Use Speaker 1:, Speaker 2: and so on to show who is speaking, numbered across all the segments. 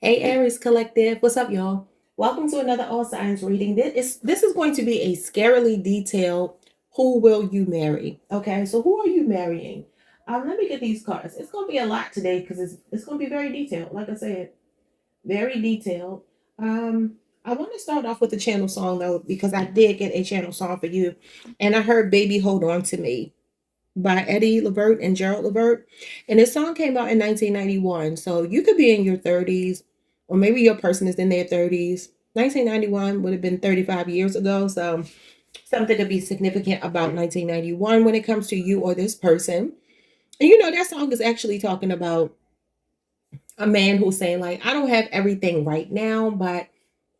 Speaker 1: Hey Aries Collective, what's up, y'all? Welcome to another All Signs reading. This is going to be a scarily detailed who will you marry? Okay, so who are you marrying? Let me get these cards. It's going to be a lot today because it's going to be very detailed. Like I said, very detailed. I want to start off with the channel song though because I did get a channel song for you, and I heard "Baby Hold On to Me" by Eddie Levert and Gerald Levert. And this song came out in 1991. So you could be in your 30s, or maybe your person is in their 30s. 1991 would have been 35 years ago. So something to be significant about 1991 when it comes to you or this person. And that song is actually talking about a man who's saying, like, I don't have everything right now, but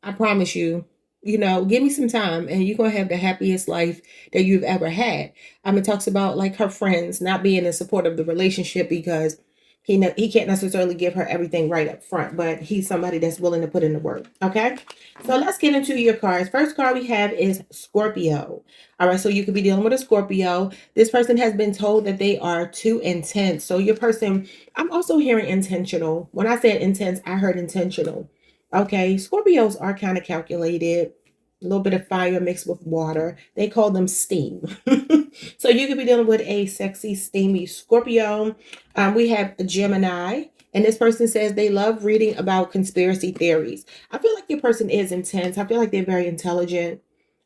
Speaker 1: I promise you, give me some time and you're going to have the happiest life that you've ever had. It talks about like her friends not being in support of the relationship because he can't necessarily give her everything right up front, but he's somebody that's willing to put in the work. Okay. So let's get into your cards. First card we have is Scorpio. All right. So you could be dealing with a Scorpio. This person has been told that they are too intense. So your person, I'm also hearing intentional. When I said intense, I heard intentional. Okay, Scorpios are kind of calculated, a little bit of fire mixed with water. They call them steam. So you could be dealing with a sexy, steamy Scorpio. We have a Gemini, and this person says they love reading about conspiracy theories. I feel like your person is intense. I feel like they're very intelligent.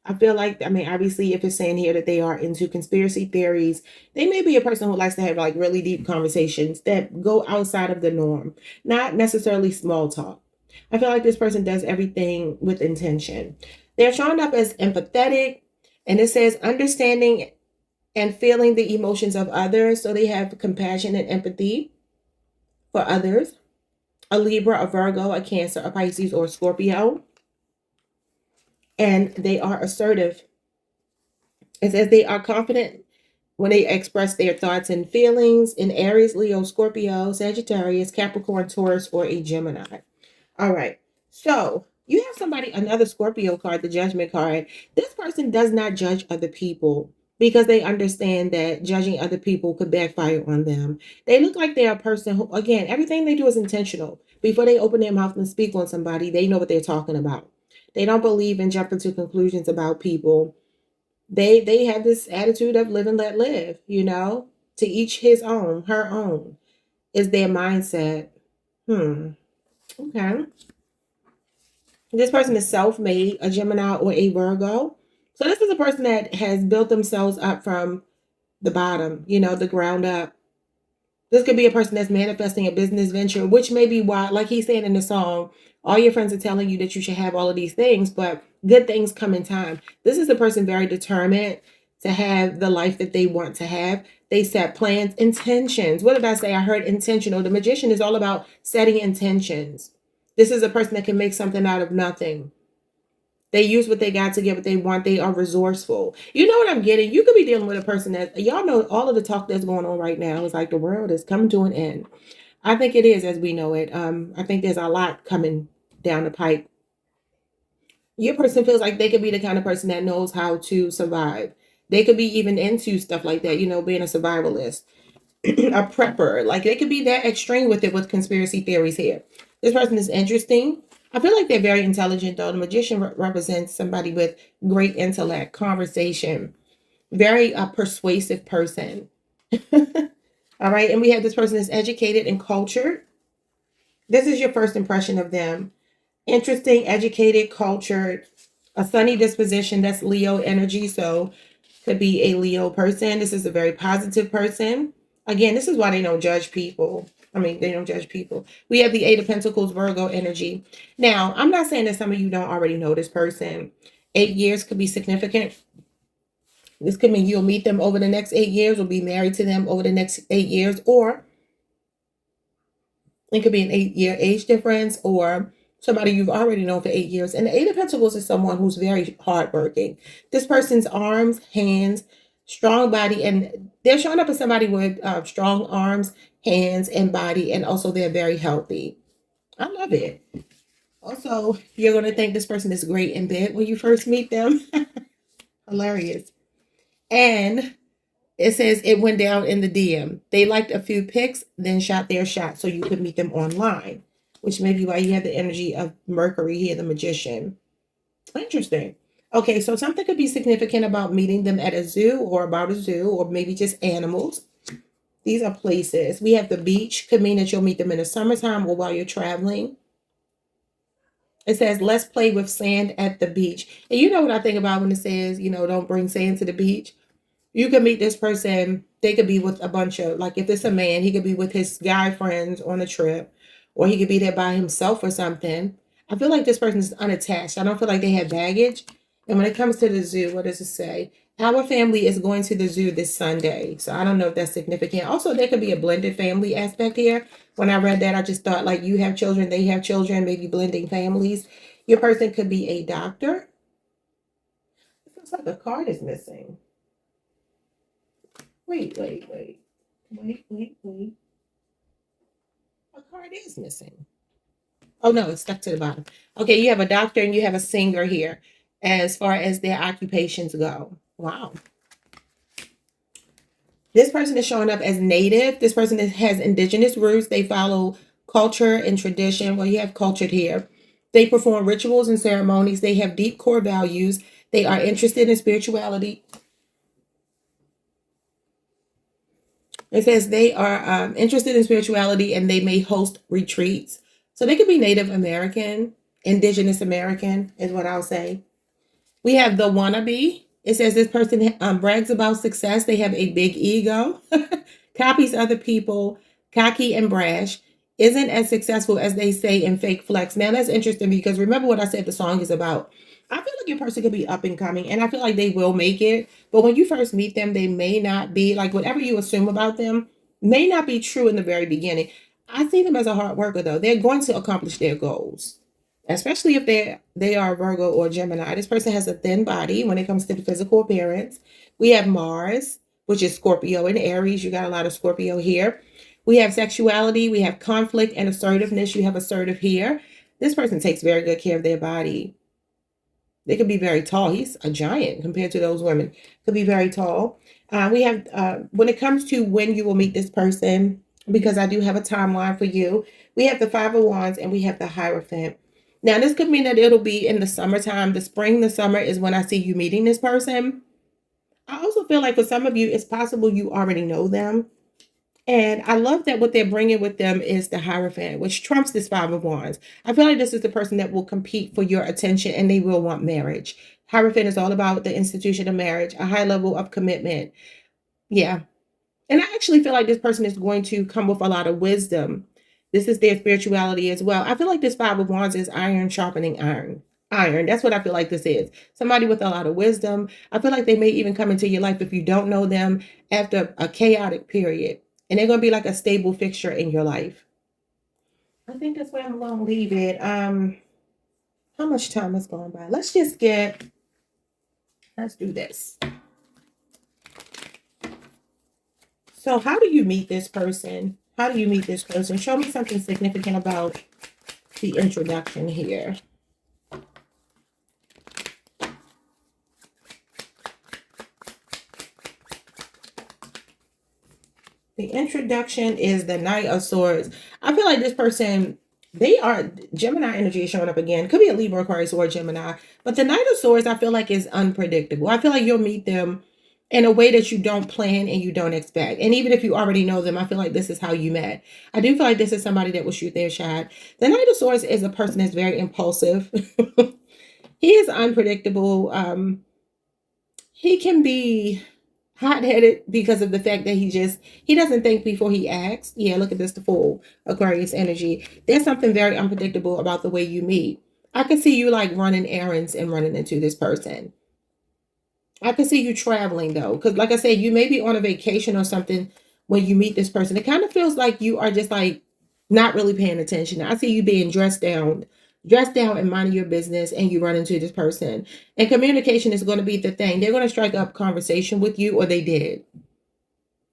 Speaker 1: I feel like, obviously, if it's saying here that they are into conspiracy theories, they may be a person who likes to have like really deep conversations that go outside of the norm, not necessarily small talk. I feel like this person does everything with intention. They're showing up as empathetic, and it says understanding and feeling the emotions of others. So they have compassion and empathy for others. A Libra, a Virgo, a Cancer, a Pisces, or a Scorpio. And they are assertive. It says they are confident when they express their thoughts and feelings in Aries, Leo, Scorpio, Sagittarius, Capricorn, Taurus, or a Gemini. All right. So you have somebody, another Scorpio card, the Judgment card. This person does not judge other people because they understand that judging other people could backfire on them. They look like they're a person who, again, everything they do is intentional. Before they open their mouth and speak on somebody, they know what they're talking about. They don't believe in jumping to conclusions about people. They have this attitude of live and let live, to each his own, her own is their mindset. Okay. This person is self-made, a Gemini or a Virgo. So this is a person that has built themselves up from the bottom, the ground up. This could be a person that's manifesting a business venture, which may be why, like he's saying in the song, all your friends are telling you that you should have all of these things, but good things come in time. This is a person very determined to have the life that they want to have. They set plans, intentions. What did I say? I heard intentional. The magician is all about setting intentions. This is a person that can make something out of nothing. They use what they got to get what they want. They are resourceful. You know what I'm getting? You could be dealing with a person that, y'all know, all of the talk that's going on right now is like the world is coming to an end. I think it is as we know it. I think there's a lot coming down the pipe. Your person feels like they could be the kind of person that knows how to survive. They could be even into stuff like that, being a survivalist, a prepper. Like they could be that extreme with it with conspiracy theories here. This person is interesting. I feel like they're very intelligent though. The magician represents somebody with great intellect, conversation, very persuasive person. All right. And we have this person that's educated and cultured. This is your first impression of them. Interesting, educated, cultured, a sunny disposition. That's Leo energy. So could be a Leo person. This is a very positive person. Again, this is why they don't judge people. They don't judge people. We have the Eight of Pentacles, Virgo energy. Now, I'm not saying that some of you don't already know this person. 8 years could be significant. This could mean you'll meet them over the next 8 years or be married to them over the next 8 years. Or it could be an 8-year age difference or somebody you've already known for 8 years. And the Eight of Pentacles is someone who's very hardworking. This person's arms, hands, strong body, and they're showing up as somebody with strong arms, hands, and body, and also they're very healthy. I love it. Also, you're going to think this person is great in bed when you first meet them. Hilarious. And it says it went down in the DM. They liked a few pics, then shot their shot so you could meet them online. which may be why you have the energy of Mercury here, the Magician. Interesting. Okay, so something could be significant about meeting them at a zoo or about a zoo or maybe just animals. These are places. We have the beach, could mean that you'll meet them in the summertime or while you're traveling. It says, let's play with sand at the beach. And you know what I think about when it says, don't bring sand to the beach? You could meet this person. They could be with a bunch of, like, if it's a man, he could be with his guy friends on a trip, or he could be there by himself or something. I feel like this person is unattached. I don't feel like they have baggage. And when it comes to the zoo, what does it say? Our family is going to the zoo this Sunday. So I don't know if that's significant. Also, there could be a blended family aspect here. When I read that, I just thought, like, you have children, they have children, maybe blending families. Your person could be a doctor. It looks like a card is missing. Wait. A card is missing. Oh no, it's stuck to the bottom. Okay, you have a doctor and you have a singer here as far as their occupations go. Wow. This person is showing up as native. This person has indigenous roots. They follow culture and tradition. Well, you have cultured here. They perform rituals and ceremonies. They have deep core values. They are interested in spirituality. It says they are interested in spirituality and they may host retreats. So they could be Native American, Indigenous American, is what I'll say. We have the wannabe. It says this person brags about success. They have a big ego, copies other people, cocky and brash, isn't as successful as they say in fake flex. Now that's interesting because remember what I said the song is about. I feel like your person could be up and coming and I feel like they will make it. But when you first meet them, they may not be like whatever you assume about them may not be true in the very beginning. I see them as a hard worker though. They're going to accomplish their goals, especially if they are Virgo or Gemini. This person has a thin body when it comes to the physical appearance. We have Mars, which is Scorpio and Aries. You got a lot of Scorpio here. We have sexuality, we have conflict and assertiveness. You have assertive here. This person takes very good care of their body. They could be very tall. He's a giant compared to those women. Could be very tall. We have, when it comes to when you will meet this person, because I do have a timeline for you, we have the Five of Wands and we have the Hierophant. Now, this could mean that it'll be in the summertime. The spring, the summer is when I see you meeting this person. I also feel like for some of you, it's possible you already know them. And I love that what they're bringing with them is the Hierophant, which trumps this Five of Wands. I feel like this is the person that will compete for your attention and they will want marriage. Hierophant is all about the institution of marriage, a high level of commitment. Yeah. And I actually feel like this person is going to come with a lot of wisdom. This is their spirituality as well. I feel like this Five of Wands is iron sharpening iron. Iron. That's what I feel like this is. Somebody with a lot of wisdom. I feel like they may even come into your life if you don't know them after a chaotic period. And they're going to be like a stable fixture in your life. I think that's where I'm going to leave it. How much time has gone by? Let's do this. So how do you meet this person? How do you meet this person? Show me something significant about the introduction here. The introduction is the Knight of Swords. I feel like this person, they are Gemini energy is showing up again. Could be a Libra, Aquarius, or Gemini. But the Knight of Swords, I feel like is unpredictable. I feel like you'll meet them in a way that you don't plan and you don't expect. And even if you already know them, I feel like this is how you met. I do feel like this is somebody that will shoot their shot. The Knight of Swords is a person that's very impulsive. He is unpredictable. He can be hot-headed because of the fact that he doesn't think before he acts. Yeah, look at this, the Fool, Aquarius energy. There's something very unpredictable about the way you meet. I can see you like running errands and running into this person. I can see you traveling though, because like I said, you may be on a vacation or something when you meet this person. It kind of feels like you are just like not really paying attention. I see you being dressed down and minding your business, and you run into this person. And communication is going to be the thing. They're going to strike up conversation with you, or they did.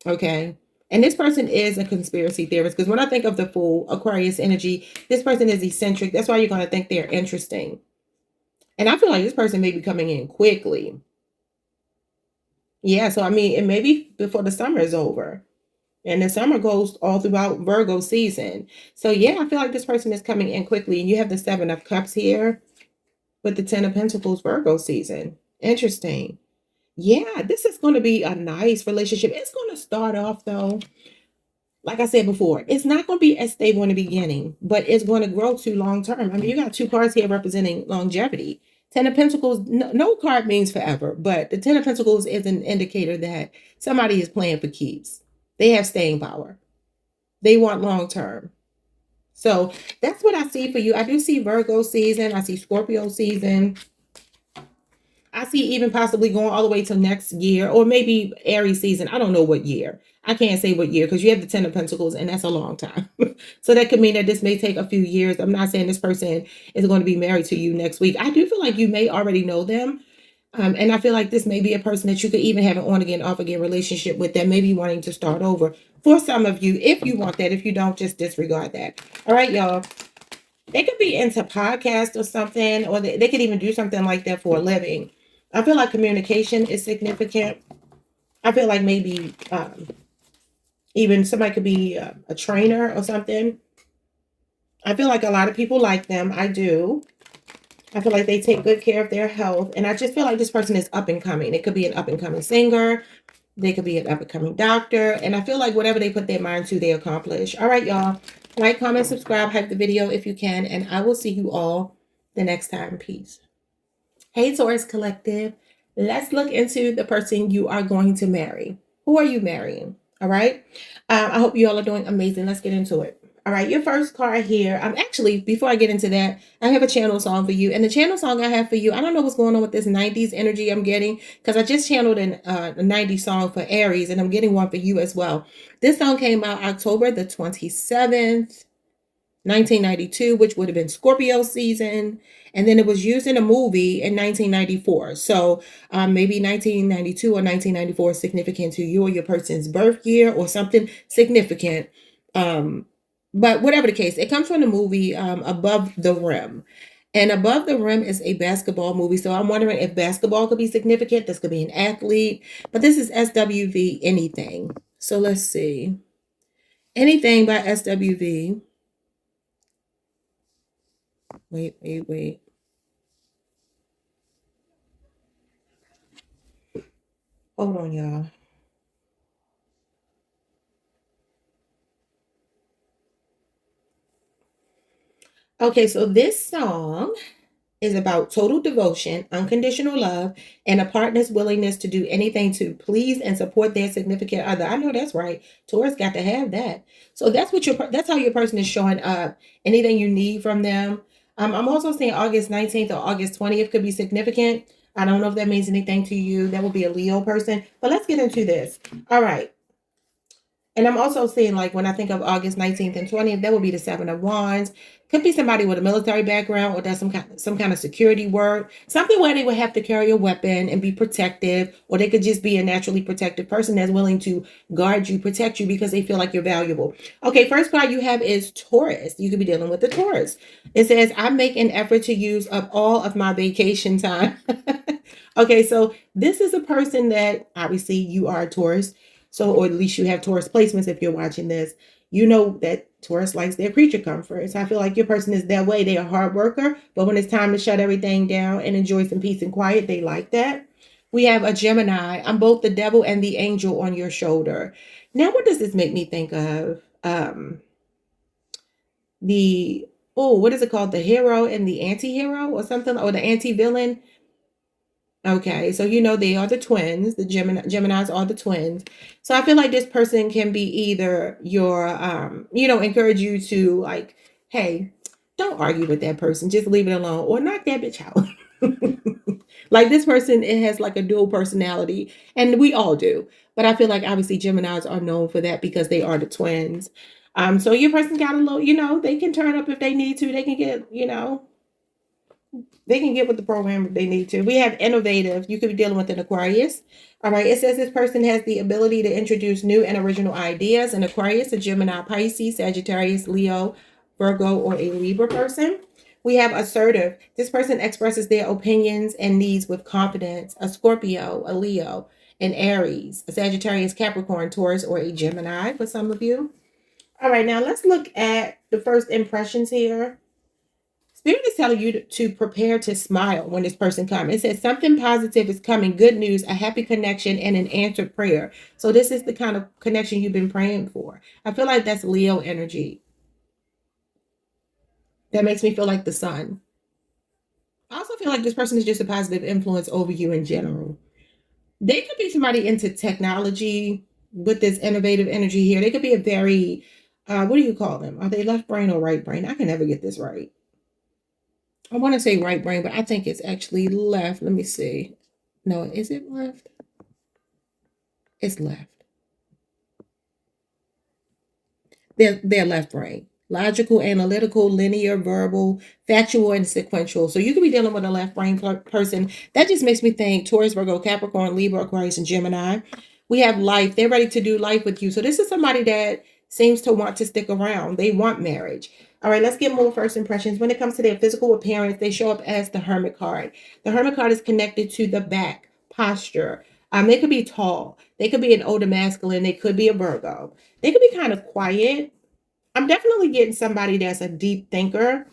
Speaker 1: Okay. And this person is a conspiracy theorist, because when I think of the Fool, Aquarius energy, this person is eccentric. That's why you're going to think they're interesting. And I feel like this person may be coming in quickly. Yeah, so I mean, it may be before the summer is over. And the summer goes all throughout Virgo season. So yeah, I feel like this person is coming in quickly. And you have the Seven of Cups here with the Ten of Pentacles Virgo season. Interesting. Yeah, this is going to be a nice relationship. It's going to start off though, like I said before, it's not going to be as stable in the beginning, but it's going to grow to long term. I mean, you got two cards here representing longevity. Ten of Pentacles, no card means forever, but the Ten of Pentacles is an indicator that somebody is playing for keeps. They have staying power. They want long term. So that's what I see for you. I do see Virgo season. I see Scorpio season. I see even possibly going all the way to next year or maybe Aries season. I don't know what year. I can't say what year because you have the Ten of Pentacles and that's a long time. So that could mean that this may take a few years. I'm not saying this person is going to be married to you next week. I do feel like you may already know them. And I feel like this may be a person that you could even have an on again, off again relationship with that may be wanting to start over for some of you. If you want that, if you don't, just disregard that. All right, y'all. They could be into podcast or something, or they could even do something like that for a living. I feel like communication is significant. I feel like maybe even somebody could be a trainer or something. I feel like a lot of people like them. I do. I feel like they take good care of their health. And I just feel like this person is up and coming. It could be an up and coming singer. They could be an up and coming doctor. And I feel like whatever they put their mind to, they accomplish. All right, y'all. Like, comment, subscribe, hype the video if you can. And I will see you all the next time. Peace. Hey, Taurus Collective. Let's look into the person you are going to marry. Who are you marrying? All right. I hope you all are doing amazing. Let's get into it. All right, your first card here. Actually, before I get into that, I have a channel song for you. And the channel song I have for you, I don't know what's going on with this 90s energy I'm getting because I just channeled a 90s song for Aries and I'm getting one for you as well. This song came out October the 27th. 1992, which would have been Scorpio season. And then it was used in a movie in 1994. So maybe 1992 or 1994 is significant to you or your person's birth year or something significant. But whatever the case, it comes from the movie Above the Rim. And Above the Rim is a basketball movie. So I'm wondering if basketball could be significant. This could be an athlete. But this is SWV anything. So let's see. Anything by SWV. Wait. Hold on, y'all. Okay, so this song is about total devotion, unconditional love, and a partner's willingness to do anything to please and support their significant other. I know that's right. Taurus got to have that. So that's how your person is showing up. Anything you need from them. I'm also saying August 19th or August 20th could be significant. I don't know if that means anything to you. That would be a Leo person. But let's get into this. All right. And I'm also seeing, like, when I think of August 19th and 20th, that would be the Seven of Wands. Could be somebody with a military background or does some kind of security work. Something where they would have to carry a weapon and be protective. Or they could just be a naturally protective person that's willing to guard you, protect you because they feel like you're valuable. Okay, first card you have is Taurus. You could be dealing with the Taurus. It says, I make an effort to use up all of my vacation time. Okay, so this is a person that obviously you are a Taurus. So, or at least you have Taurus placements if you're watching this. You know that Taurus likes their creature comforts. I feel like your person is that way. They're a hard worker, but when it's time to shut everything down and enjoy some peace and quiet, they like that. We have a Gemini. I'm both the devil and the angel on your shoulder. Now, what does this make me think of? What is it called? The hero and the anti-hero or something, or the anti-villain. Okay, so you know they are the twins. The Geminis are the twins. So I feel like this person can be either your encourage you to, like, hey, don't argue with that person, just leave it alone, or knock that bitch out. Like, this person, it has like a dual personality, and we all do. But I feel like obviously Geminis are known for that because they are the twins. So your person got a little, they can turn up if they need to. They can get, they can get with the program if they need to. We have innovative. You could be dealing with an Aquarius. All right. It says this person has the ability to introduce new and original ideas. An Aquarius, a Gemini, Pisces, Sagittarius, Leo, Virgo, or a Libra person. We have assertive. This person expresses their opinions and needs with confidence. A Scorpio, a Leo. an Aries, a Sagittarius, Capricorn, Taurus, or a Gemini for some of you. All right, now let's look at the first impressions here. Spirit is telling you to prepare to smile when this person comes. It says something positive is coming, good news, a happy connection, and an answered prayer. So this is the kind of connection you've been praying for. I feel like that's Leo energy. That makes me feel like the sun. I also feel like this person is just a positive influence over you in general. They could be somebody into technology with this innovative energy here. They could be a very, what do you call them? Are they left brain or right brain? I can never get this right. I want to say right brain, but I think it's actually left. Let me see. No, is it left? It's left. They're left brain. Logical, analytical, linear, verbal, factual, and sequential. So you could be dealing with a left brain person. That just makes me think Taurus, Virgo, Capricorn, Libra, Aquarius, and Gemini. We have life. They're ready to do life with you. So this is somebody that seems to want to stick around. They want marriage. All right, let's get more first impressions. When it comes to their physical appearance, they show up as the Hermit card. The Hermit card is connected to the back posture. They could be tall. They could be an older masculine. They could be a Virgo. They could be kind of quiet. I'm definitely getting somebody that's a deep thinker.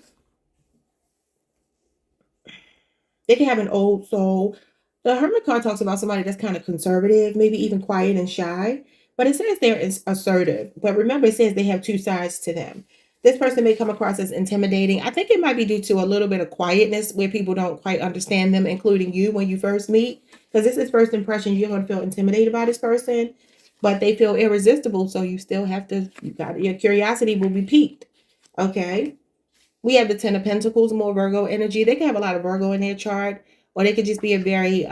Speaker 1: They can have an old soul. The Hermit card talks about somebody that's kind of conservative, maybe even quiet and shy. But it says they're assertive. But remember, it says they have two sides to them. This person may come across as intimidating. I think it might be due to a little bit of quietness where people don't quite understand them, including you when you first meet. Because this is first impression. You're going to feel intimidated by this person, but they feel irresistible. So you still have to, your curiosity will be piqued. Okay. We have the Ten of Pentacles, more Virgo energy. They can have a lot of Virgo in their chart, or they could just be a very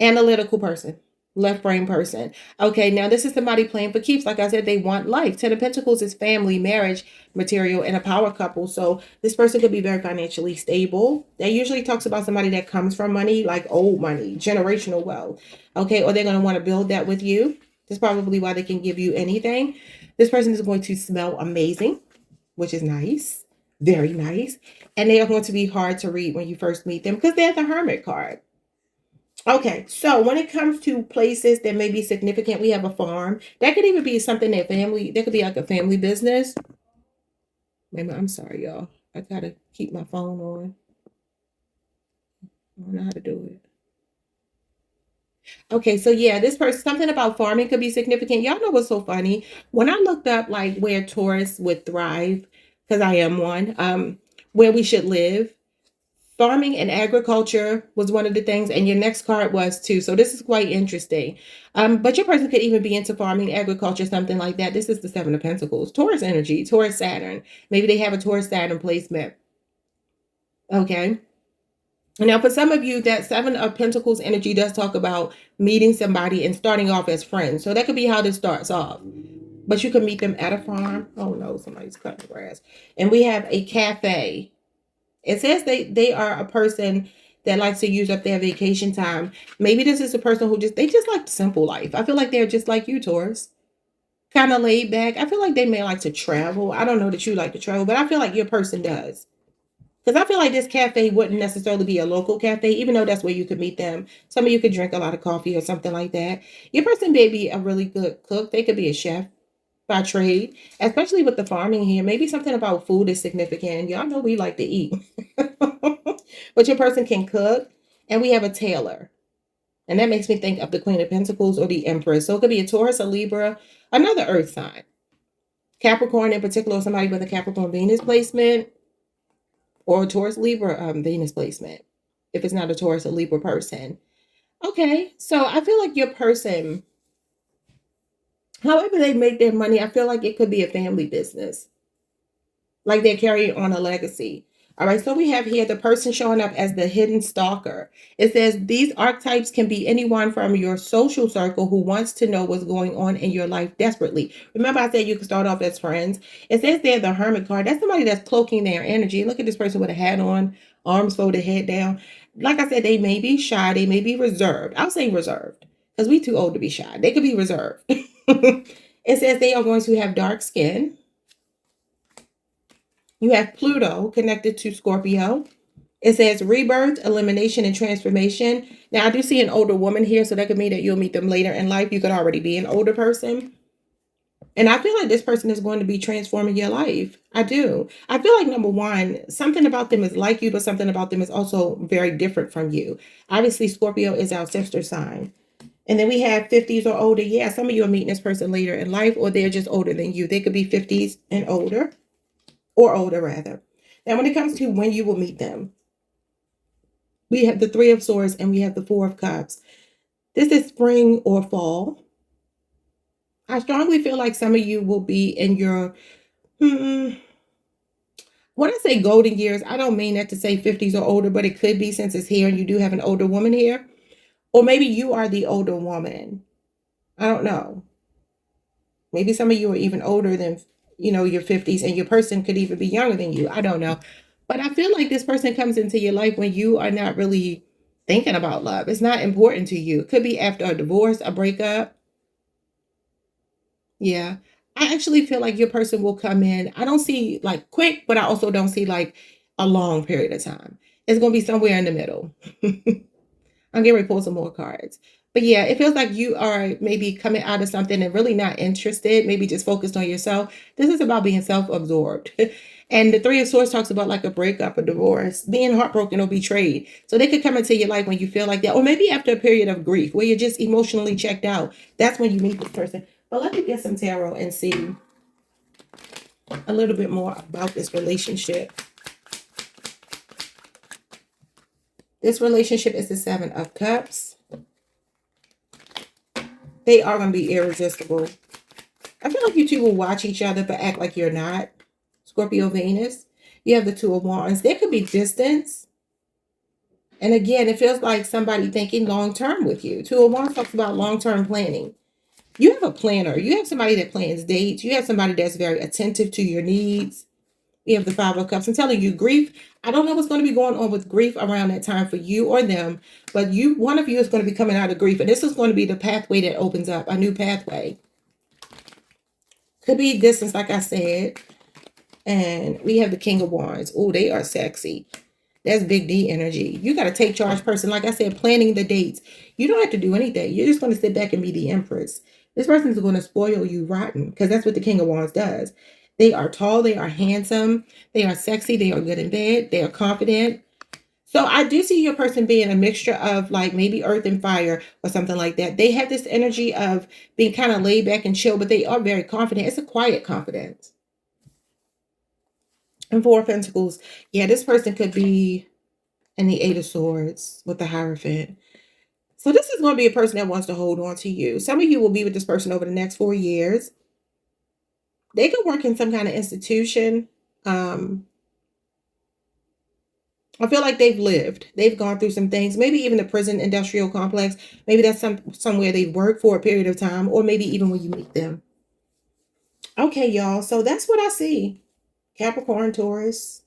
Speaker 1: analytical person, left brain person. Okay, now this is somebody playing for keeps. Like I said, they want life. Ten of Pentacles is family, marriage, material, and a power couple. So this person could be very financially stable. That usually talks about somebody that comes from money, like old money, generational wealth. Okay, or they're going to want to build that with you. That's probably why they can give you anything. This person is going to smell amazing, which is nice, very nice. And they are going to be hard to read when you first meet them because they're the Hermit card. Okay, so when it comes to places that may be significant, we have a farm. That could even be something that could be like a family business. Maybe, I'm sorry, y'all. I gotta keep my phone on. I don't know how to do it. Okay, so yeah, this person, something about farming could be significant. Y'all know what's so funny? When I looked up like where Taurus would thrive, because I am one, where we should live, farming and agriculture was one of the things, and your next card was too. So this is quite interesting. But your person could even be into farming, agriculture, something like that. This is the Seven of Pentacles, Taurus energy, Taurus Saturn. Maybe they have a Taurus Saturn placement. Okay. Now, for some of you, that Seven of Pentacles energy does talk about meeting somebody and starting off as friends. So that could be how this starts off. But you can meet them at a farm. Oh no, somebody's cutting grass. And we have a cafe. It says they are a person that likes to use up their vacation time. Maybe this is a person who they just like simple life. I feel like they're just like you, Taurus. Kind of laid back. I feel like they may like to travel. I don't know that you like to travel, but I feel like your person does. Because I feel like this cafe wouldn't necessarily be a local cafe, even though that's where you could meet them. Some of you could drink a lot of coffee or something like that. Your person may be a really good cook. They could be a chef by trade, especially with the farming here. Maybe something about food is significant. Y'all know we like to eat. But your person can cook. And we have a tailor. And that makes me think of the Queen of Pentacles or the Empress. So it could be a Taurus, a Libra, another earth sign. Capricorn in particular, somebody with a Capricorn Venus placement, or a Taurus Libra Venus placement. If it's not a Taurus, a Libra person. Okay, so I feel like your person, however they make their money, I feel like it could be a family business. Like they're carrying on a legacy. All right, so we have here the person showing up as the hidden stalker. It says these archetypes can be anyone from your social circle who wants to know what's going on in your life desperately. Remember I said you can start off as friends. It says they're the hermit card. That's somebody that's cloaking their energy. Look at this person with a hat on, arms folded, head down. Like I said, they may be shy. They may be reserved. I'll say reserved because we too old to be shy. They could be reserved. It says they are going to have dark skin. You have Pluto connected to Scorpio. It says rebirth, elimination, and transformation. Now, I do see an older woman here, so that could mean that you'll meet them later in life. You could already be an older person. And I feel like this person is going to be transforming your life. I do. I feel like, number one, something about them is like you, but something about them is also very different from you. Obviously, Scorpio is our sister sign. And then we have 50s or older. Yeah, some of you are meeting this person later in life, or they're just older than you. They could be 50s and older, or older rather. Now, when it comes to when you will meet them, we have the Three of Swords and we have the Four of Cups. This is spring or fall. I strongly feel like some of you will be in your, when I say golden years, I don't mean that to say 50s or older, but it could be since it's here and you do have an older woman here. Or maybe you are the older woman. I don't know. Maybe some of you are even older than, your 50s, and your person could even be younger than you. I don't know. But I feel like this person comes into your life when you are not really thinking about love. It's not important to you. It could be after a divorce, a breakup. Yeah. I actually feel like your person will come in. I don't see like quick, but I also don't see like a long period of time. It's going to be somewhere in the middle. I'm getting ready to pull some more cards. But yeah, it feels like you are maybe coming out of something and really not interested, maybe just focused on yourself. This is about being self-absorbed. And the Three of Swords talks about like a breakup, a divorce, being heartbroken or betrayed. So they could come into your life when you feel like that, or maybe after a period of grief where you're just emotionally checked out. That's when you meet this person. But let me get some tarot and see a little bit more about this relationship. This relationship is the Seven of Cups. They are going to be irresistible. I feel like you two will watch each other but act like you're not. Scorpio Venus. You have the Two of Wands. There could be distance. And again, it feels like somebody thinking long-term with you. Two of Wands talks about long-term planning. You have a planner. You have somebody that plans dates. You have somebody that's very attentive to your needs. We have the Five of Cups. I'm telling you, grief. I don't know what's going to be going on with grief around that time for you or them, but one of you is going to be coming out of grief, and this is going to be the pathway that opens up, a new pathway. Could be distance, like I said. And we have the King of Wands. Oh, they are sexy. That's big D energy. You got to take charge person. Like I said, planning the dates. You don't have to do anything. You're just going to sit back and be the empress. This person is going to spoil you rotten because that's what the King of Wands does. They are tall. They are handsome. They are sexy. They are good in bed. They are confident. So I do see your person being a mixture of like maybe earth and fire or something like that. They have this energy of being kind of laid back and chill, but they are very confident. It's a quiet confidence. And Four of Pentacles. Yeah, this person could be in the Eight of Swords with the Hierophant. So this is going to be a person that wants to hold on to you. Some of you will be with this person over the next 4 years. They could work in some kind of institution. I feel like they've lived. They've gone through some things. Maybe even the prison industrial complex. Maybe that's somewhere they've worked for a period of time. Or maybe even when you meet them. Okay, y'all. So that's what I see. Capricorn, Taurus.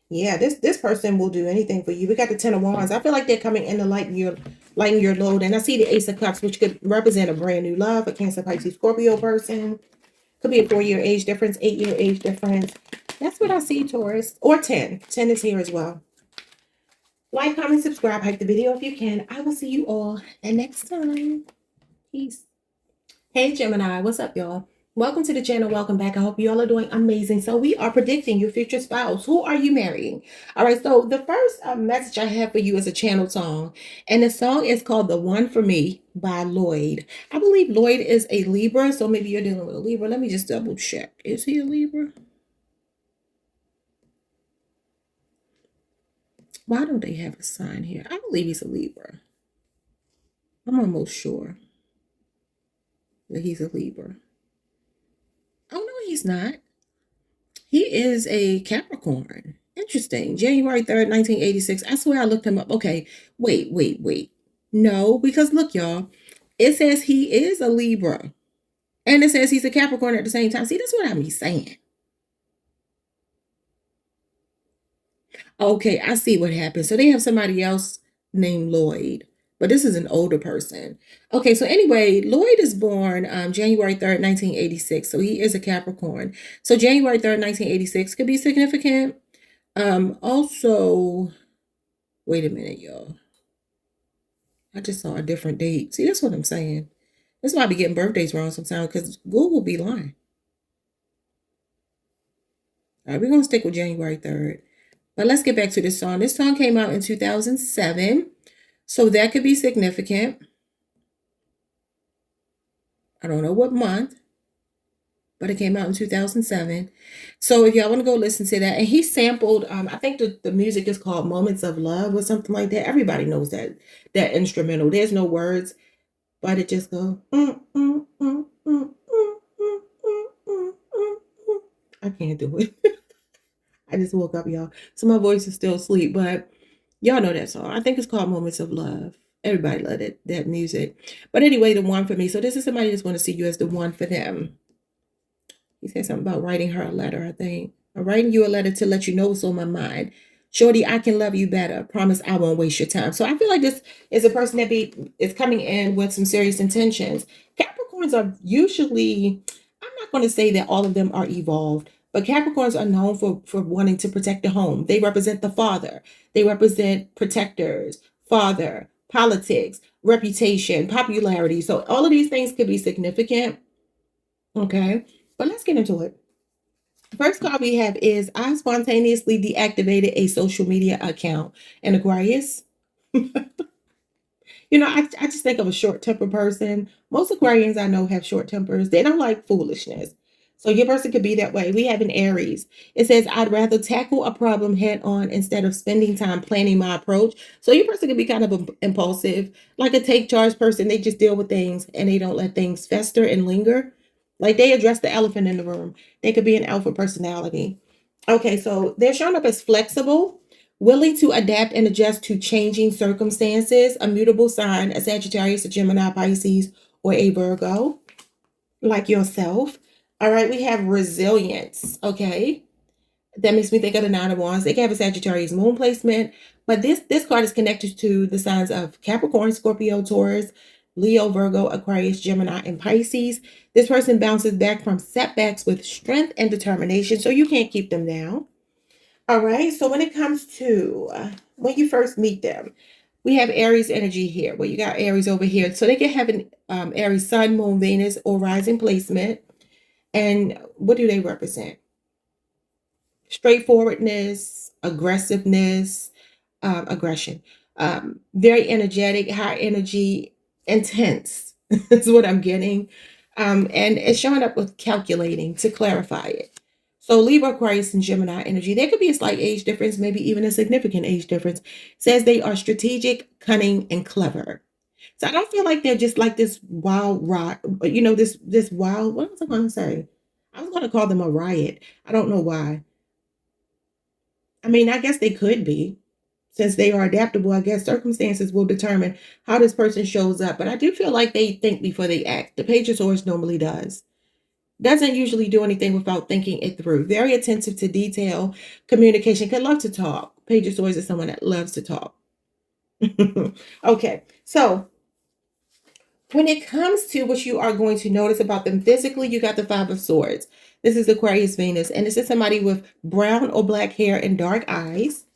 Speaker 1: Yeah, this person will do anything for you. We got the Ten of Wands. I feel like they're coming in to lighten your load. And I see the Ace of Cups, which could represent a brand new love, a Cancer, Pisces, Scorpio person. Could be a 4-year age difference, 8-year age difference. That's what I see, Taurus. Or 10. 10 is here as well. Like, comment, subscribe, hype the video if you can. I will see you all next time. Peace. Hey, Gemini. What's up, y'all? Welcome to the channel. Welcome back. I hope you all are doing amazing. So we are predicting your future spouse. Who are you marrying? All right. So the first message I have for you is a channel song. And the song is called The One For Me by Lloyd. I believe Lloyd is a Libra. So maybe you're dealing with a Libra. Let me just double check. Is he a Libra? Why don't they have a sign here? I believe he's a Libra. I'm almost sure that he's a Libra. Oh, no, he's not. He is a Capricorn. Interesting. January 3rd, 1986. I swear I looked him up. Okay, wait. No, because look, y'all. It says he is a Libra. And it says he's a Capricorn at the same time. See, that's what I'm saying. Okay, I see what happened. So they have somebody else named Lloyd. But this is an older person. Okay, so anyway, Lloyd is born January 3rd, 1986. So he is a Capricorn. So January 3rd, 1986 could be significant. Also, Wait a minute, y'all. I just saw a different date. See, that's what I'm saying. That's why I be getting birthdays wrong sometimes because Google be lying. All right, we're going to stick with January 3rd. But let's get back to this song. This song came out in 2007. So that could be significant. I don't know what month, but it came out in 2007. So if y'all want to go listen to that, and he sampled, I think the music is called Moments of Love or something like that. Everybody knows that instrumental. There's no words, but it just goes. I can't do it. I just woke up, y'all. So my voice is still asleep, but y'all know that song. I think it's called Moments of Love. Everybody loved it, that music. But anyway, the one for me. So this is somebody that's going to see you as the one for them. He said something about writing her a letter, I think. I'm writing you a letter to let you know what's on my mind. Shorty, I can love you better. Promise I won't waste your time. So I feel like this is a person that is coming in with some serious intentions. Capricorns are usually, I'm not going to say that all of them are evolved, but Capricorns are known for wanting to protect the home. They represent the father. They represent protectors, father, politics, reputation, popularity. So all of these things could be significant. Okay. But let's get into it. First card we have is I spontaneously deactivated a social media account. And Aquarius, I just think of a short tempered person. Most Aquarians I know have short tempers. They don't like foolishness. So your person could be that way. We have an Aries. It says, I'd rather tackle a problem head on instead of spending time planning my approach. So your person could be kind of impulsive, like a take charge person. They just deal with things and they don't let things fester and linger. Like they address the elephant in the room. They could be an alpha personality. Okay, so they're showing up as flexible, willing to adapt and adjust to changing circumstances, a mutable sign, a Sagittarius, a Gemini, Pisces, or a Virgo, like yourself. All right, we have resilience. Okay, that makes me think of the Nine of Wands. They can have a Sagittarius moon placement, but this card is connected to the signs of Capricorn, Scorpio, Taurus, Leo, Virgo, Aquarius, Gemini, and Pisces. This person bounces back from setbacks with strength and determination, so you can't keep them down. All right. So when it comes to when you first meet them, we have Aries energy here. Well, you got Aries over here. So they can have an Aries Sun, Moon, Venus, or rising placement. And what do they represent? Straightforwardness, aggressiveness, aggression. Very energetic, high energy, intense is what I'm getting. And it's showing up with calculating to clarify it. So Libra, Aquarius, and Gemini energy, there could be a slight age difference, maybe even a significant age difference. Says they are strategic, cunning, and clever. So I don't feel like they're just like this wild rock, this wild, what was I going to say? I was going to call them a riot. I don't know why. I mean, I guess they could be. Since they are adaptable, I guess circumstances will determine how this person shows up. But I do feel like they think before they act. The Page of Swords normally does. Doesn't usually do anything without thinking it through. Very attentive to detail, communication, can love to talk. Page of Swords is someone that loves to talk. Okay, so when it comes to what you are going to notice about them physically, you got the Five of Swords. This is Aquarius Venus, and this is somebody with brown or black hair and dark eyes.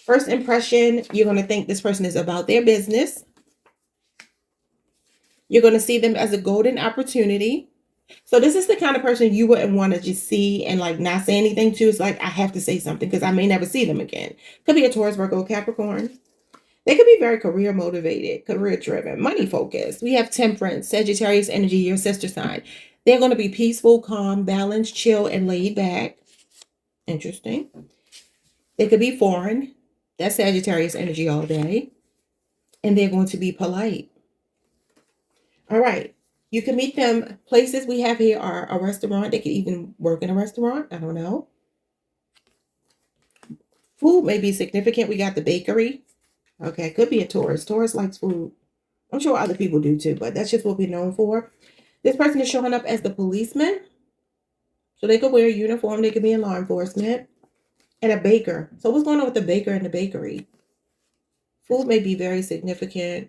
Speaker 1: First impression, you're going to think this person is about their business. You're going to see them as a golden opportunity. So this is the kind of person you wouldn't want to just see and like not say anything to. It's like, I have to say something because I may never see them again. Could be a Taurus, Virgo, Capricorn. They could be very career motivated, career driven, money focused. We have Temperance, Sagittarius energy, your sister sign. They're going to be peaceful, calm, balanced, chill, and laid back. Interesting. They could be foreign. That's Sagittarius energy all day. And they're going to be polite. All right. You can meet them. Places we have here are a restaurant. They could even work in a restaurant. I don't know. Food may be significant. We got the bakery. Okay. Could be a Taurus. Taurus likes food. I'm sure other people do too, but that's just what we're known for. This person is showing up as the policeman. So they could wear a uniform. They could be in law enforcement. And a baker. So what's going on with the baker and the bakery? Food may be very significant.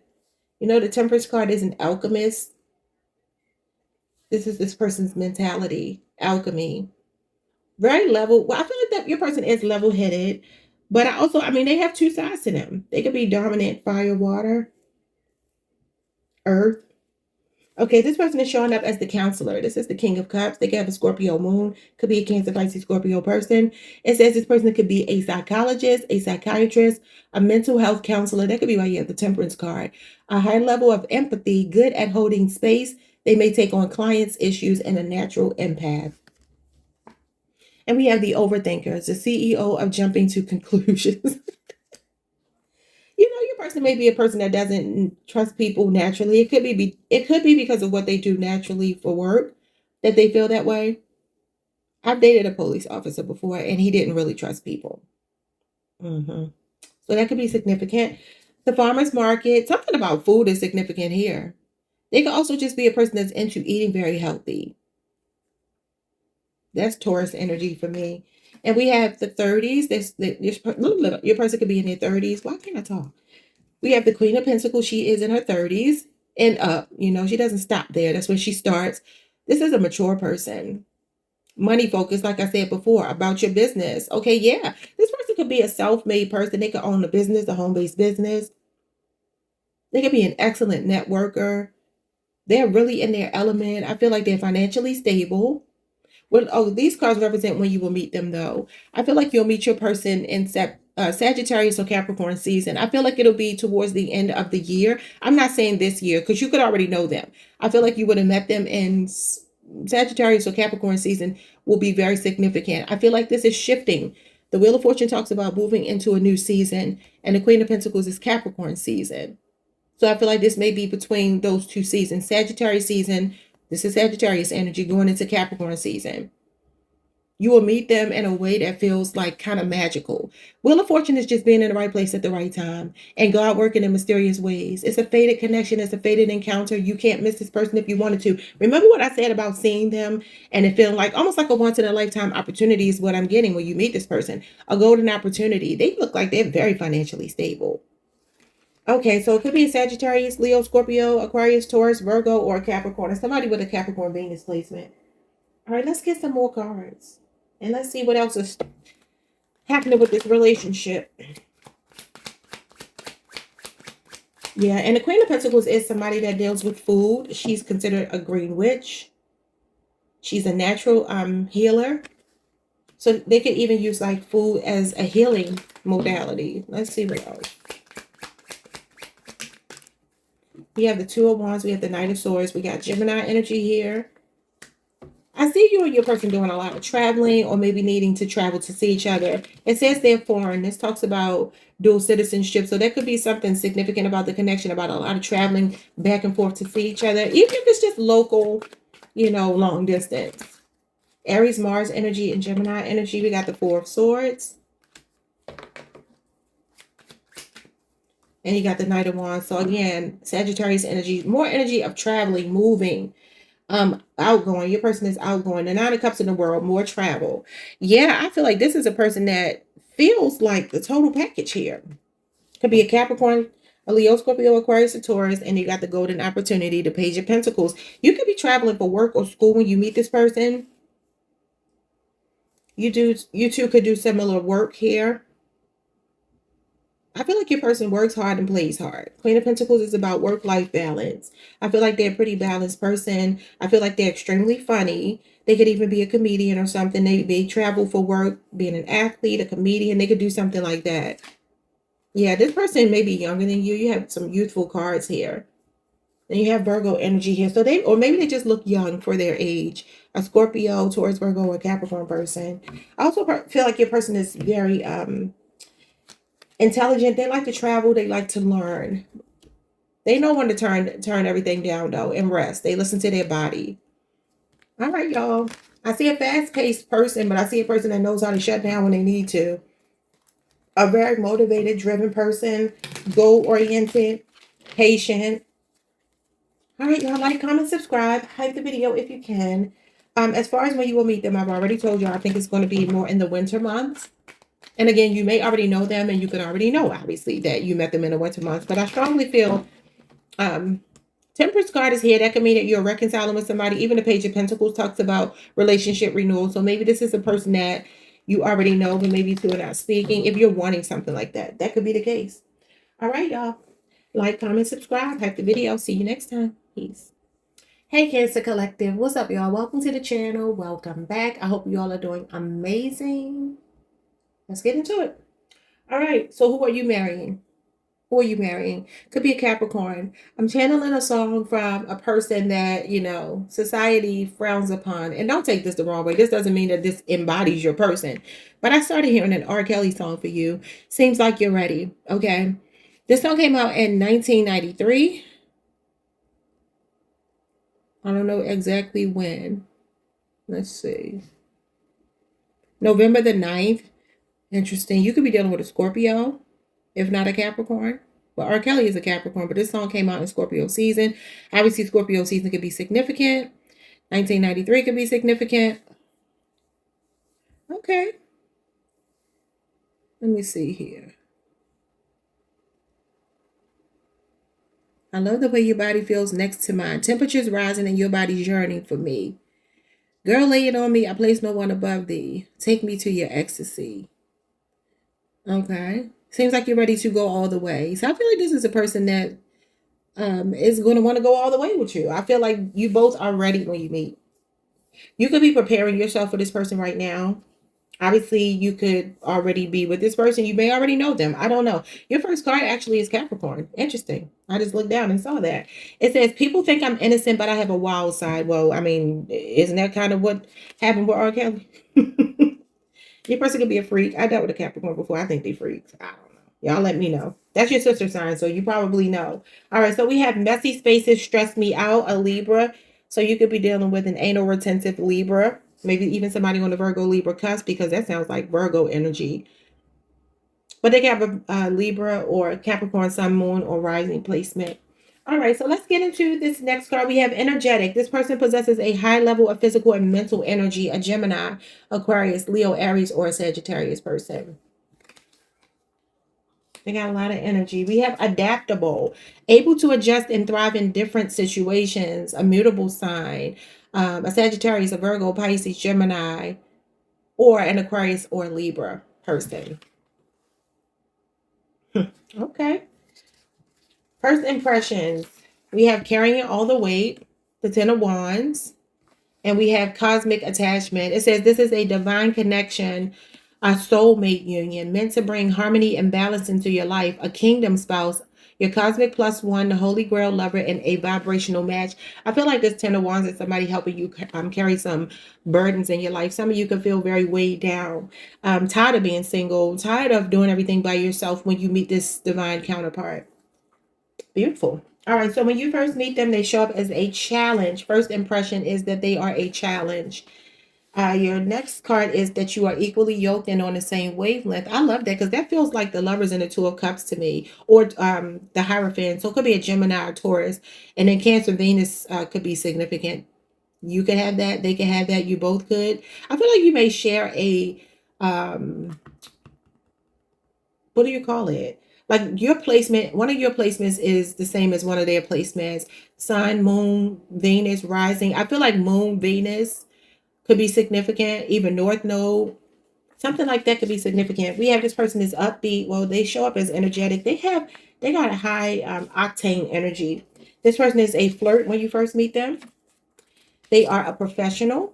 Speaker 1: You know, the Temperance card is an alchemist. This is this person's mentality, alchemy. Very level. Well, I feel like that your person is level-headed. But I mean, they have two sides to them. They could be dominant fire, water, earth. Okay, this person is showing up as the counselor. This is the King of Cups. They could have a Scorpio moon, could be a Cancer, Pisces, Scorpio person. It says this person could be a psychologist, a psychiatrist, a mental health counselor. That could be why you have the Temperance card. A high level of empathy, good at holding space. They may take on clients' issues, and a natural empath. And we have the overthinkers, the CEO of jumping to conclusions. Your person may be a person that doesn't trust people naturally. It could be because of what they do naturally for work that they feel that way. I've dated a police officer before, and he didn't really trust people. hmm So that could be significant. The farmers market, something about food is significant here. They could also just be a person that's into eating very healthy. That's Taurus energy for me. And we have the 30s. Your person could be in their 30s. Why can't I talk? We have the Queen of Pentacles. She is in her 30s and up. She doesn't stop there. That's where she starts. This is a mature person. Money focused, like I said before, about your business. Okay, yeah. This person could be a self-made person. They could own a business, a home-based business. They could be an excellent networker. They're really in their element. I feel like they're financially stable. Well, these cards represent when you will meet them, though. I feel like you'll meet your person in Sagittarius or Capricorn season. I feel like it'll be towards the end of the year. I'm not saying this year because you could already know them. I feel like you would have met them in Sagittarius or Capricorn season will be very significant. I feel like this is shifting. The Wheel of Fortune talks about moving into a new season, and the Queen of Pentacles is Capricorn season. So I feel like this may be between those two seasons. Sagittarius season, this is Sagittarius energy going into Capricorn season. You will meet them in a way that feels like kind of magical. Wheel of Fortune is just being in the right place at the right time and God working in mysterious ways. It's a fated connection. It's a fated encounter. You can't miss this person if you wanted to. Remember what I said about seeing them and it feeling like almost like a once in a lifetime opportunity is what I'm getting when you meet this person. A golden opportunity. They look like they're very financially stable. Okay, so it could be a Sagittarius, Leo, Scorpio, Aquarius, Taurus, Virgo, or a Capricorn. Or somebody with a Capricorn Venus placement. All right, let's get some more cards. And let's see what else is happening with this relationship. Yeah, and the Queen of Pentacles is somebody that deals with food. She's considered a green witch. She's a natural healer. So they could even use like food as a healing modality. Let's see what else. We have the Two of Wands. We have the Knight of Swords. We got Gemini energy here. I see you and your person doing a lot of traveling or maybe needing to travel to see each other. It says they're foreign. This talks about dual citizenship. So there could be something significant about the connection, about a lot of traveling back and forth to see each other. Even if it's just local, long distance. Aries, Mars energy, and Gemini energy. We got the Four of Swords. And you got the Knight of Wands. So again, Sagittarius energy, more energy of traveling, moving, outgoing. Your person is outgoing. The Nine of Cups in the world, more travel. Yeah, I feel like this is a person that feels like the total package here. Could be a Capricorn, a Leo, Scorpio, Aquarius, a Taurus, and you got the golden opportunity, the Page of Pentacles. You could be traveling for work or school when you meet this person. You two could do similar work here. I feel like your person works hard and plays hard. Queen of Pentacles is about work-life balance. I feel like they're a pretty balanced person. I feel like they're extremely funny. They could even be a comedian or something. They travel for work, being an athlete, a comedian. They could do something like that. Yeah, this person may be younger than you. You have some youthful cards here. And you have Virgo energy here. So or maybe they just look young for their age. A Scorpio, Taurus, Virgo, or Capricorn person. I also feel like your person is very intelligent. They like to travel. They like to learn. They know when to turn everything down though and rest. They listen to their body. All right, y'all. I see a fast-paced person, but I see a person that knows how to shut down when they need to. A very motivated, driven person, goal-oriented, patient. All right, y'all. Like, comment, subscribe, hype the video if you can. As far as when you will meet them, I've already told you I think it's going to be more in the winter months. And again, you may already know them and you can already know, obviously, that you met them in the winter months. But I strongly feel Temperance card is here. That could mean that you're reconciling with somebody. Even the Page of Pentacles talks about relationship renewal. So maybe this is a person that you already know, but maybe two are not speaking. If you're wanting something like that, that could be the case. All right, y'all. Like, comment, subscribe, like the video. See you next time. Peace. Hey, Cancer Collective. What's up, y'all? Welcome to the channel. Welcome back. I hope you all are doing amazing. Let's get into it. All right. So who are you marrying? Who are you marrying? Could be a Capricorn. I'm channeling a song from a person that, society frowns upon. And don't take this the wrong way. This doesn't mean that this embodies your person. But I started hearing an R. Kelly song for you. Seems like you're ready. Okay. This song came out in 1993. I don't know exactly when. Let's see. November the 9th. Interesting. You could be dealing with a Scorpio, if not a Capricorn. Well, R. Kelly is a Capricorn, but this song came out in Scorpio season. Obviously, Scorpio season could be significant. 1993 could be significant. Okay. Let me see here. I love the way your body feels next to mine. Temperatures rising and your body's yearning for me. Girl, lay it on me. I place no one above thee. Take me to your ecstasy. Okay. Seems like you're ready to go all the way. So I feel like this is a person that is going to want to go all the way with you. I feel like you both are ready when you meet. You could be preparing yourself for this person right now. Obviously, you could already be with this person. You may already know them. I don't know. Your first card actually is Capricorn. Interesting. I just looked down and saw that. It says, people think I'm innocent, but I have a wild side. Well, I mean, isn't that kind of what happened with R. Kelly? Your person could be a freak. I dealt with a Capricorn before. I think they freaks. I don't know. Y'all let me know. That's your sister sign, so you probably know. All right, so we have messy spaces stress me out, a Libra. So you could be dealing with an anal retentive Libra. Maybe even somebody on the Virgo Libra cusp, because that sounds like Virgo energy. But they can have a Libra or Capricorn Sun, Moon, or Rising placement. All right, so let's get into this next card. We have energetic. This person possesses a high level of physical and mental energy, a Gemini, Aquarius, Leo, Aries, or a Sagittarius person. They got a lot of energy. We have adaptable, able to adjust and thrive in different situations, a mutable sign, a Sagittarius, a Virgo, Pisces, Gemini, or an Aquarius or Libra person. Okay. First impressions. We have carrying all the weight, the Ten of Wands, and we have cosmic attachment. It says this is a divine connection, a soulmate union meant to bring harmony and balance into your life, a kingdom spouse, your cosmic plus one, the holy grail lover, and a vibrational match. I feel like this Ten of Wands is somebody helping you carry some burdens in your life. Some of you can feel very weighed down, tired of being single, tired of doing everything by yourself when you meet this divine counterpart. Beautiful. All right, so when you first meet them, they show up as a challenge. First impression is that they are a challenge. Your next card is that you are equally yoked and on the same wavelength. I love that because that feels like the Lovers and the Two of Cups to me, or the Hierophant. So it could be a Gemini or Taurus, and then Cancer, Venus could be significant. You could have that. They can have that. You both could. I feel like you may share a what do you call it? Like your placement, one of your placements is the same as one of their placements. Sun, Moon, Venus, Rising. I feel like Moon, Venus could be significant. Even North Node, something like that could be significant. We have this person is upbeat. Well, they show up as energetic. They got a high octane energy. This person is a flirt when you first meet them. They are a professional.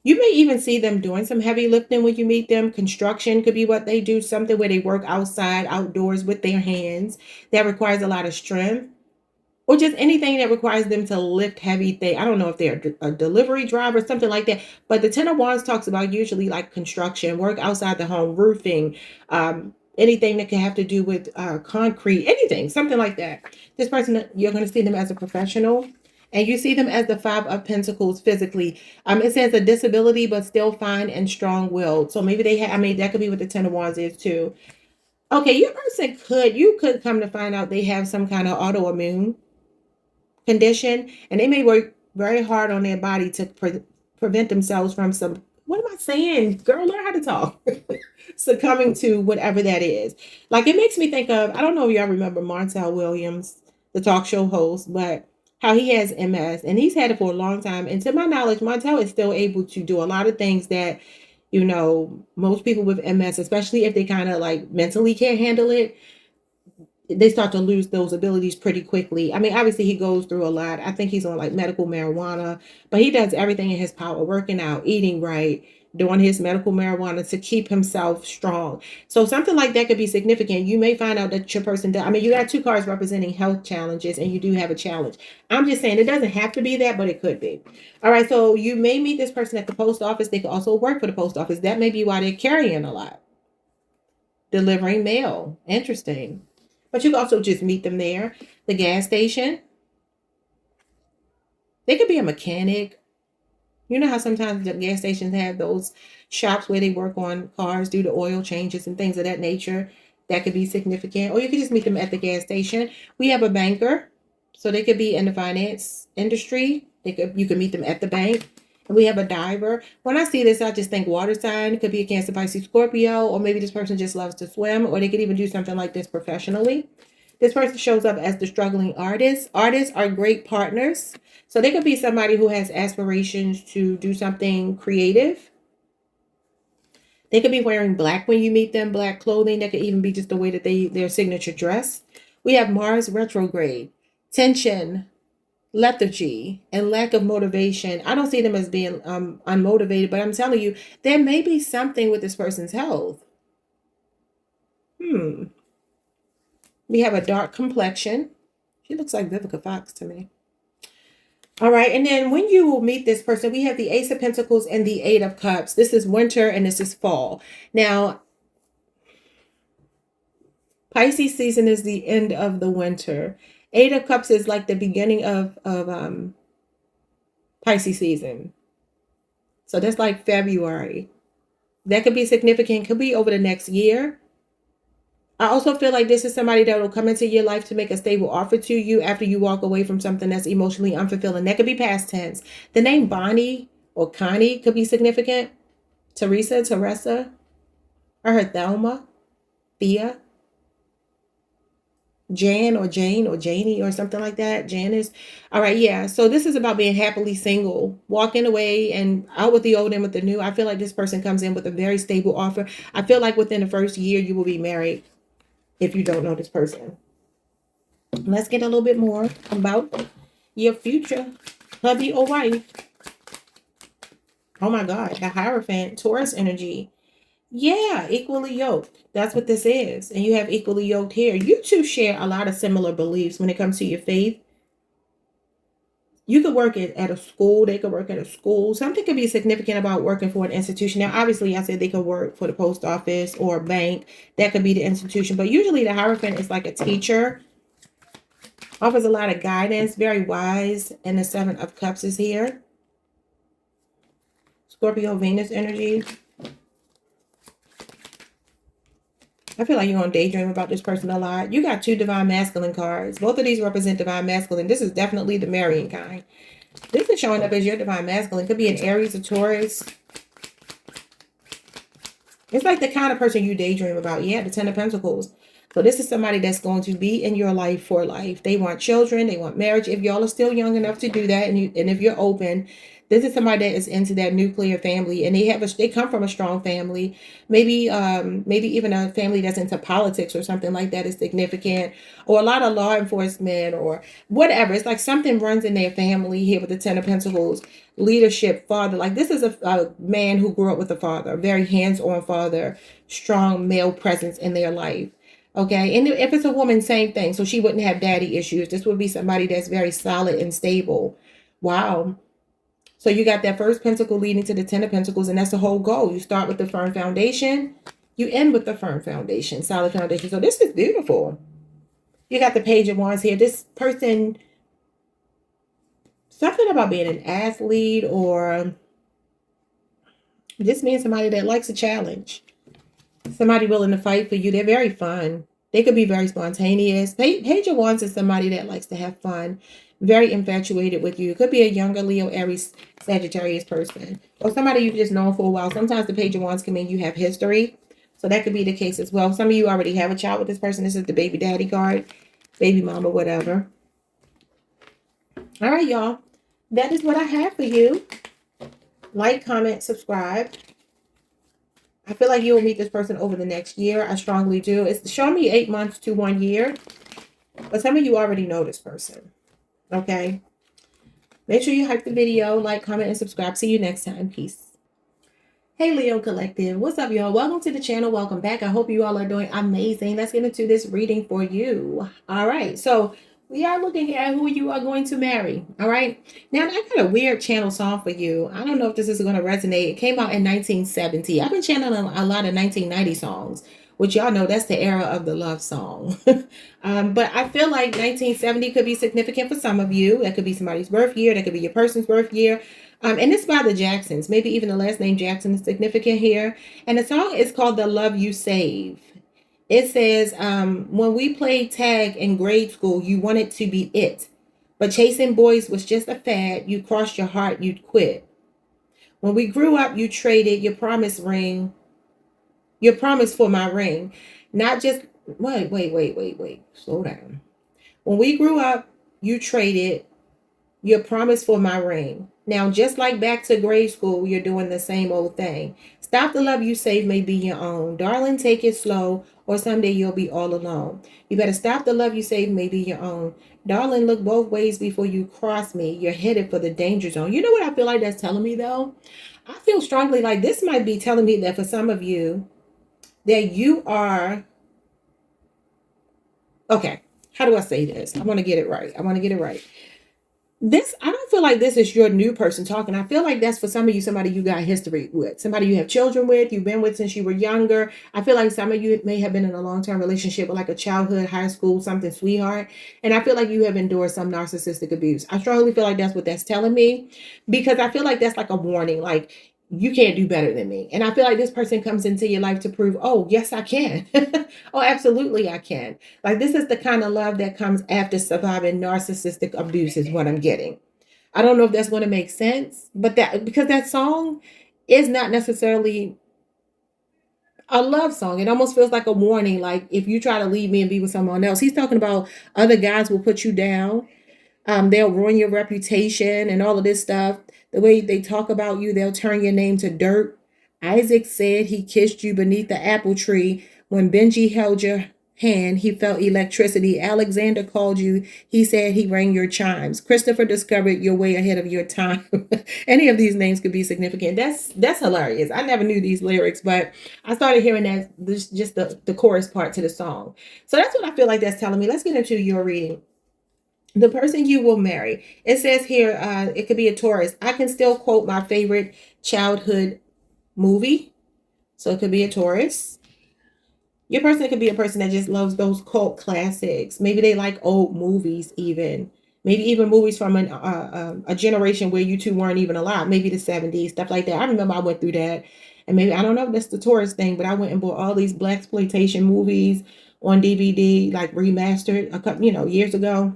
Speaker 1: You may even see them doing some heavy lifting when you meet them. Construction could be what they do, something where they work outside, outdoors with their hands that requires a lot of strength, or just anything that requires them to lift heavy things. I don't know if they're a delivery driver, something like that. But the Ten of Wands talks about usually like construction, work outside the home, roofing, anything that can have to do with concrete, anything, something like that. This person, you're going to see them as a professional. And you see them as the Five of Pentacles physically. It says a disability, but still fine and strong-willed. So maybe they have, that could be what the Ten of Wands is too. Okay, your person you could come to find out they have some kind of autoimmune condition. And they may work very hard on their body to prevent themselves from some, what am I saying? Girl, learn how to talk. Succumbing to whatever that is. Like it makes me think of, I don't know if y'all remember Montel Williams, the talk show host, but how he has MS and he's had it for a long time. And to my knowledge, Montel is still able to do a lot of things that You know, most people with MS, especially if they kind of like mentally can't handle it, they start to lose those abilities pretty quickly. I mean, obviously he goes through a lot. I think he's on like medical marijuana, but he does everything in his power, working out, eating right, doing his medical marijuana to keep himself strong. So something like that could be significant. You may find out that your person does. I mean, you got two cards representing health challenges, and you do have a challenge. I'm just saying it doesn't have to be that, but it could be. All right. So you may meet this person at the post office. They could also work for the post office. That may be why they're carrying a lot, delivering mail. Interesting. But you can also just meet them there. The gas station. They could be a mechanic. You know how sometimes the gas stations have those shops where they work on cars, do the oil changes and things of that nature. That could be significant. Or you could just meet them at the gas station. We have a banker. So they could be in the finance industry. You could meet them at the bank. And we have a diver. When I see this, I just think water sign. It could be a Cancer, Pisces, Scorpio, or maybe this person just loves to swim, or they could even do something like this professionally. This person shows up as the struggling artist. Artists are great partners. So they could be somebody who has aspirations to do something creative. They could be wearing black when you meet them, black clothing. That could even be just the way that their signature dress. We have Mars retrograde, tension, lethargy, and lack of motivation. I don't see them as being unmotivated, but I'm telling you, there may be something with this person's health. We have a dark complexion. She looks like Vivica Fox to me. All right. And then when you will meet this person, we have the Ace of Pentacles and the Eight of Cups. This is winter and this is fall. Now, Pisces season is the end of the winter. Eight of Cups is like the beginning of Pisces season. So that's like February. That could be significant. Could be over the next year. I also feel like this is somebody that will come into your life to make a stable offer to you after you walk away from something that's emotionally unfulfilling. That could be past tense. The name Bonnie or Connie could be significant. Teresa, or her Thelma, Thea, Jan or Jane or Janie or something like that. Janice. All right, yeah. So this is about being happily single, walking away and out with the old and with the new. I feel like this person comes in with a very stable offer. I feel like within the first year you will be married if you don't know this person. Let's get a little bit more about your future hubby or wife. Oh my God, the Hierophant, Taurus energy. Yeah, equally yoked. That's what this is. And you have equally yoked here. You two share a lot of similar beliefs when it comes to your faith. You could work at a school. They could work at a school. Something could be significant about working for an institution. Now, obviously, I said they could work for the post office or a bank. That could be the institution. But usually the Hierophant is like a teacher. Offers a lot of guidance. Very wise. And the Seven of Cups is here. Scorpio, Venus energy. I feel like you're going to daydream about this person a lot. You got two Divine Masculine cards. Both of these represent Divine Masculine. This is definitely the marrying kind. This is showing up as your Divine Masculine. Could be an Aries or Taurus. It's like the kind of person you daydream about. Yeah, the Ten of Pentacles. So this is somebody that's going to be in your life for life. They want children. They want marriage. If y'all are still young enough to do that, and if you're open, this is somebody that is into that nuclear family, and they come from a strong family. Maybe even a family that's into politics or something like that is significant, or a lot of law enforcement or whatever. It's like something runs in their family here with the Ten of Pentacles. Leadership, father. Like this is a man who grew up with a father, a very hands-on father, strong male presence in their life. Okay, and if it's a woman, same thing. So she wouldn't have daddy issues. This would be somebody that's very solid and stable. Wow. So you got that first pentacle leading to the Ten of Pentacles, and that's the whole goal. You start with the firm foundation. You end with the firm foundation, solid foundation. So this is beautiful. You got the Page of Wands here. This person, something about being an athlete, or this means somebody that likes a challenge. Somebody willing to fight for you. They're very fun. They could be very spontaneous. Page of Wands is somebody that likes to have fun. Very infatuated with you. It could be a younger Leo, Aries, Sagittarius person. Or somebody you've just known for a while. Sometimes the Page of Wands can mean you have history. So that could be the case as well. Some of you already have a child with this person. This is the baby daddy card. Baby mama, whatever. All right, y'all. That is what I have for you. Like, comment, subscribe. I feel like you will meet this person over the next year. I strongly do. It's showing me 8 months to 1 year. But some of you already know this person. Okay. Make sure you hype the video, like, comment, and subscribe. See you next time. Peace. Hey Leo Collective, what's up y'all? Welcome to the channel. Welcome back. I hope you all are doing amazing. Let's get into this reading for you. All right, so we are looking at who you are going to marry. All right, now I got a weird channel song for you. I don't know if this is going to resonate. It came out in 1970. I've been channeling a lot of 1990 songs, which y'all know that's the era of the love song. But I feel like 1970 could be significant for some of you. That could be somebody's birth year. That could be your person's birth year. And it's by the Jacksons. Maybe even the last name Jackson is significant here. And the song is called The Love You Save. It says, when we played tag in grade school, you wanted to be it. But chasing boys was just a fad. You crossed your heart, you'd quit. When we grew up, you traded your promise for my ring. Not just, wait. Slow down. When we grew up, you traded your promise for my ring. Now, just like back to grade school, you're doing the same old thing. Stop the love you save may be your own. Darling, take it slow, or someday you'll be all alone. You better stop the love you save may be your own. Darling, look both ways before you cross me. You're headed for the danger zone. You know what I feel like that's telling me, though? I feel strongly like this might be telling me that for some of you, that you are... Okay, how do I say this? I want to get it right. I don't feel like this is your new person talking. I feel like that's for some of you, somebody you got history with, somebody you have children with, you've been with since you were younger. I feel like some of you may have been in a long-term relationship with like a childhood, high school, something sweetheart. And I feel like you have endured some narcissistic abuse. I strongly feel like that's what that's telling me, because I feel like that's like a warning, like you can't do better than me. And I feel like this person comes into your life to prove, oh, yes, I can. Oh, absolutely, I can. Like this is the kind of love that comes after surviving narcissistic abuse is what I'm getting. I don't know if that's going to make sense, but that because that song is not necessarily a love song. It almost feels like a warning. Like if you try to leave me and be with someone else, he's talking about other guys will put you down. They'll ruin your reputation and all of this stuff. The way they talk about you, they'll turn your name to dirt. Isaac said he kissed you beneath the apple tree. When Benji held your hand, he felt electricity. Alexander called you. He said he rang your chimes. Christopher discovered you're way ahead of your time. Any of these names could be significant. That's hilarious. I never knew these lyrics, but I started hearing that this just the chorus part to the song. So that's what I feel like that's telling me. Let's get into your reading. The person you will marry. It says here, it could be a Taurus. I can still quote my favorite childhood movie. So it could be a Taurus. Your person could be a person that just loves those cult classics. Maybe they like old movies even. Maybe even movies from a generation where you two weren't even alive. Maybe the 70s, stuff like that. I remember I went through that. And maybe, I don't know if that's the Taurus thing, but I went and bought all these blaxploitation movies on DVD, like remastered a couple, years ago.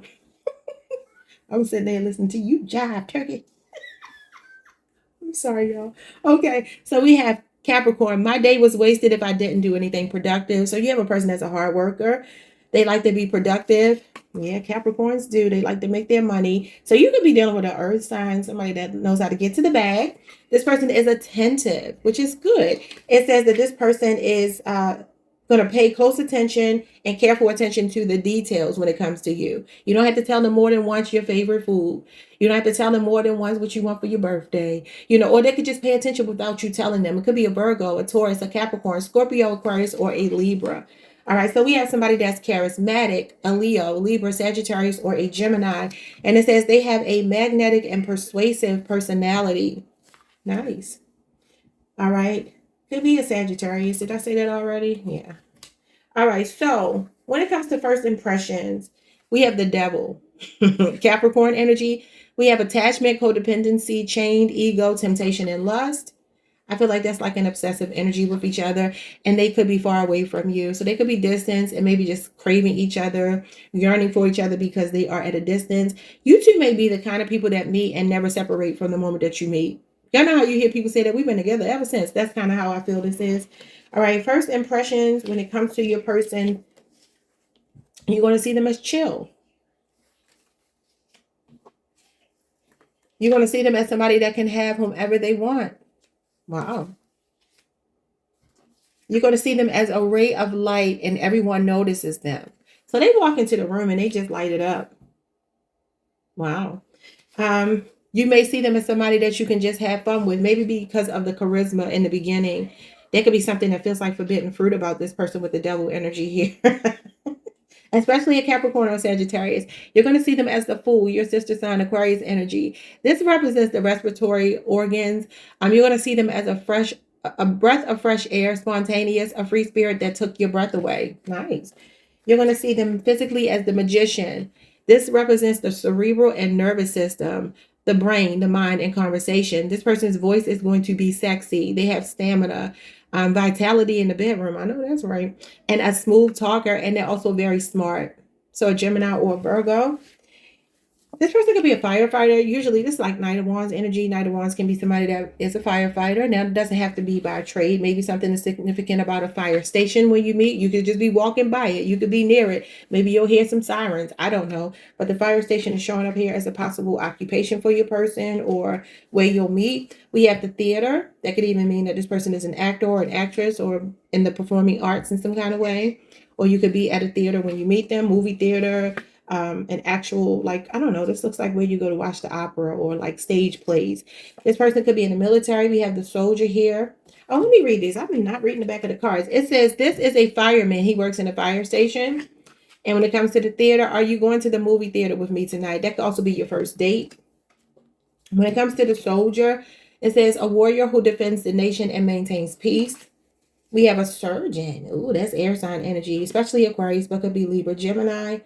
Speaker 1: I was sitting there listening to you jive, turkey. I'm sorry, y'all. Okay, so we have Capricorn. My day was wasted if I didn't do anything productive. So you have a person that's a hard worker. They like to be productive. Yeah, Capricorns do. They like to make their money. So you could be dealing with an earth sign, somebody that knows how to get to the bag. This person is attentive, which is good. It says that this person is going to pay close attention and careful attention to the details when it comes to you. You don't have to tell them more than once your favorite food. You don't have to tell them more than once what you want for your birthday. Or they could just pay attention without you telling them. It could be a Virgo, a Taurus, a Capricorn, Scorpio, Aquarius, or a Libra. All right, so we have somebody that's charismatic, a Leo, Libra, Sagittarius, or a Gemini. And it says they have a magnetic and persuasive personality. Nice. All right. Could be a Sagittarius. Did I say that already? Yeah. All right. So when it comes to first impressions, we have the devil, Capricorn energy. We have attachment, codependency, chained, ego, temptation, and lust. I feel like that's like an obsessive energy with each other, and they could be far away from you. So they could be distance and maybe just craving each other, yearning for each other because they are at a distance. You two may be the kind of people that meet and never separate from the moment that you meet. Y'all know how you hear people say that we've been together ever since. That's kind of how I feel this is. All right, first impressions when it comes to your person, you're going to see them as chill. You're going to see them as somebody that can have whomever they want. Wow. You're going to see them as a ray of light and everyone notices them. So they walk into the room and they just light it up. Wow. You may see them as somebody that you can just have fun with, maybe because of the charisma in the beginning. There could be something that feels like forbidden fruit about this person with the devil energy here. Especially a Capricorn or Sagittarius. You're going to see them as the Fool, your sister sign, Aquarius energy. This represents the respiratory organs. You're going to see them as a breath of fresh air, spontaneous, a free spirit that took your breath away. Nice. You're going to see them physically as the Magician. This represents the cerebral and nervous system, the brain, the mind, and conversation. This person's voice is going to be sexy. They have stamina, vitality in the bedroom. I know that's right. And a smooth talker, and they're also very smart. So a Gemini or a Virgo. This person could be a firefighter. Usually this is like Knight of Wands energy. Knight of Wands can be somebody that is a firefighter. Now, it doesn't have to be by trade. Maybe something is significant about a fire station when you meet. You could just be walking by it. You could be near it. Maybe you'll hear some sirens. I don't know. But the fire station is showing up here as a possible occupation for your person or where you'll meet. We have the theater. That could even mean that this person is an actor or an actress or in the performing arts in some kind of way. Or you could be at a theater when you meet them, movie theater, an actual, like, I don't know, this looks like where you go to watch the opera or like stage plays. This person could be in the military. We have the soldier here. Oh, let me read these. I've been not reading the back of the cards. It says, this is a fireman. He works in a fire station. And when it comes to the theater, are you going to the movie theater with me tonight? That could also be your first date. When it comes to the soldier, it says a warrior who defends the nation and maintains peace. We have a surgeon. Ooh, that's air sign energy, especially Aquarius, but could be Libra, Gemini.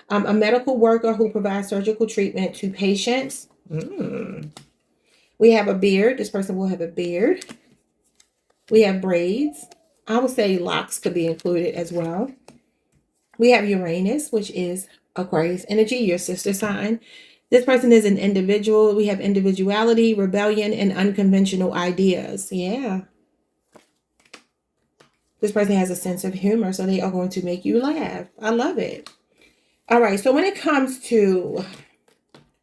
Speaker 1: A medical worker who provides surgical treatment to patients. We have a beard. This person will have a beard. We have braids. I would say locks could be included as well. We have Uranus, which is Aquarius energy, your sister sign. This person is an individual. We have individuality, rebellion, and unconventional ideas. Yeah. This person has a sense of humor, so they are going to make you laugh. I love it. All right, so when it comes to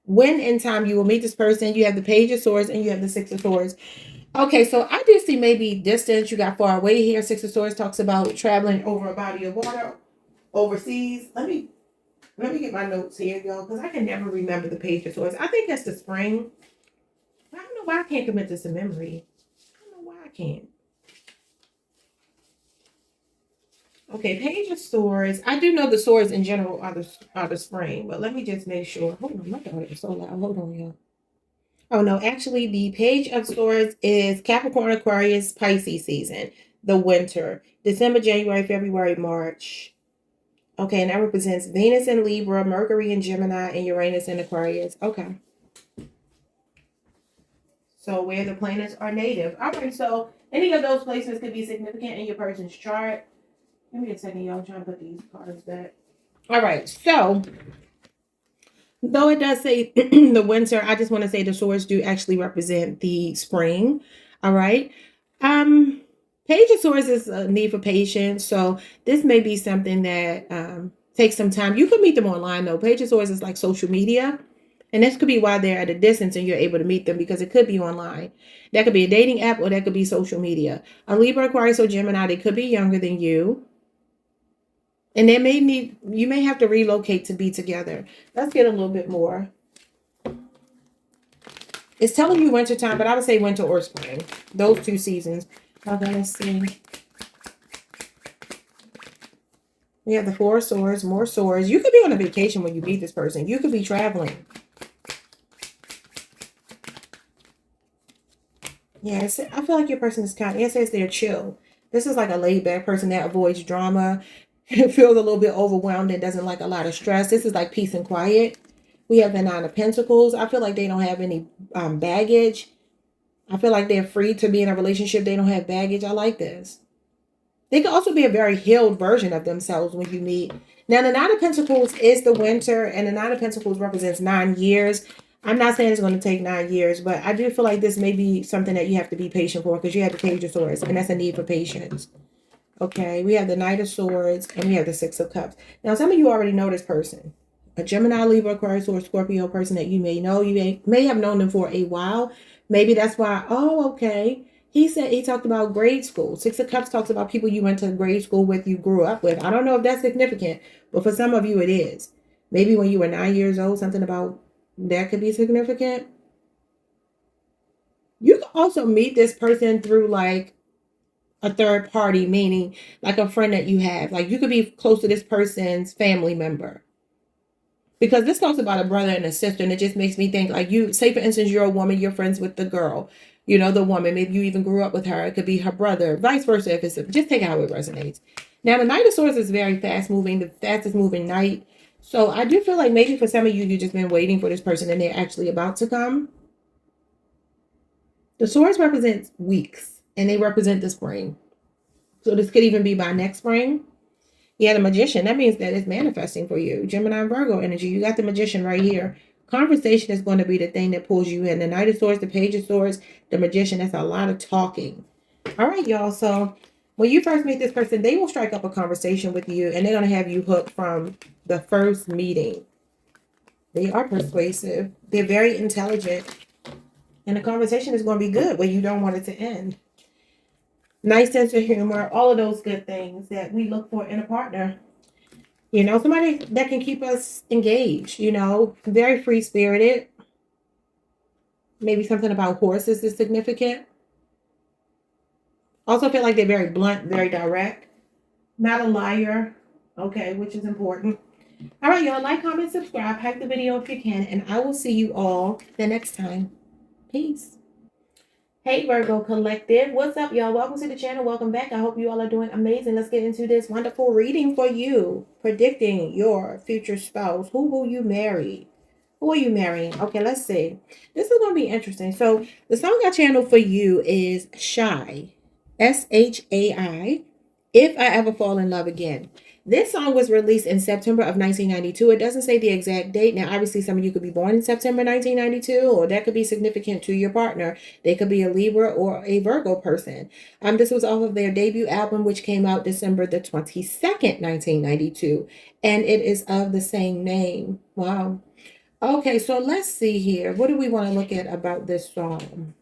Speaker 1: when in time you will meet this person, you have the Page of Swords and you have the Six of Swords. Okay, so I do see maybe distance. You got far away here. Six of Swords talks about traveling over a body of water overseas. Let me get my notes here, y'all, because I can never remember the Page of Swords. I think that's the spring. I don't know why I can't commit this to memory. I don't know why I can't. Okay, Page of Swords. I do know the swords in general are the spring, but let me just make sure. Hold on, my daughter is so loud. Hold on, y'all. Oh no, actually, the Page of Swords is Capricorn, Aquarius, Pisces season, the winter, December, January, February, March. Okay, and that represents Venus in Libra, Mercury in Gemini, and Uranus in Aquarius. Okay. So where the planets are native. All right, so any of those placements could be significant in your person's chart. Let me get a second, y'all. I'm trying to put these cards back. All right, so though it does say the winter, I just want to say the swords do actually represent the spring. All right. Page of Swords is a need for patience. So this may be something that takes some time. You could meet them online though. Page of Swords is like social media. And this could be why they're at a distance and you're able to meet them because it could be online. That could be a dating app or that could be social media. A Libra, Aquarius, or Gemini, they could be younger than you. And they you may have to relocate to be together. Let's get a little bit more. It's telling you winter time, but I would say winter or spring. Those two seasons. Okay, let's see. We have the Four of Swords, more swords. You could be on a vacation when you meet this person. You could be traveling. Yeah, I feel like your person is it says they're chill. This is like a laid back person that avoids drama. Feels a little bit overwhelmed and doesn't like a lot of stress. This is like peace and quiet. We have the Nine of Pentacles. I feel like they don't have any baggage. I feel like they're free to be in a relationship. They don't have baggage. I like this. They can also be a very healed version of themselves when you meet. Now, the Nine of Pentacles is the winter, and the Nine of Pentacles represents 9 years. I'm not saying it's going to take 9 years, but I do feel like this may be something that you have to be patient for because you have the Page of Swords, and that's a need for patience. Okay, we have the Knight of Swords and we have the Six of Cups. Now, some of you already know this person. A Gemini, Libra, Aquarius, or Scorpio person that you may know. You may have known them for a while. Maybe that's why, oh, okay. He talked about grade school. Six of Cups talks about people you went to grade school with, you grew up with. I don't know if that's significant, but for some of you it is. Maybe when you were 9 years old, something about that could be significant. You can also meet this person through like a third party, meaning like a friend that you have. Like you could be close to this person's family member. Because this talks about a brother and a sister, and it just makes me think like you say, for instance, you're a woman, you're friends with the girl, you know, the woman, maybe you even grew up with her. It could be her brother, vice versa. If it's just take how it resonates. Now, the Knight of Swords is very fast moving, the fastest moving knight. So I do feel like maybe for some of you, you've just been waiting for this person and they're actually about to come. The swords represent weeks and they represent the spring. So this could even be by next spring. Yeah, the Magician. That means that it's manifesting for you. Gemini and Virgo energy. You got the Magician right here. Conversation is going to be the thing that pulls you in. The Knight of Swords, the Page of Swords, the Magician. That's a lot of talking. All right, y'all. So when you first meet this person, they will strike up a conversation with you and they're going to have you hooked from the first meeting. They are persuasive. They're very intelligent. And the conversation is going to be good where you don't want it to end. Nice sense of humor, all of those good things that we look for in a partner. You know, somebody that can keep us engaged, you know, very free spirited. Maybe something about horses is significant. Also feel like they're very blunt, very direct. Not a liar. Okay, which is important. All right, y'all, like, comment, subscribe, hype the video if you can, and I will see you all the next time. Peace. Hey Virgo Collective, what's up y'all? Welcome to the channel. Welcome back. I hope you all are doing amazing. Let's get into this wonderful reading for you. Predicting your future spouse. Who will you marry? Who are you marrying? Okay, let's see. This is going to be interesting. So the song I channel for you is Shy. Shai. If I Ever Fall in Love Again. This song was released in September of 1992. It doesn't say the exact date. Now, obviously, some of you could be born in September 1992, or that could be significant to your partner. They could be a Libra or a Virgo person. This was off of their debut album, which came out December the 22nd, 1992. And it is of the same name. Wow. Okay, so let's see here. What do we want to look at about this song?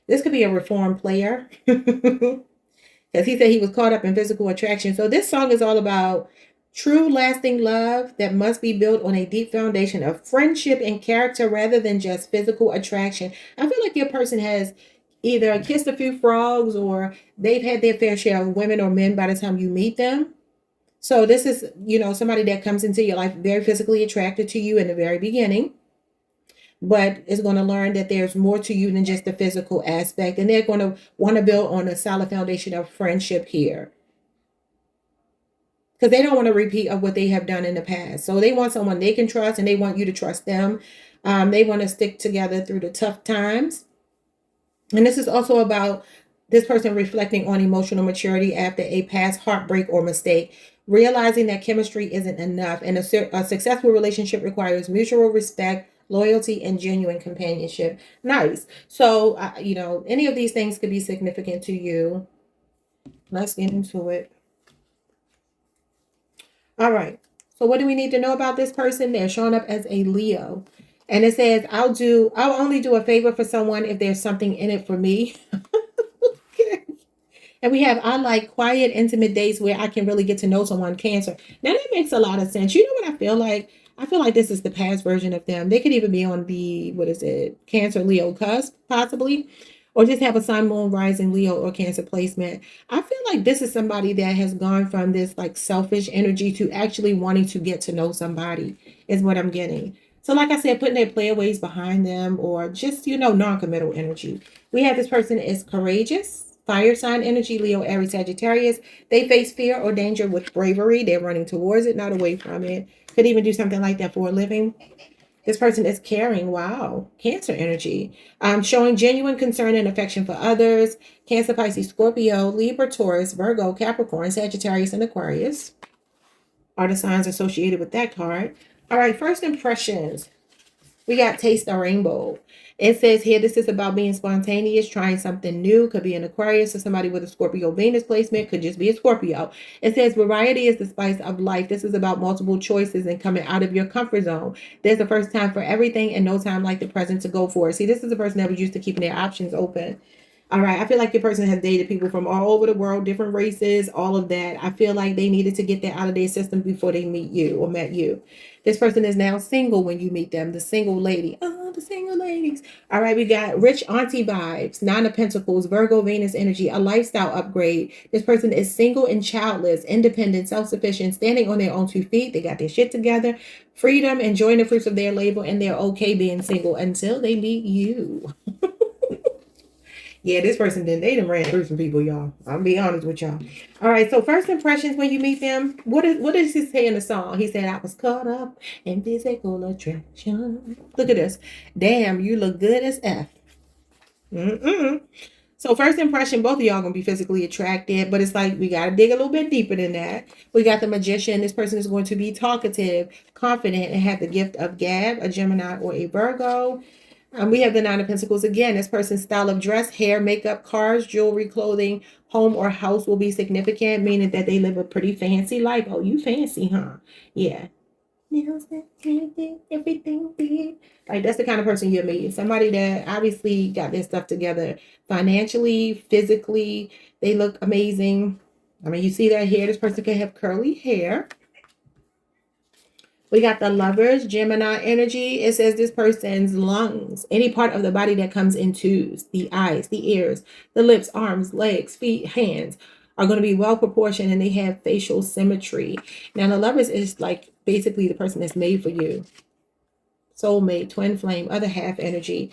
Speaker 1: This could be a reformed player. Because he said he was caught up in physical attraction. So this song is all about true lasting love that must be built on a deep foundation of friendship and character rather than just physical attraction. I feel like your person has either kissed a few frogs or they've had their fair share of women or men by the time you meet them. So this is, you know, somebody that comes into your life very physically attracted to you in the very beginning, but is going to learn that there's more to you than just the physical aspect. And they're going to want to build on a solid foundation of friendship here. Because they don't want to repeat of what they have done in the past. So they want someone they can trust and they want you to trust them. They want to stick together through the tough times. And this is also about this person reflecting on emotional maturity after a past heartbreak or mistake, realizing that chemistry isn't enough. And a successful relationship requires mutual respect, loyalty, and genuine companionship. Nice. So, you know, any of these things could be significant to you. Let's get into it. All right. So what do we need to know about this person? They're showing up as a Leo. And it says, I'll only do a favor for someone if there's something in it for me. Okay. And we have, I like quiet, intimate dates where I can really get to know someone, Cancer. Now that makes a lot of sense. You know what I feel like? I feel like this is the past version of them. They could even be on the, what is it? Cancer, Leo cusp, possibly. Or just have a sun, moon, rising, Leo, or Cancer placement. I feel like this is somebody that has gone from this like selfish energy to actually wanting to get to know somebody is what I'm getting. So like I said, putting their playaways behind them or just, you know, non-committal energy. We have this person is courageous, fire sign energy, Leo, Aries, Sagittarius. They face fear or danger with bravery. They're running towards it, not away from it. Could even do something like that for a living. This person is caring. Wow. Cancer energy. Showing genuine concern and affection for others. Cancer, Pisces, Scorpio, Libra, Taurus, Virgo, Capricorn, Sagittarius, and Aquarius are the signs associated with that card. All right. First impressions. We got taste the rainbow. It says here, this is about being spontaneous, trying something new. Could be an Aquarius or somebody with a Scorpio Venus placement. Could just be a Scorpio. It says variety is the spice of life. This is about multiple choices and coming out of your comfort zone. There's a first time for everything and no time like the present to go for it. See, this is a person that was used to keeping their options open. All right, I feel like your person has dated people from all over the world, different races, all of that. I feel like they needed to get that out of their system before they meet you or met you. This person is now single when you meet them, the single lady. Oh, the single ladies. All right, we got rich auntie vibes, Nine of Pentacles, Virgo, Venus energy, a lifestyle upgrade. This person is single and childless, independent, self-sufficient, standing on their own 2 feet. They got their shit together, freedom, enjoying the fruits of their labor, and they're okay being single until they meet you. Yeah, this person they done ran through some people, y'all. I'll be honest with y'all. All right, so first impressions when you meet them. What does he say in the song? He said, I was caught up in physical attraction. Look at this. Damn, you look good as F. So first impression, both of y'all gonna be physically attracted, but it's like we gotta dig a little bit deeper than that. We got the Magician. This person is going to be talkative, confident, and have the gift of gab, a Gemini or a Virgo. We have the Nine of Pentacles again. This person's style of dress, hair, makeup, cars, jewelry, clothing, home, or house will be significant, meaning that they live a pretty fancy life. Oh, you fancy, huh? Yeah. Everything big. Like, that's the kind of person you're meeting. Somebody that obviously got their stuff together financially, physically. They look amazing. I mean, you see that hair. This person can have curly hair. We got the Lovers, Gemini energy. It says this person's lungs, any part of the body that comes in twos, the eyes, the ears, the lips, arms, legs, feet, hands, are going to be well proportioned and they have facial symmetry. Now, the Lovers is like basically the person that's made for you. Soulmate, twin flame, other half energy.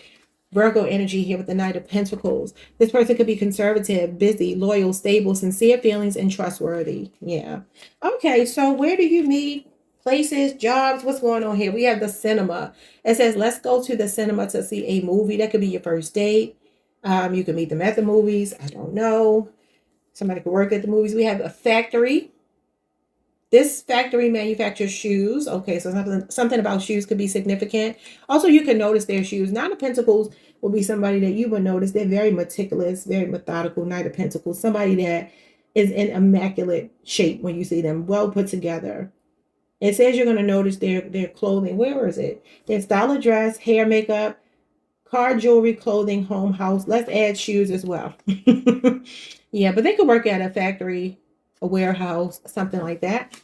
Speaker 1: Virgo energy here with the Knight of Pentacles. This person could be conservative, busy, loyal, stable, sincere feelings, and trustworthy. Yeah. Okay, so where do you meet? Places, jobs, what's going on here? We have the cinema. It says, let's go to the cinema to see a movie. That could be your first date. You can meet them at the movies. I don't know. Somebody could work at the movies. We have a factory. This factory manufactures shoes. Okay, so something about shoes could be significant. Also, you can notice their shoes. Nine of Pentacles will be somebody that you will notice. They're very meticulous, very methodical. Knight of Pentacles, somebody that is in immaculate shape when you see them, well put together. It says you're going to notice their clothing. Where is it? Their style of dress, hair, makeup, car, jewelry, clothing, home, house. Let's add shoes as well. Yeah, but they could work at a factory, a warehouse, something like that.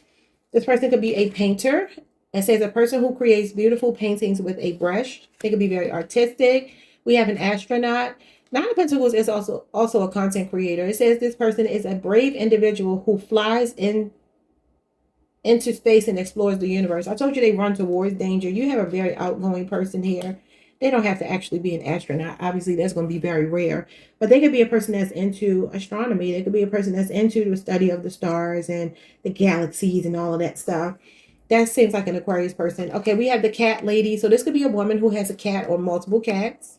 Speaker 1: This person could be a painter. It says a person who creates beautiful paintings with a brush. They could be very artistic. We have an astronaut. Nine of Pentacles is also a content creator. It says this person is a brave individual who flies into space and explores the universe. I told you they run towards danger. You have a very outgoing person here. They don't have to actually be an astronaut. Obviously, that's going to be very rare. But they could be a person that's into astronomy. They could be a person that's into the study of the stars and the galaxies and all of that stuff. That seems like an Aquarius person. Okay, we have the cat lady. So this could be a woman who has a cat or multiple cats.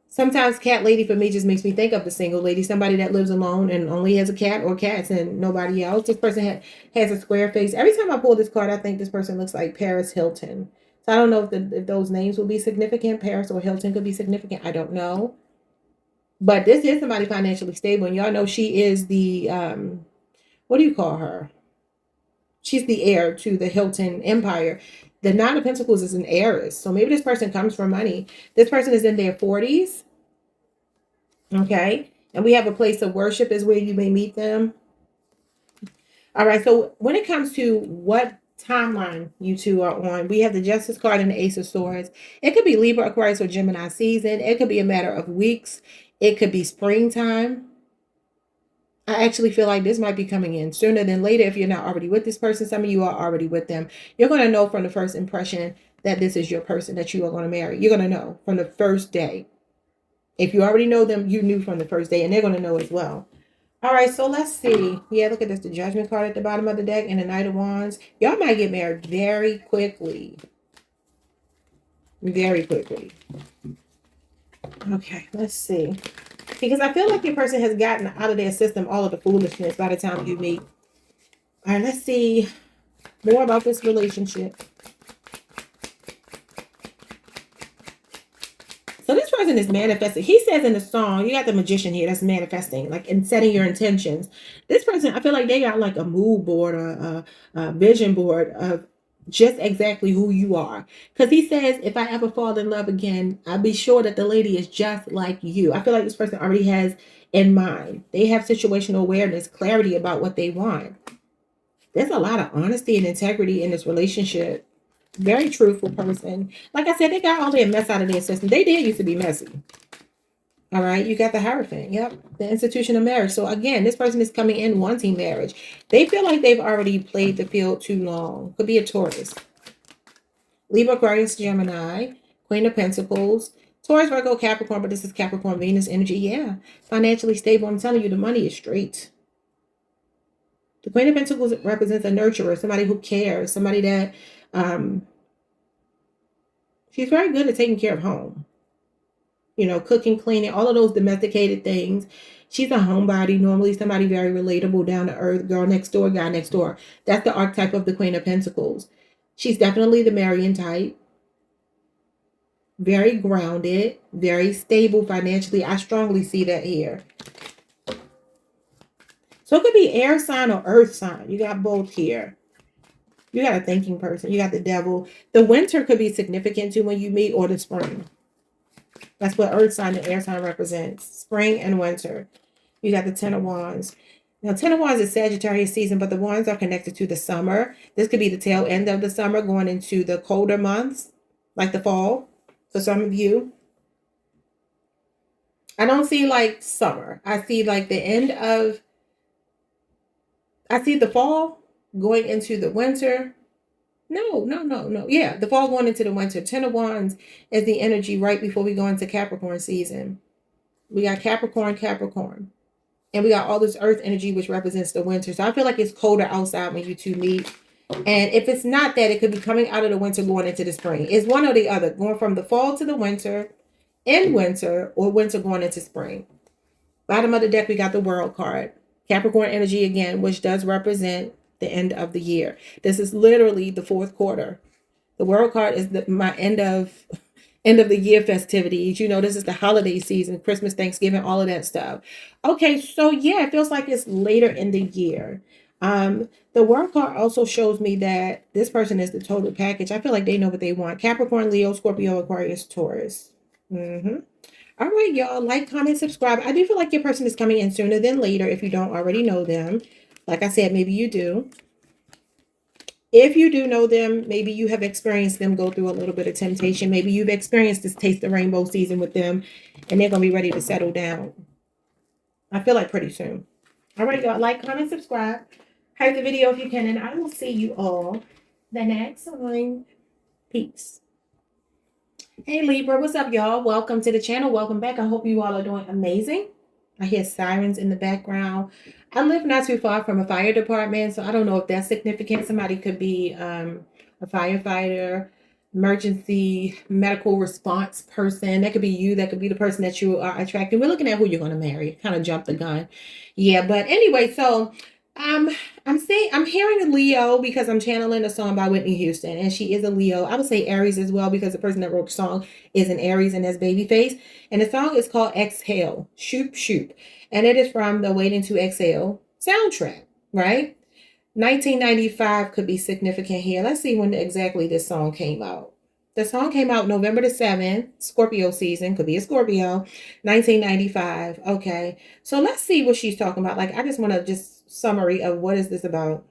Speaker 1: Sometimes cat lady for me just makes me think of the single lady, somebody that lives alone and only has a cat or cats and nobody else. This person has a square face. Every time I pull this card, I think this person looks like Paris Hilton. So I don't know if those names will be significant. Paris or Hilton could be significant. I don't know. But this is somebody financially stable. And y'all know she is the, what do you call her? She's the heir to the Hilton empire. The Nine of Pentacles is an heiress. So maybe this person comes from money. This person is in their 40s. Okay. And we have a place of worship is where you may meet them. All right. So when it comes to what timeline you two are on, we have the Justice card and the Ace of Swords. It could be Libra, Aquarius, or Gemini season. It could be a matter of weeks. It could be springtime. I actually feel like this might be coming in sooner than later if you're not already with this person. Some of you are already with them. You're going to know from the first impression that this is your person that you are going to marry. You're going to know from the first day. If you already know them, you knew from the first day, and they're going to know as well. All right, so let's see. Yeah, look at this. The Judgment card at the bottom of the deck and the Knight of Wands. Y'all might get married very quickly. Very quickly. Okay, let's see. Because I feel like your person has gotten out of their system all of the foolishness by the time you meet. All right, let's see more about this relationship. person is manifesting. He says in the song, you got the magician here that's manifesting, like in setting your intentions. This person, I feel like they got like a mood board or a vision board of just exactly who you are. Because he says, if I ever fall in love again, I'll be sure that the lady is just like you. I feel like this person already has in mind. They have situational awareness, clarity about what they want. There's a lot of honesty and integrity in this relationship. Very truthful person. Like I said, they got all their mess out of their system. They did used to be messy. All right, you got the Hierophant. Yep, the institution of marriage. So again, this person is coming in wanting marriage. They feel like they've already played the field too long. Could be a Taurus. Libra, Aquarius, Gemini, Queen of Pentacles, Taurus, Virgo, Capricorn, but this is Capricorn, Venus energy. Yeah, financially stable. I'm telling you, the money is straight. The Queen of Pentacles represents a nurturer, somebody who cares, somebody that she's very good at taking care of home. You know, cooking, cleaning, all of those domesticated things. She's a homebody, normally somebody very relatable, down to earth, girl next door, guy next door. That's the archetype of the Queen of Pentacles. She's definitely the Marian type. Very grounded, very stable financially. I strongly see that here. So it could be air sign or earth sign. You got both here. You got a thinking person. You got the devil. The winter could be significant too when you meet, or the spring. That's what earth sign and air sign represents. Spring and winter. You got the Ten of Wands. Now, Ten of Wands is Sagittarius season, but the wands are connected to the summer. This could be the tail end of the summer going into the colder months, like the fall, for some of you. I don't see like summer. I see like the end of, I see the fall going into the winter. No. Yeah, the fall going into the winter. Ten of Wands is the energy right before we go into Capricorn season. We got Capricorn. And we got all this earth energy, which represents the winter. So I feel like it's colder outside when you two meet. And if it's not that, it could be coming out of the winter going into the spring. It's one or the other. Going from the fall to the winter, in winter, or winter going into spring. Bottom of the deck, we got the World card. Capricorn energy again, which does represent the end of the year. This is literally the fourth quarter. The World card is my end of the year festivities. You know, this is the holiday season, Christmas, Thanksgiving, all of that stuff. Okay, so yeah, it feels like it's later in the year. The World card also shows me that this person is the total package. I feel like they know what they want. Capricorn, Leo, Scorpio, Aquarius, Taurus. All right, y'all. Like, comment, subscribe. I do feel like your person is coming in sooner than later if you don't already know them. Like I said, maybe you do. If you do know them, maybe you have experienced them go through a little bit of temptation. Maybe you've experienced this taste the rainbow season with them and they're going to be ready to settle down. I feel like pretty soon. All right, y'all. Like, comment, subscribe. Hype the video if you can, and I will see you all the next time. Peace. Hey, Libra. What's up, y'all? Welcome to the channel. Welcome back. I hope you all are doing amazing. I hear sirens in the background. I live not too far from a fire department, so I don't know if that's significant. Somebody could be a firefighter, emergency medical response person. That could be you. That could be the person that you are attracting. We're looking at who you're going to marry. Kind of jumped the gun. Yeah, but anyway, so I'm hearing a Leo because I'm channeling a song by Whitney Houston, and she is a Leo. I would say Aries as well because the person that wrote the song is an Aries and has Babyface. And the song is called Exhale, Shoop Shoop. And it is from the Waiting to Exhale soundtrack, right? 1995 could be significant here. Let's see when exactly this song came out. The song came out November the 7th, Scorpio season, could be a Scorpio, 1995. Okay, so let's see what she's talking about. Like, I just want to just summary of what is this about.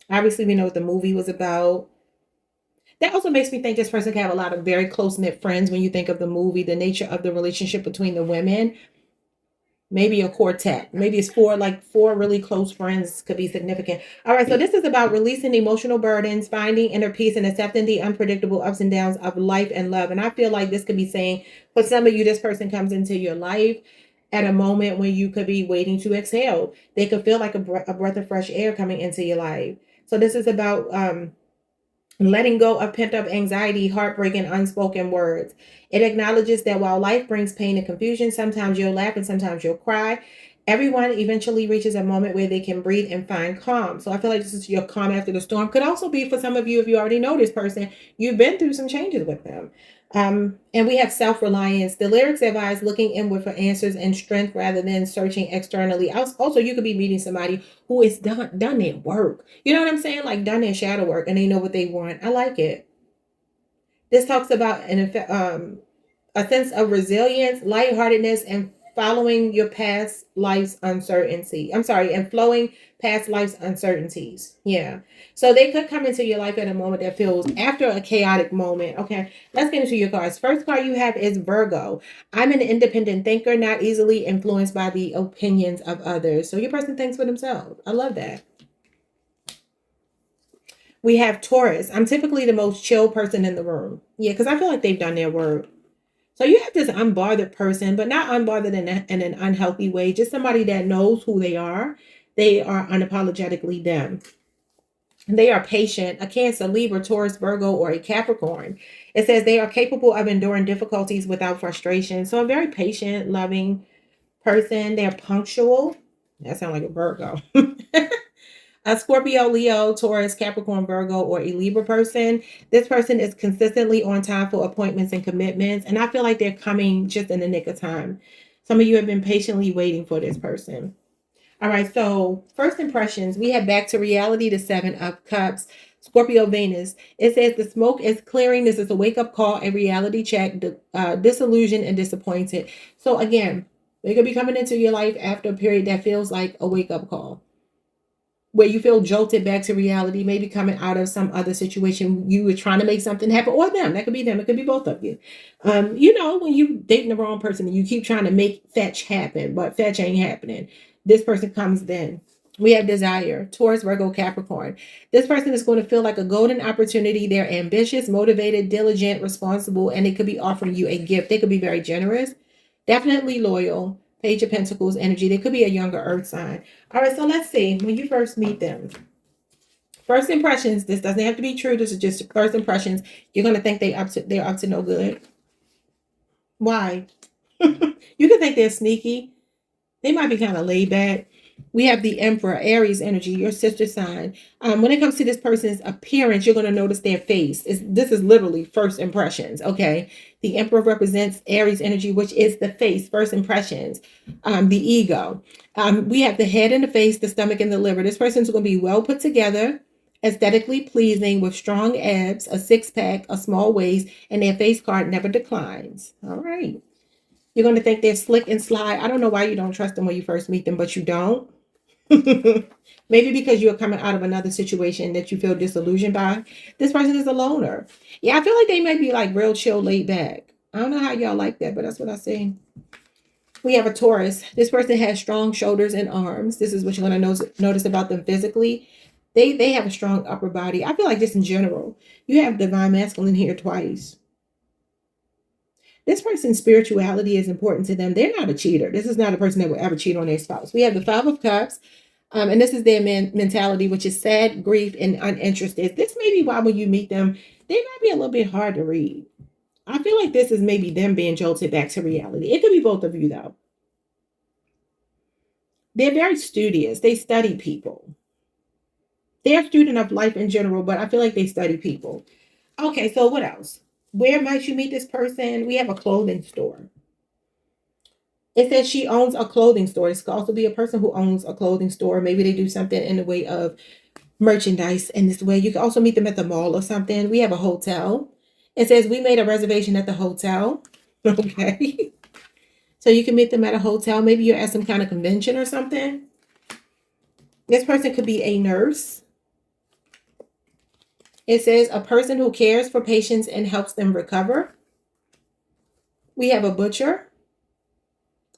Speaker 1: Obviously, we know what the movie was about. That also makes me think this person can have a lot of very close-knit friends when you think of the movie, the nature of the relationship between the women. Maybe a quartet. Maybe it's four really close friends could be significant. All right, so this is about releasing emotional burdens, finding inner peace, and accepting the unpredictable ups and downs of life and love. And I feel like this could be saying, for some of you, this person comes into your life at a moment when you could be waiting to exhale. They could feel like a breath of fresh air coming into your life. So this is about letting go of pent-up anxiety, heartbreak, and unspoken words. It acknowledges that while life brings pain and confusion, sometimes you'll laugh and sometimes you'll cry. Everyone eventually reaches a moment where they can breathe and find calm. So I feel like this is your calm after the storm. Could also be for some of you, if you already know this person, you've been through some changes with them. And we have self-reliance. The lyrics advise looking inward for answers and strength rather than searching externally. Also, you could be meeting somebody who is done their work. You know what I'm saying? Like done their shadow work and they know what they want. I like it. This talks about a sense of resilience, lightheartedness, and following your past life's uncertainty. I'm sorry, and flowing past life's uncertainties. Yeah. So they could come into your life at a moment that feels after a chaotic moment. Okay, let's get into your cards. First card you have is Virgo. I'm an independent thinker, not easily influenced by the opinions of others. So your person thinks for themselves. I love that. We have Taurus. I'm typically the most chill person in the room. Yeah, because I feel like they've done their work. So you have this unbothered person, but not unbothered in an unhealthy way. Just somebody that knows who they are. They are unapologetically them. They are patient. A Cancer, Libra, Taurus, Virgo, or a Capricorn. It says they are capable of enduring difficulties without frustration. So a very patient, loving person. They're punctual. That sounds like a Virgo. A Scorpio, Leo, Taurus, Capricorn, Virgo, or a Libra person. This person is consistently on time for appointments and commitments. And I feel like they're coming just in the nick of time. Some of you have been patiently waiting for this person. All right, so first impressions, we have back to reality, the Seven of Cups, Scorpio, Venus. It says the smoke is clearing. This is a wake-up call, a reality check, disillusioned and disappointed. So again, they could be coming into your life after a period that feels like a wake-up call, where you feel jolted back to reality, maybe coming out of some other situation. You were trying to make something happen, or them. That could be them. It could be both of you. You know, when you dating the wrong person and you keep trying to make fetch happen, but fetch ain't happening. This person comes then. We have desire, Taurus, Virgo, Capricorn. This person is going to feel like a golden opportunity. They're ambitious, motivated, diligent, responsible, and they could be offering you a gift. They could be very generous, definitely loyal. Page of Pentacles energy. They could be a younger earth sign. All right, so let's see. When you first meet them, first impressions. This doesn't have to be true. This is just first impressions. You're gonna think they're up to no good. Why? You can think they're sneaky. They might be kind of laid back. We have the Emperor, Aries energy, your sister sign. When it comes to this person's appearance, you're going to notice their face. This is literally first impressions, okay? The Emperor represents Aries energy, which is the face, first impressions, the ego. We have the head and the face, the stomach and the liver. This person's going to be well put together, aesthetically pleasing, with strong abs, a six-pack, a small waist, and their face card never declines. All right. You're going to think they're slick and sly. I don't know why you don't trust them when you first meet them, but you don't. Maybe because you're coming out of another situation that you feel disillusioned by. This person is a loner. Yeah, I feel like they might be like real chill, laid back. I don't know how y'all like that, but that's what I see. We have a Taurus. This person has strong shoulders and arms. This is what you're going to notice about them physically. They have a strong upper body. I feel like just in general. You have divine masculine here twice. This person's spirituality is important to them. They're not a cheater. This is not a person that will ever cheat on their spouse. We have the Five of Cups, and this is their mentality, which is sad, grief, and uninterested. This may be why when you meet them, they might be a little bit hard to read. I feel like this is maybe them being jolted back to reality. It could be both of you, though. They're very studious. They study people. They're a student of life in general, but I feel like they study people. Okay, so what else? Where might you meet this person? We have a clothing store. It says she owns a clothing store. This could also be a person who owns a clothing store. Maybe they do something in the way of merchandise in this way. You can also meet them at the mall or something. We have a hotel. It says we made a reservation at the hotel. Okay. So you can meet them at a hotel. Maybe you're at some kind of convention or something. This person could be a nurse. It says a person who cares for patients and helps them recover. We have a butcher.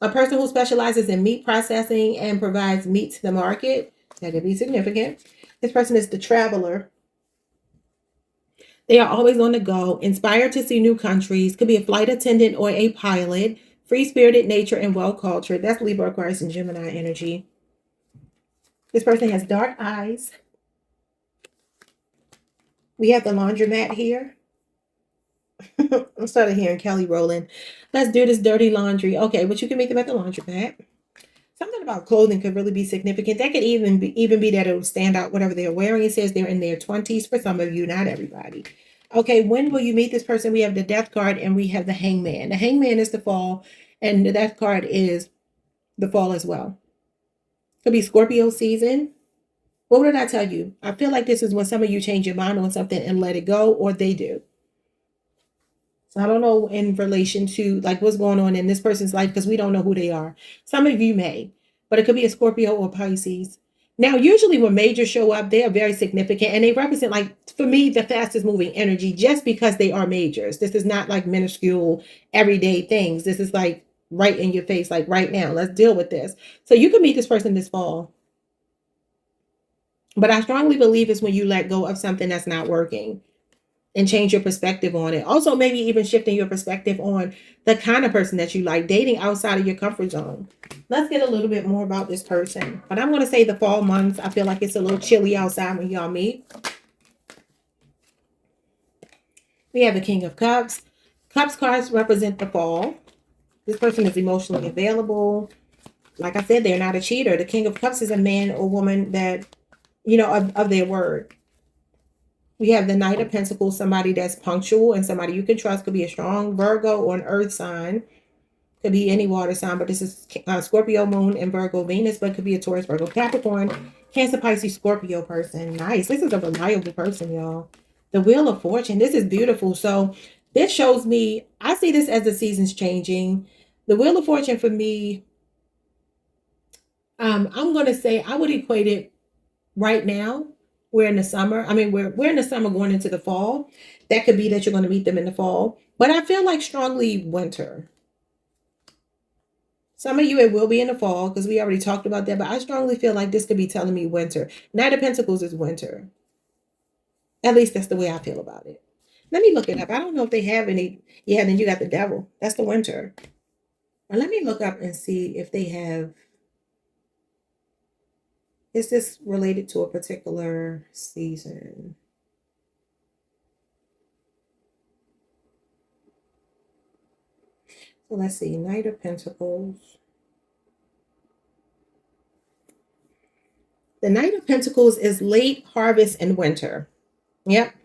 Speaker 1: A person who specializes in meat processing and provides meat to the market. That could be significant. This person is the traveler. They are always on the go, inspired to see new countries. Could be a flight attendant or a pilot. Free-spirited nature and well-cultured. That's Libra, Aquarius, and Gemini energy. This person has dark eyes. We have the laundromat here. I'm started hearing Kelly Rowland. Let's do this dirty laundry. Okay, but you can meet them at the laundromat. Something about clothing could really be significant. That could even be that it will stand out whatever they're wearing. It says they're in their 20s for some of you, not everybody. Okay, when will you meet this person? We have the death card and we have the hangman. The hangman is the fall, and the death card is the fall as well. Could be Scorpio season. What did I tell you? I feel like this is when some of you change your mind on something and let it go, or they do. So I don't know in relation to like what's going on in this person's life because we don't know who they are. Some of you may, but it could be a Scorpio or Pisces. Now, usually when majors show up, they are very significant and they represent, like, for me, the fastest moving energy just because they are majors. This is not like minuscule everyday things. This is like right in your face, like right now. Let's deal with this. So you can meet this person this fall. But I strongly believe it's when you let go of something that's not working and change your perspective on it. Also, maybe even shifting your perspective on the kind of person that you like, dating outside of your comfort zone. Let's get a little bit more about this person. But I'm going to say the fall months. I feel like it's a little chilly outside when y'all meet. We have the King of Cups. Cups cards represent the fall. This person is emotionally available. Like I said, they're not a cheater. The King of Cups is a man or woman that, of their word. We have the Knight of Pentacles, somebody that's punctual and somebody you can trust. Could be a strong Virgo or an earth sign. Could be any water sign, but this is Scorpio moon and Virgo Venus, but could be a Taurus, Virgo, Capricorn, Cancer, Pisces, Scorpio person. Nice. This is a reliable person, y'all. The Wheel of Fortune. This is beautiful. So this shows me, I see this as the seasons changing. The Wheel of Fortune for me, I'm going to say I would equate it right now. We're in the summer. I mean, we're in the summer going into the fall. That could be that you're going to meet them in the fall. But I feel like strongly winter. Some of you, it will be in the fall because we already talked about that. But I strongly feel like this could be telling me winter. Knight of Pentacles is winter. At least that's the way I feel about it. Let me look it up. I don't know if they have any. Yeah, then you got the devil. That's the winter. But let me look up and see if they have. Is this related to a particular season? So let's see. Knight of Pentacles. The Knight of Pentacles is late harvest and winter. Yep.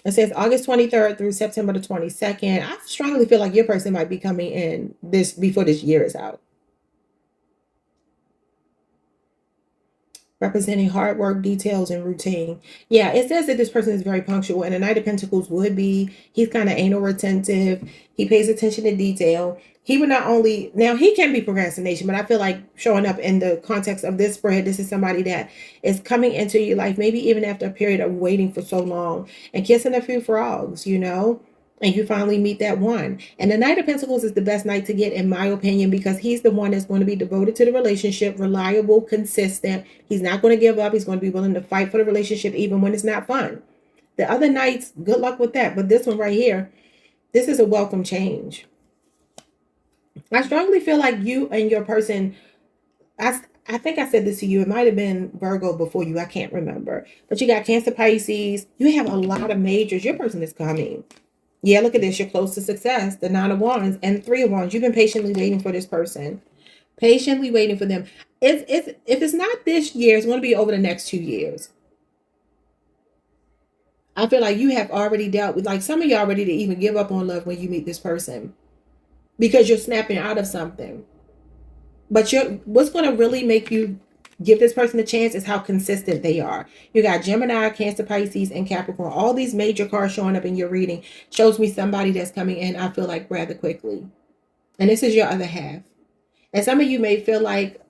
Speaker 1: It says August 23rd through September the 22nd. I strongly feel like your person might be coming in this before this year is out. Representing hard work, details, and routine. Yeah, it says that this person is very punctual, and the Knight of Pentacles would be. He's kind of anal retentive. He pays attention to detail. He would not only, now he can be procrastination, but I feel like showing up in the context of this spread, this is somebody that is coming into your life, maybe even after a period of waiting for so long and kissing a few frogs, and you finally meet that one. And the Knight of Pentacles is the best knight to get, in my opinion, because he's the one that's going to be devoted to the relationship, reliable, consistent. He's not going to give up. He's going to be willing to fight for the relationship even when it's not fun. The other knights, good luck with that. But this one right here, this is a welcome change. I strongly feel like you and your person, I think I said this to you. It might have been Virgo before you. I can't remember. But you got Cancer, Pisces. You have a lot of majors. Your person is coming. Yeah, look at this. You're close to success. The 9 of Wands and 3 of Wands. You've been patiently waiting for this person. Patiently waiting for them. If it's not this year, it's going to be over the next 2 years. I feel like you have already dealt with, like, some of y'all ready to even give up on love when you meet this person because you're snapping out of something. But what's going to really make you give this person a chance is how consistent they are. You got Gemini, Cancer, Pisces, and Capricorn. All these major cards showing up in your reading shows me somebody that's coming in, I feel like, rather quickly. And this is your other half. And some of you may feel like,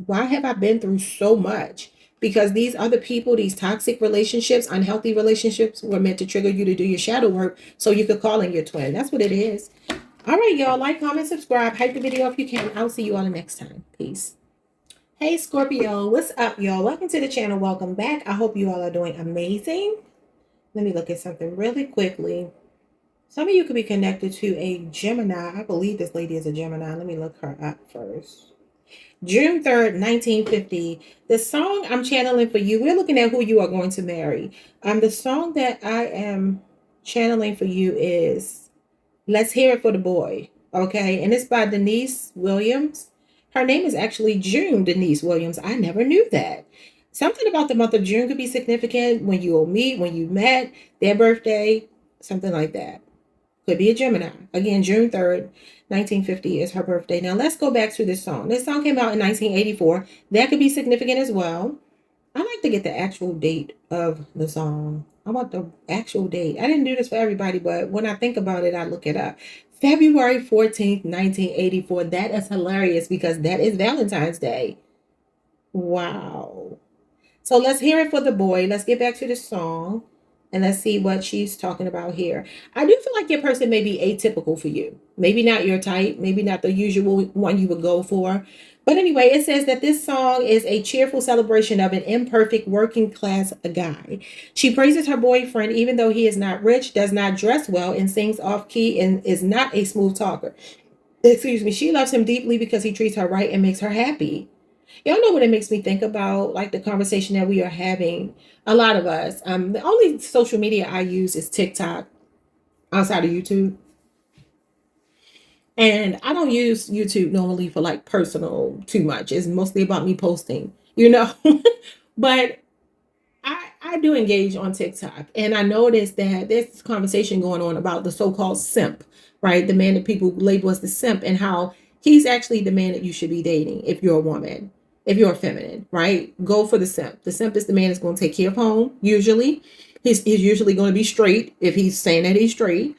Speaker 1: why have I been through so much? Because these other people, these toxic relationships, unhealthy relationships, were meant to trigger you to do your shadow work so you could call in your twin. That's what it is. All right, y'all. Like, comment, subscribe. Hype the video if you can. I'll see you all the next time. Peace. Hey, Scorpio. What's up, y'all? Welcome to the channel. Welcome back. I hope you all are doing amazing. Let me look at something really quickly. Some of you could be connected to a Gemini. I believe this lady is a Gemini. Let me look her up first. June 3rd, 1950. The song I'm channeling for you, we're looking at who you are going to marry. The song that I am channeling for you is Let's Hear It for the Boy. Okay, and it's by Denise Williams. Her name is actually June Denise Williams. I never knew that. Something about the month of June could be significant when you will meet, when you met, their birthday, something like that. Could be a Gemini. Again, June 3rd, 1950 is her birthday. Now let's go back to this song. This song came out in 1984. That could be significant as well. I like to get the actual date of the song. I want the actual date. I didn't do this for everybody, but when I think about it, I look it up. February 14th, 1984. That is hilarious because that is Valentine's Day. Wow. So let's hear it for the boy. Let's get back to the song and let's see what she's talking about here. I do feel like your person may be atypical for you. Maybe not your type, maybe not the usual one you would go for. But anyway, it says that this song is a cheerful celebration of an imperfect working class guy. She praises her boyfriend even though he is not rich, does not dress well, and sings off key and is not a smooth talker. Excuse me. She loves him deeply because he treats her right and makes her happy. Y'all know what it makes me think about, like the conversation that we are having. A lot of us. The only social media I use is TikTok outside of YouTube. And I don't use YouTube normally for like personal too much. It's mostly about me posting, you know. But I do engage on TikTok, and I noticed that there's this conversation going on about the so-called simp, right? The man that people label as the simp, and how he's actually the man that you should be dating if you're a woman, if you're a feminine, right? Go for the simp. The simp is the man that's going to take care of home. Usually, he's usually going to be straight if he's saying that he's straight.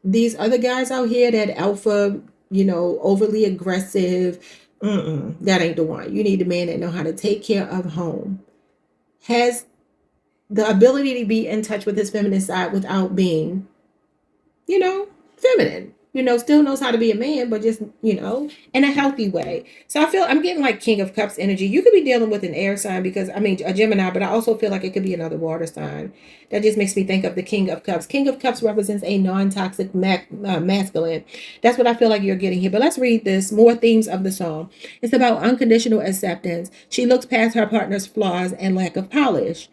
Speaker 1: These other guys out here that alpha, overly aggressive, that ain't the one. You need a man that know how to take care of home, has the ability to be in touch with his feminine side without being, feminine. Still knows how to be a man, but just, in a healthy way. So I feel I'm getting like King of Cups energy. You could be dealing with an air sign because, a Gemini, but I also feel like it could be another water sign. That just makes me think of the King of Cups. King of Cups represents a non-toxic masculine. That's what I feel like you're getting here. But let's read this. More themes of the song. It's about unconditional acceptance. She looks past her partner's flaws and lack of polish.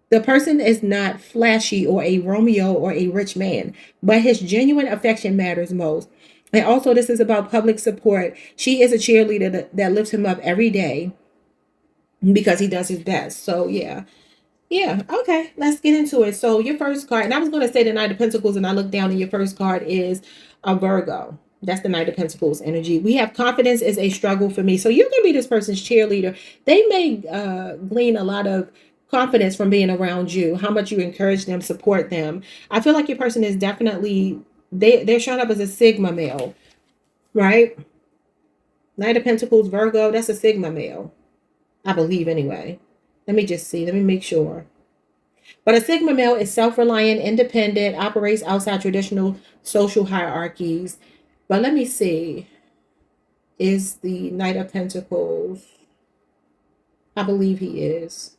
Speaker 1: The person is not flashy or a Romeo or a rich man, but his genuine affection matters most. And also, this is about public support. She is a cheerleader that lifts him up every day because he does his best. So, yeah. Yeah, okay, let's get into it. So, your first card, and I was going to say the Knight of Pentacles, and I look down, and your first card is a Virgo. That's the Knight of Pentacles energy. We have confidence is a struggle for me. So, you're going to be this person's cheerleader. They may glean a lot of confidence from being around you, how much you encourage them, support them. I feel like your person is definitely, they're showing up as a Sigma male, right? Knight of Pentacles, Virgo, that's a Sigma male, I believe anyway. Let me just see. Let me make sure. But a Sigma male is self-reliant, independent, operates outside traditional social hierarchies. But let me see. Is the Knight of Pentacles? I believe he is.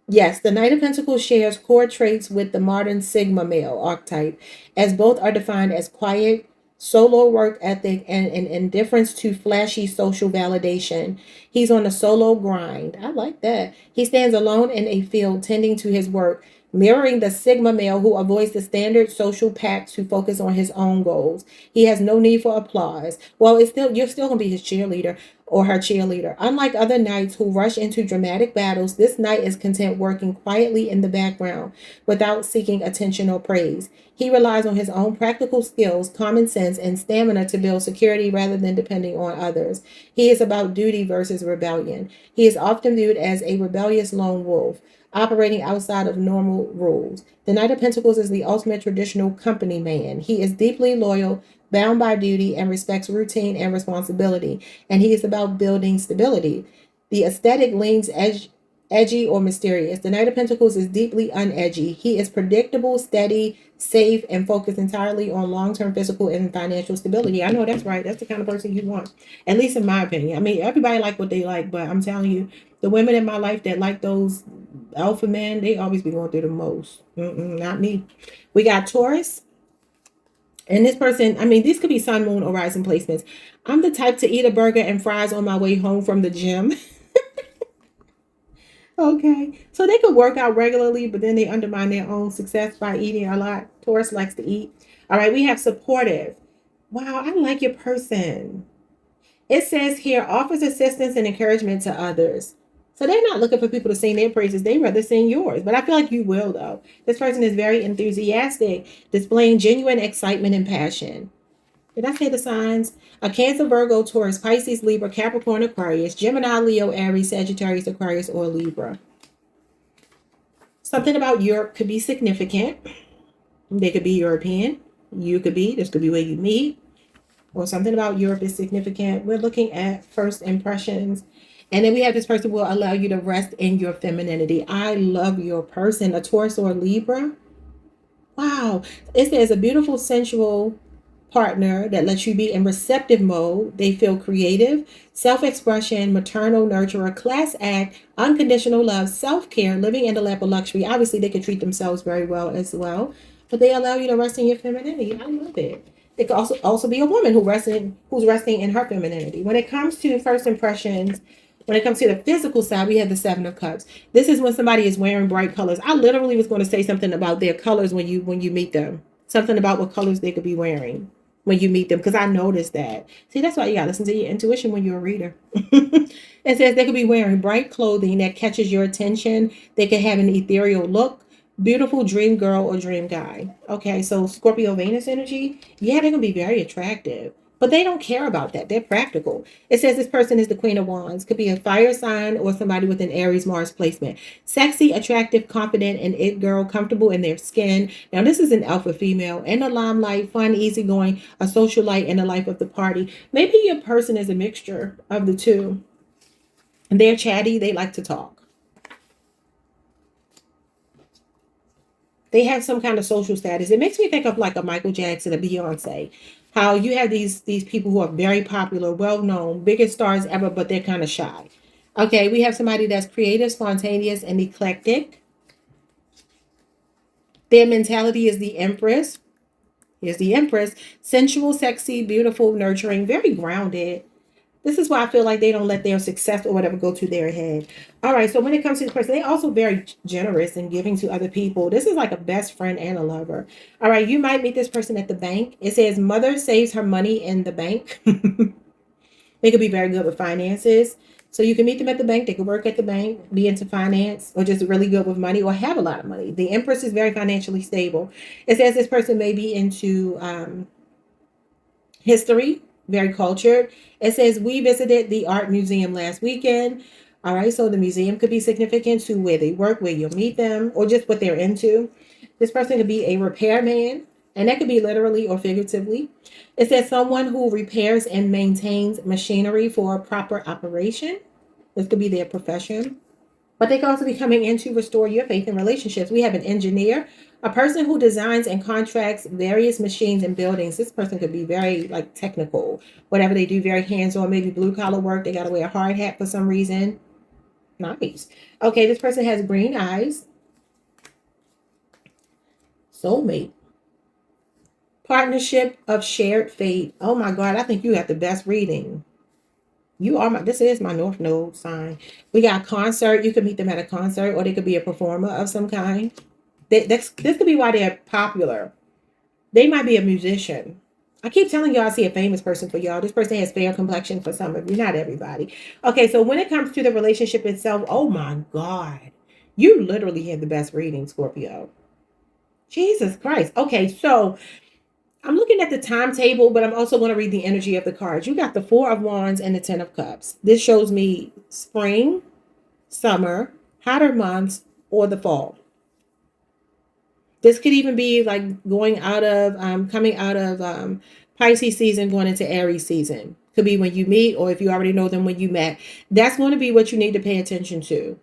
Speaker 1: Yes, the Knight of Pentacles shares core traits with the modern Sigma male archetype, as both are defined as quiet, solo work ethic, and an indifference to flashy social validation. He's on a solo grind. I like that. He stands alone in a field, tending to his work, mirroring the Sigma male who avoids the standard social pact to focus on his own goals. He has no need for applause. Well, you're still gonna be his cheerleader or her cheerleader. Unlike other knights who rush into dramatic battles, this knight is content working quietly in the background without seeking attention or praise. He relies on his own practical skills, common sense, and stamina to build security rather than depending on others. He is about duty versus rebellion. He is often viewed as a rebellious lone wolf, operating outside of normal rules. The Knight of Pentacles is the ultimate traditional company man. He is deeply loyal, bound by duty, and respects routine and responsibility. And he is about building stability. The aesthetic leans edgy or mysterious. The Knight of Pentacles is deeply unedgy. He is predictable, steady, safe, and focused entirely on long-term physical and financial stability. I know that's right. That's the kind of person you want, at least in my opinion. Everybody like what they like, but I'm telling you, the women in my life that like those alpha men, they always be going through the most. Not me. We got Taurus. And this person, these could be sun, moon, or rising placements. I'm the type to eat a burger and fries on my way home from the gym. Okay. So they could work out regularly, but then they undermine their own success by eating a lot. Taurus likes to eat. All right. We have supportive. Wow. I like your person. It says here, offers assistance and encouragement to others. So they're not looking for people to sing their praises. They rather sing yours. But I feel like you will, though. This person is very enthusiastic, displaying genuine excitement and passion. Did I say the signs? A Cancer, Virgo, Taurus, Pisces, Libra, Capricorn, Aquarius, Gemini, Leo, Aries, Sagittarius, Aquarius, or Libra. Something about Europe could be significant. They could be European. You could be. This could be where you meet. Or something about Europe is significant. We're looking at first impressions. And then we have this person will allow you to rest in your femininity. I love your person. A Taurus or a Libra. Wow. It says a beautiful, sensual partner that lets you be in receptive mode. They feel creative, self-expression, maternal nurturer, class act, unconditional love, self-care, living in the lap of luxury. Obviously, they can treat themselves very well as well, but they allow you to rest in your femininity. I love it. It could also be a woman who's resting in her femininity. When it comes to first impressions, when it comes to the physical side, we have the Seven of Cups. This is when somebody is wearing bright colors. I literally was going to say something about their colors when you meet them. Something about what colors they could be wearing when you meet them, because I noticed that. See, that's why you gotta listen to your intuition when you're a reader. It says they could be wearing bright clothing that catches your attention. They could have an ethereal look. Beautiful dream girl or dream guy. Okay, so Scorpio Venus energy, yeah, they're gonna be very attractive. But they don't care about that. They're practical. It says this person is the Queen of Wands. Could be a fire sign or somebody with an Aries Mars placement. Sexy, attractive, confident, and it girl, comfortable in their skin. Now, this is an alpha female in the limelight, fun, easygoing, a socialite in the life of the party. Maybe your person is a mixture of the two. They're chatty. They like to talk. They have some kind of social status. It makes me think of like a Michael Jackson, a Beyonce. How you have these people who are very popular, well known, biggest stars ever, but they're kind of shy. Okay, we have somebody that's creative, spontaneous, and eclectic. Their mentality is the Empress. Here's the Empress. Sensual, sexy, beautiful, nurturing, very grounded. This is why I feel like they don't let their success or whatever go to their head. All right, so when it comes to this person, they're also very generous and giving to other people. This is like a best friend and a lover. All right, you might meet this person at the bank. It says mother saves her money in the bank. They could be very good with finances. So you can meet them at the bank. They could work at the bank, be into finance, or just really good with money or have a lot of money. The Empress is very financially stable. It says this person may be into history, very cultured. It says we visited the art museum last weekend. All right, so the museum could be significant to where they work, where you'll meet them, or just what they're into. This person could be a repairman, and that could be literally or figuratively. It says someone who repairs and maintains machinery for proper operation. This could be their profession. But they can also be coming in to restore your faith in relationships. We have an engineer, a person who designs and contracts various machines and buildings. This person could be very like technical, whatever they do, very hands-on, maybe blue collar work. They got to wear a hard hat for some reason. Nice. Okay, this person has green eyes. Soulmate. Partnership of shared fate. Oh my God, I think you have the best reading. This is my North Node sign. We got concert. You could meet them at a concert, or they could be a performer of some kind. This could be why they're popular. They might be a musician. I keep telling y'all I see a famous person for y'all. This person has fair complexion for some of you, not everybody. Okay, so when it comes to the relationship itself, oh my God. You literally have the best reading, Scorpio. Jesus Christ. Okay, so I'm looking at the timetable, but I'm also going to read the energy of the cards. You got the Four of Wands and the Ten of Cups. This shows me spring, summer, hotter months, or the fall. This could even be like coming out of Pisces season, going into Aries season. Could be when you meet, or if you already know them when you met. That's going to be what you need to pay attention to.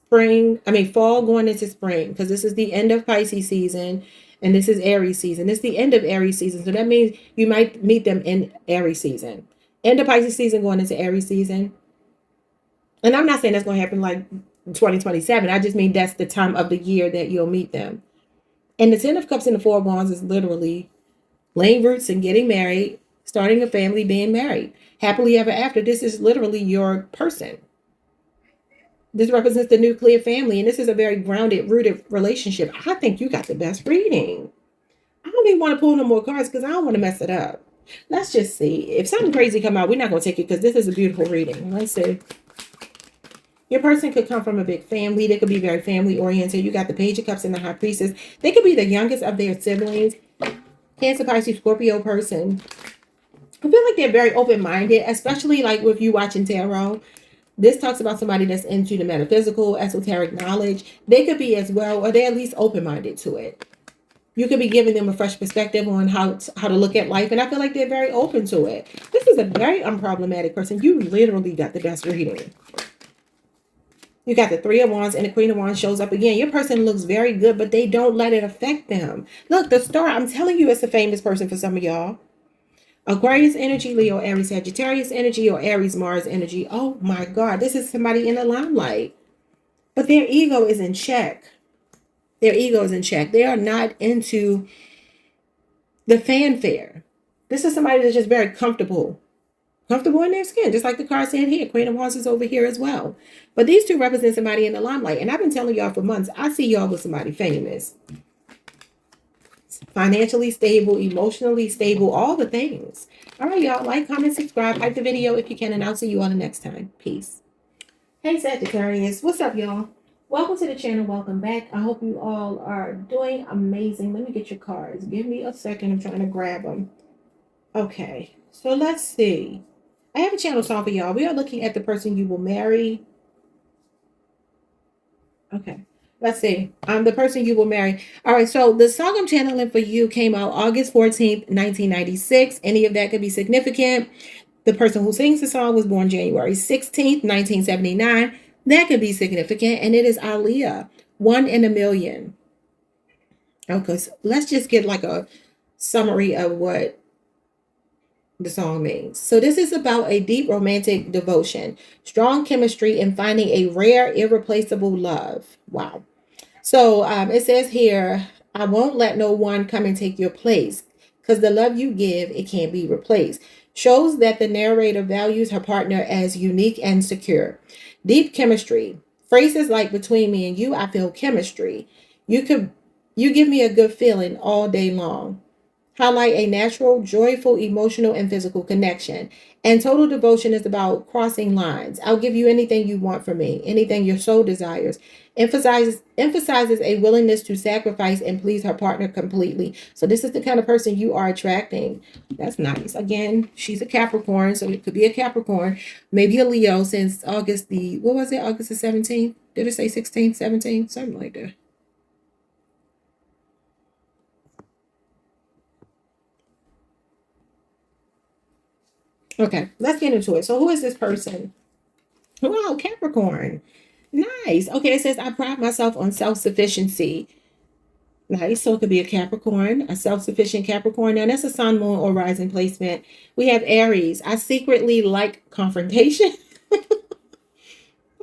Speaker 1: Fall going into spring, because this is the end of Pisces season. And this is Aries season. It's the end of Aries season. So that means you might meet them in Aries season. End of Pisces season going into Aries season. And I'm not saying that's going to happen like 2027. I just mean that's the time of the year that you'll meet them. And the Ten of Cups and the Four of Wands is literally laying roots and getting married, starting a family, being married. Happily ever after. This is literally your person. This represents the nuclear family, and this is a very grounded, rooted relationship. I think you got the best reading. I don't even want to pull no more cards because I don't want to mess it up. Let's just see. If something crazy come out, we're not going to take it because this is a beautiful reading. Let's see. Your person could come from a big family. They could be very family oriented. You got the Page of Cups and the High Priestess. They could be the youngest of their siblings. Cancer, Pisces, Scorpio person. I feel like they're very open-minded, especially like with you watching tarot. This talks about somebody that's into the metaphysical, esoteric knowledge. They could be as well, or they're at least open-minded to it. You could be giving them a fresh perspective on how to look at life, and I feel like they're very open to it. This is a very unproblematic person. You literally got the best reading. You got the Three of Wands and the Queen of Wands shows up again. Your person looks very good, but they don't let it affect them. Look, the star, I'm telling you, it's a famous person for some of y'all. Aquarius energy, Leo, Aries, Sagittarius energy, or Aries, Mars energy. Oh my God, this is somebody in the limelight. But their ego is in check. Their ego is in check. They are not into the fanfare. This is somebody that's just very comfortable in their skin, just like the card said here. Queen of Wands is over here as well. But these two represent somebody in the limelight. And I've been telling y'all for months, I see y'all with somebody famous. Financially stable, emotionally stable, all the things. All right, y'all. Like, comment, subscribe, like the video if you can, and I'll see you all the next time. Peace. Hey, Sagittarius. What's up, y'all? Welcome to the channel. Welcome back. I hope you all are doing amazing. Let me get your cards. Give me a second. I'm trying to grab them. Okay. So let's see. I have a channel song for y'all. We are looking at the person you will marry. Okay. Let's see. The person you will marry. All right. So the song I'm channeling for you came out August 14th, 1996. Any of that could be significant. The person who sings the song was born January 16th, 1979. That could be significant. And it is Aaliyah. 1 in a Million. Okay. So let's just get like a summary of what the song means. So this is about a deep romantic devotion, strong chemistry, and finding a rare, irreplaceable love. Wow. So it says here, I won't let no one come and take your place because the love you give, it can't be replaced. Shows that the narrator values her partner as unique and secure. Deep chemistry. Phrases like between me and you, I feel chemistry. You give me a good feeling all day long. Highlight a natural, joyful, emotional, and physical connection. And total devotion is about crossing lines. I'll give you anything you want from me, anything your soul desires. Emphasizes a willingness to sacrifice and please her partner completely. So this is the kind of person you are attracting. That's nice. Again, she's a Capricorn, so it could be a Capricorn, maybe a Leo since August the 17th? Did it say 16th, 17th? Something like that. Okay, let's get into it. So who is this person? Wow, Capricorn. Nice. Okay, it says, I pride myself on self-sufficiency. Nice. So it could be a Capricorn, a self-sufficient Capricorn. Now that's a sun, moon, or rising placement. We have Aries. I secretly like confrontation.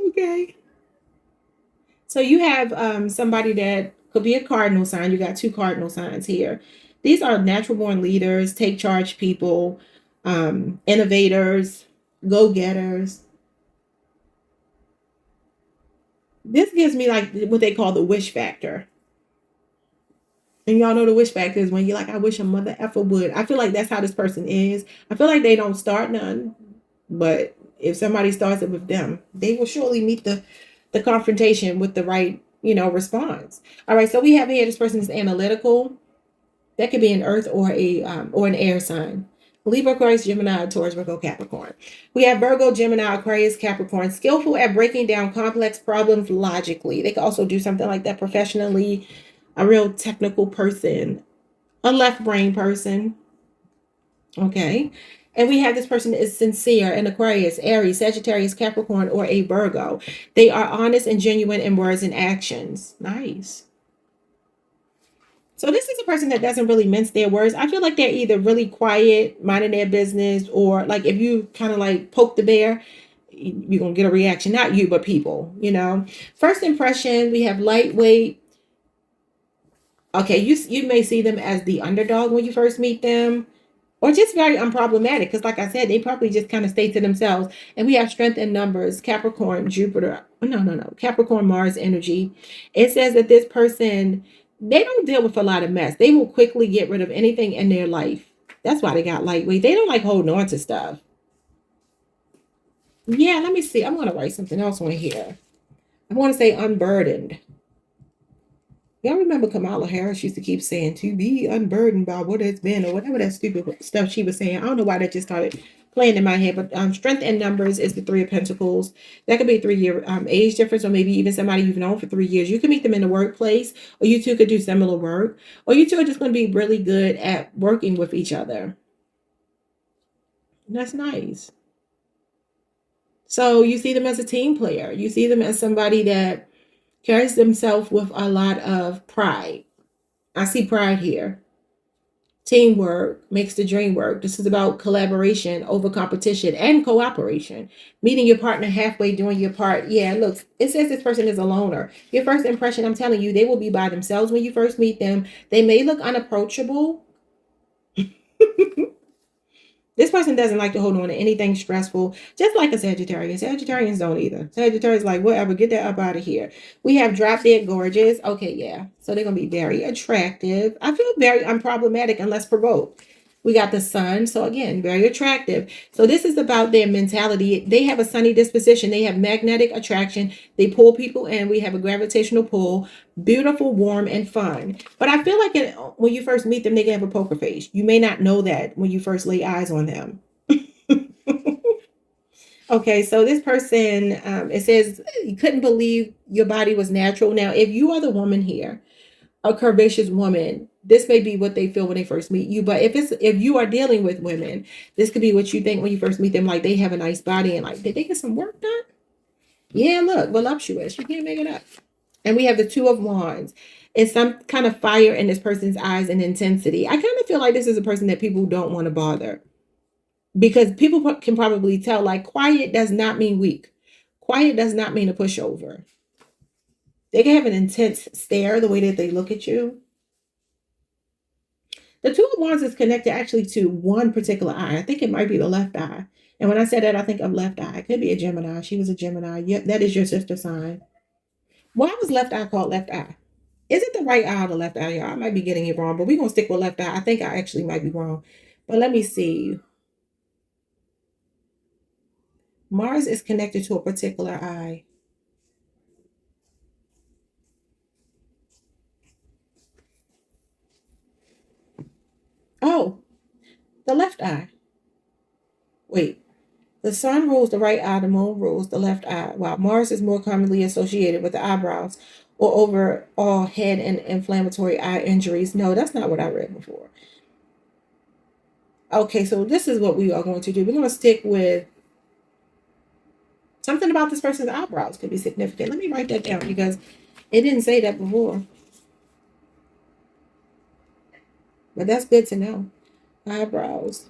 Speaker 1: Okay. So you have somebody that could be a cardinal sign. You got two cardinal signs here. These are natural born leaders, take charge people, innovators, go-getters. This gives me like what they call the wish factor. And y'all know the wish factor is when you're like, I wish a mother effer would. I feel like that's how this person is. I feel like they don't start none, but if somebody starts it with them, they will surely meet the confrontation with the right, response. All right, so we have here this person is analytical. That could be an earth or an air sign. Libra, Aquarius, Gemini, Taurus, Virgo, Capricorn. We have Virgo, Gemini, Aquarius, Capricorn, skillful at breaking down complex problems logically. They can also do something like that professionally, a real technical person, a left brain person. Okay. And we have this person is sincere, an Aquarius, Aries, Sagittarius, Capricorn, or a Virgo. They are honest and genuine in words and actions. Nice. So this is a person that doesn't really mince their words. I feel like they're either really quiet, minding their business, or like if you kind of like poke the bear, you're going to get a reaction. Not you, but people, First impression, we have lightweight. Okay, you may see them as the underdog when you first meet them, or just very unproblematic. Because like I said, they probably just kind of stay to themselves. And we have strength in numbers, Capricorn, Jupiter. No. Capricorn, Mars energy. It says that this person, they don't deal with a lot of mess. They will quickly get rid of anything in their life That's why they got lightweight. They don't like holding on to stuff. Yeah, let me see. I'm going to write something else on here. I want to say unburdened. Y'all remember Kamala Harris used to keep saying to be unburdened by what it's been or whatever that stupid stuff she was saying. I don't know why that just started playing in my head, but strength and numbers is the Three of Pentacles. That could be a 3-year age difference, or maybe even somebody you've known for 3 years. You can meet them in the workplace, or you two could do similar work, or you two are just going to be really good at working with each other. That's nice. So you see them as a team player. You see them as somebody that carries themselves with a lot of pride. I see pride here. Teamwork makes the dream work. This is about collaboration over competition and cooperation. Meeting your partner halfway, doing your part. Yeah, look, it says this person is a loner. Your first impression, I'm telling you, they will be by themselves when you first meet them. They may look unapproachable. This person doesn't like to hold on to anything stressful, just like a Sagittarius. Sagittarians don't either. Sagittarius like, whatever, get that up out of here. We have drop dead gorgeous. Okay, yeah. So they're going to be very attractive. I feel very unproblematic unless provoked. We got the sun. So again, very attractive. So this is about their mentality. They have a sunny disposition. They have magnetic attraction. They pull people in. We have a gravitational pull. Beautiful, warm, and fun. But I feel like when you first meet them, they can have a poker face. You may not know that when you first lay eyes on them. Okay, so this person, it says you couldn't believe your body was natural. Now, if you are the woman here, a curvaceous woman, this may be what they feel when they first meet you. But if you are dealing with women, this could be what you think when you first meet them, like they have a nice body and like, did they get some work done? Yeah, look, voluptuous. You can't make it up. And we have the Two of Wands. It's some kind of fire in this person's eyes and intensity. I kind of feel like this is a person that people don't want to bother, because people can probably tell, like, quiet does not mean weak. Quiet does not mean a pushover. They can have an intense stare, the way that they look at you. The Two of Wands is connected actually to one particular eye. I think it might be the left eye. And when I said that, I think of left eye. It could be a Gemini. She was a Gemini. Yep, that is your sister sign. Why was left eye called left eye? Is it the right eye or the left eye, y'all? I might be getting it wrong, but we're going to stick with left eye. I think I actually might be wrong. But let me see. Mars is connected to a particular eye. Oh, the left eye. Wait. The sun rules the right eye, the moon rules the left eye, while Mars is more commonly associated with the eyebrows or overall head and inflammatory eye injuries. No, that's not what I read before. Okay, so this is what we are going to do. We're going to stick with something about this person's eyebrows could be significant. Let me write that down because it didn't say that before. But that's good to know. Eyebrows.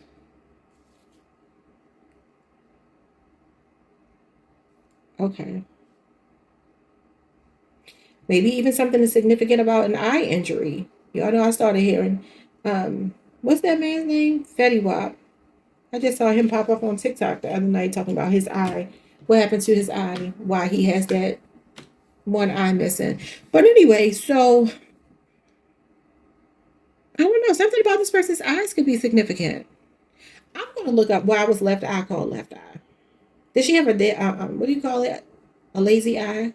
Speaker 1: Okay. Maybe even something significant about an eye injury. Y'all know I started hearing, what's that man's name? Fetty Wap. I just saw him pop up on TikTok the other night talking about his eye. What happened to his eye? Why he has that one eye missing. But anyway, so I don't know. Something about this person's eyes could be significant. I'm going to look up why was left eye called left eye. Did she have what do you call it? A lazy eye?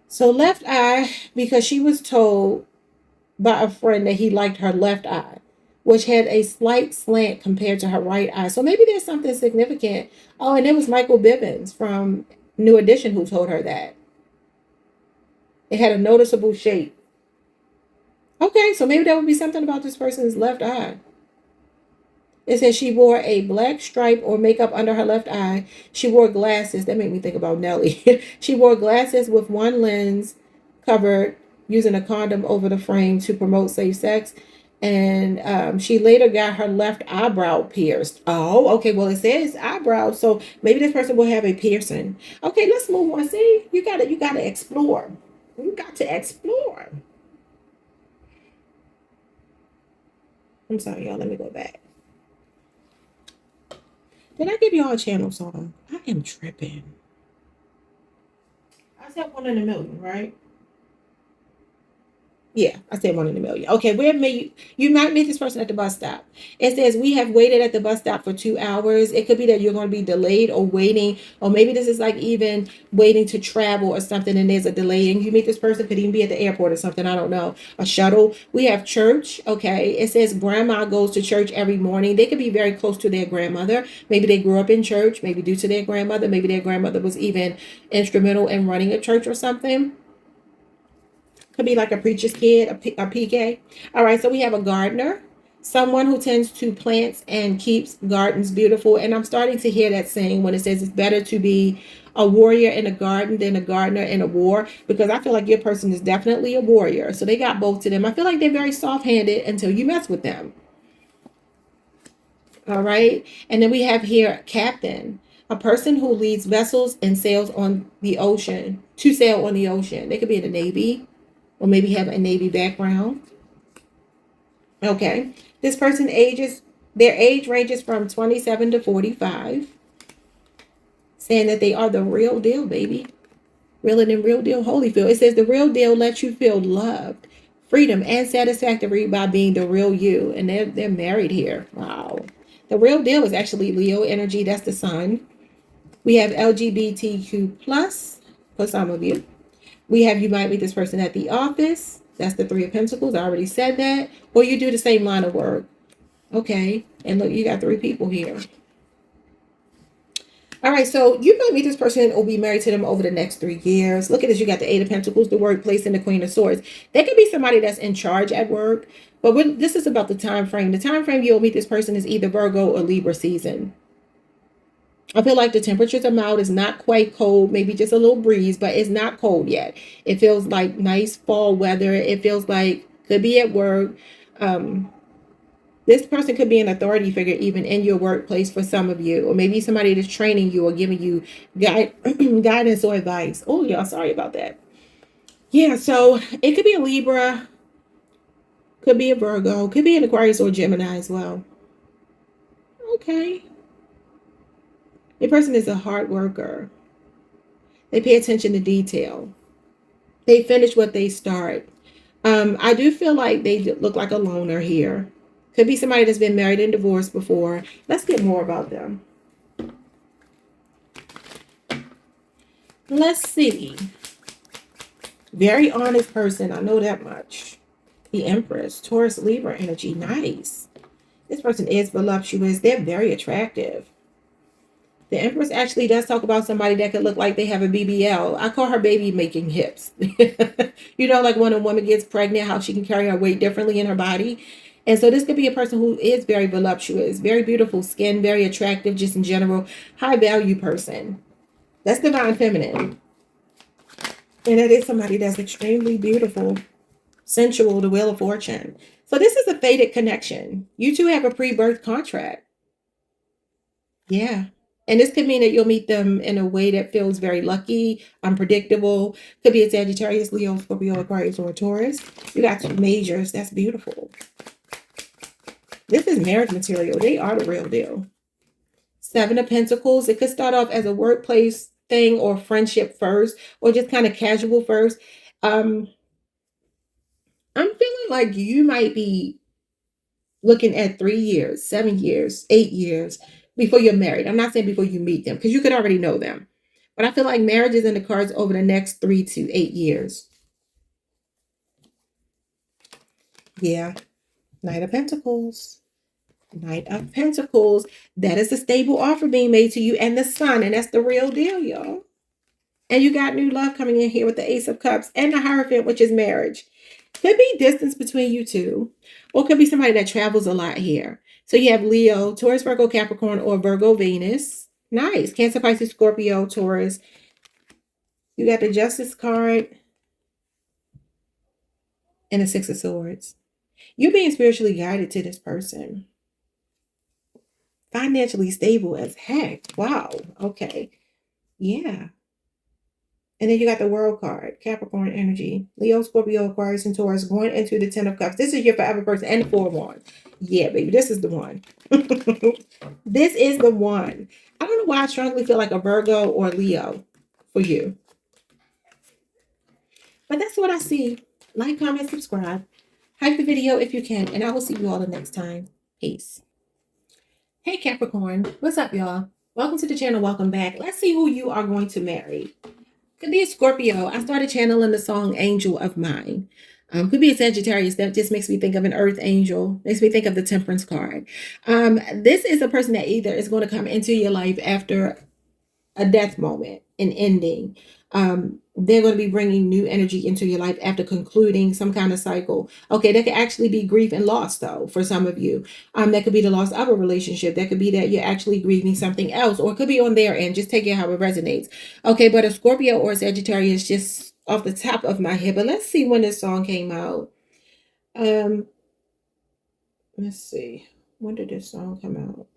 Speaker 1: So left eye, because she was told by a friend that he liked her left eye, which had a slight slant compared to her right eye. So maybe there's something significant. Oh, and it was Michael Bivins from New Edition who told her that. It had a noticeable shape. Okay, so maybe that would be something about this person's left eye. It says she wore a black stripe or makeup under her left eye. She wore glasses. That made me think about Nelly. She wore glasses with one lens covered, using a condom over the frame to promote safe sex. And she later got her left eyebrow pierced. Oh, okay. Well, it says eyebrow, so maybe this person will have a piercing. Okay, let's move on. See, you gotta explore. You got to explore. I'm sorry, y'all. Let me go back. Did I give y'all a channel song? I am tripping. I I said 1 in a million, right? Yeah, I said 1 in a million. Okay, where may you might meet this person at the bus stop. It says we have waited at the bus stop for 2 hours. It could be that you're going to be delayed or waiting, or maybe this is like even waiting to travel or something, and there's a delay, and you meet this person. Could even be at the airport or something. I don't know. A shuttle. We have church. Okay, it says grandma goes to church every morning. They could be very close to their grandmother. Maybe they grew up in church. Maybe due to their grandmother. Maybe their grandmother was even instrumental in running a church or something. Could be like a preacher's kid, a PK. All right, so we have a gardener, someone who tends to plants and keeps gardens beautiful. And I'm starting to hear that saying when it says it's better to be a warrior in a garden than a gardener in a war, because I feel like your person is definitely a warrior. So they got both to them. I feel like they're very soft-handed until you mess with them. All right, and then we have here captain, a person who leads vessels and sails on the ocean, to sail on the ocean. They could be in the Navy, or maybe have a Navy background. Okay. This person their age ranges from 27 to 45, saying that they are the real deal, baby. Realer than real deal, Holyfield. It says the real deal lets you feel loved, freedom, and satisfactory by being the real you. And they're married here. Wow. The real deal is actually Leo energy. That's the sun. We have LGBTQ plus for some of you. We have you might meet this person at the office. That's the Three of Pentacles. I already said that. Or you do the same line of work. Okay. And look, you got 3 people here. All right. So you might meet this person or be married to them over the next 3 years. Look at this. You got the Eight of Pentacles, the workplace, and the Queen of Swords. They could be somebody that's in charge at work. But this is about the time frame. The time frame you'll meet this person is either Virgo or Libra season. I feel like the temperatures are mild. It's not quite cold, maybe just a little breeze, but it's not cold yet. It feels like nice fall weather. It feels like could be at work. Um, this person could be an authority figure even in your workplace for some of you, or maybe somebody that's training you or giving you guidance or advice. Oh, yeah, sorry about that. Yeah, so it could be a Libra, could be a Virgo, could be an Aquarius or Gemini as well. Okay. The person is a hard worker. They pay attention to detail. They finish what they start. I do feel like they look like a loner here. Could be somebody that's been married and divorced before. Let's get more about them. Let's see. Very honest person. I know that much. The Empress. Taurus, Libra energy. Nice. This person is voluptuous. They're very attractive. The Empress actually does talk about somebody that could look like they have a BBL. I call her baby making hips. You know, like when a woman gets pregnant, how she can carry her weight differently in her body. And so this could be a person who is very voluptuous, very beautiful skin, very attractive just in general, high value person. That's divine feminine. And it is somebody that's extremely beautiful, sensual, the Wheel of Fortune. So this is a fated connection. You two have a pre-birth contract. Yeah. And this could mean that you'll meet them in a way that feels very lucky, unpredictable. Could be a Sagittarius, Leo, Scorpio, Aquarius, or a Taurus. You got 2 majors. That's beautiful. This is marriage material. They are the real deal. 7 of Pentacles. It could start off as a workplace thing or friendship first, or just kind of casual first. I'm feeling like you might be looking at 3 years, 7 years, 8 years before you're married. I'm not saying before you meet them, because you could already know them. But I feel like marriage is in the cards over the next 3 to 8 years. Yeah. Knight of Pentacles. Knight of Pentacles. That is a stable offer being made to you, and the Sun, and that's the real deal, y'all. And you got new love coming in here with the Ace of Cups and the Hierophant, which is marriage. Could be distance between you two, or could be somebody that travels a lot here. So you have Leo, Taurus, Virgo, Capricorn, or Virgo, Venus. Nice. Cancer, Pisces, Scorpio, Taurus. You got the Justice card and the 6 of Swords. You're being spiritually guided to this person. Financially stable as heck. Wow. Okay. Yeah. And then you got the World card, Capricorn energy, Leo, Scorpio, Aquarius, and Taurus going into the 10 of Cups. This is your forever person, and the 4 of Wands. Yeah, baby, this is the one. This is the one. I don't know why I strongly feel like a Virgo or Leo for you. But that's what I see. Like, comment, subscribe. Hype the video if you can, and I will see you all the next time. Peace. Hey Capricorn, what's up, y'all? Welcome to the channel. Welcome back. Let's see who you are going to marry. Could be a Scorpio. I started channeling the song Angel of Mine. Could be a Sagittarius. That just makes me think of an earth angel. Makes me think of the Temperance card. This is a person that either is going to come into your life after a death moment, an ending. They're going to be bringing new energy into your life after concluding some kind of cycle. Okay, that could actually be grief and loss, though, for some of you. That could be the loss of a relationship. That could be that you're actually grieving something else, or it could be on their end. Just take it how it resonates. Okay, but a Scorpio or a Sagittarius, just off the top of my head. But let's see when this song came out. Let's see. When did this song come out?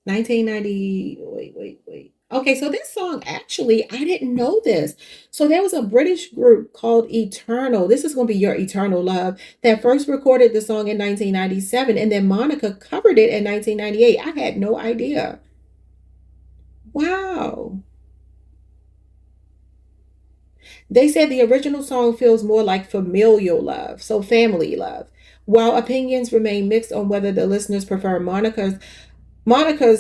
Speaker 1: 1990. Wait. Okay, so this song, actually, I didn't know this. So there was a British group called Eternal. This is going to be Your Eternal Love that first recorded the song in 1997, and then Monica covered it in 1998. I had no idea. Wow. They said the original song feels more like familial love, so family love, while opinions remain mixed on whether the listeners prefer Monica's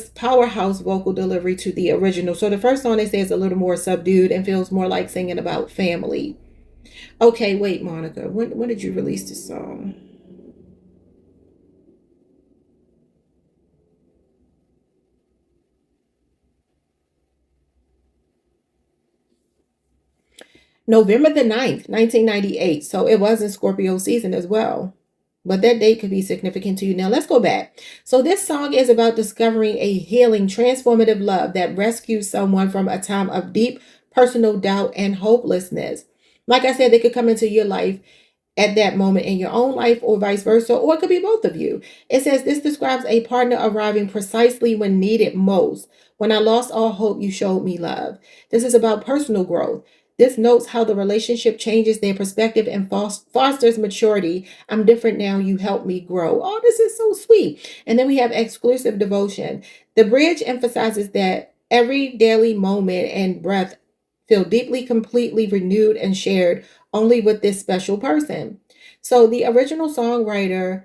Speaker 1: powerhouse vocal delivery to the original. So the first song, they say, is a little more subdued and feels more like singing about family. Okay, wait, Monica, when did you release this song? November the 9th, 1998. So it was in Scorpio season as well. But that date could be significant to you. Now, let's go back. So this song is about discovering a healing, transformative love that rescues someone from a time of deep personal doubt and hopelessness. Like I said, they could come into your life at that moment in your own life, or vice versa, or it could be both of you. It says this describes a partner arriving precisely when needed most. When I lost all hope, you showed me love. This is about personal growth. This notes how the relationship changes their perspective and fosters maturity. I'm different now. You help me grow. Oh, this is so sweet. And then we have exclusive devotion. The bridge emphasizes that every daily moment and breath feel deeply, completely renewed and shared only with this special person. So the original songwriter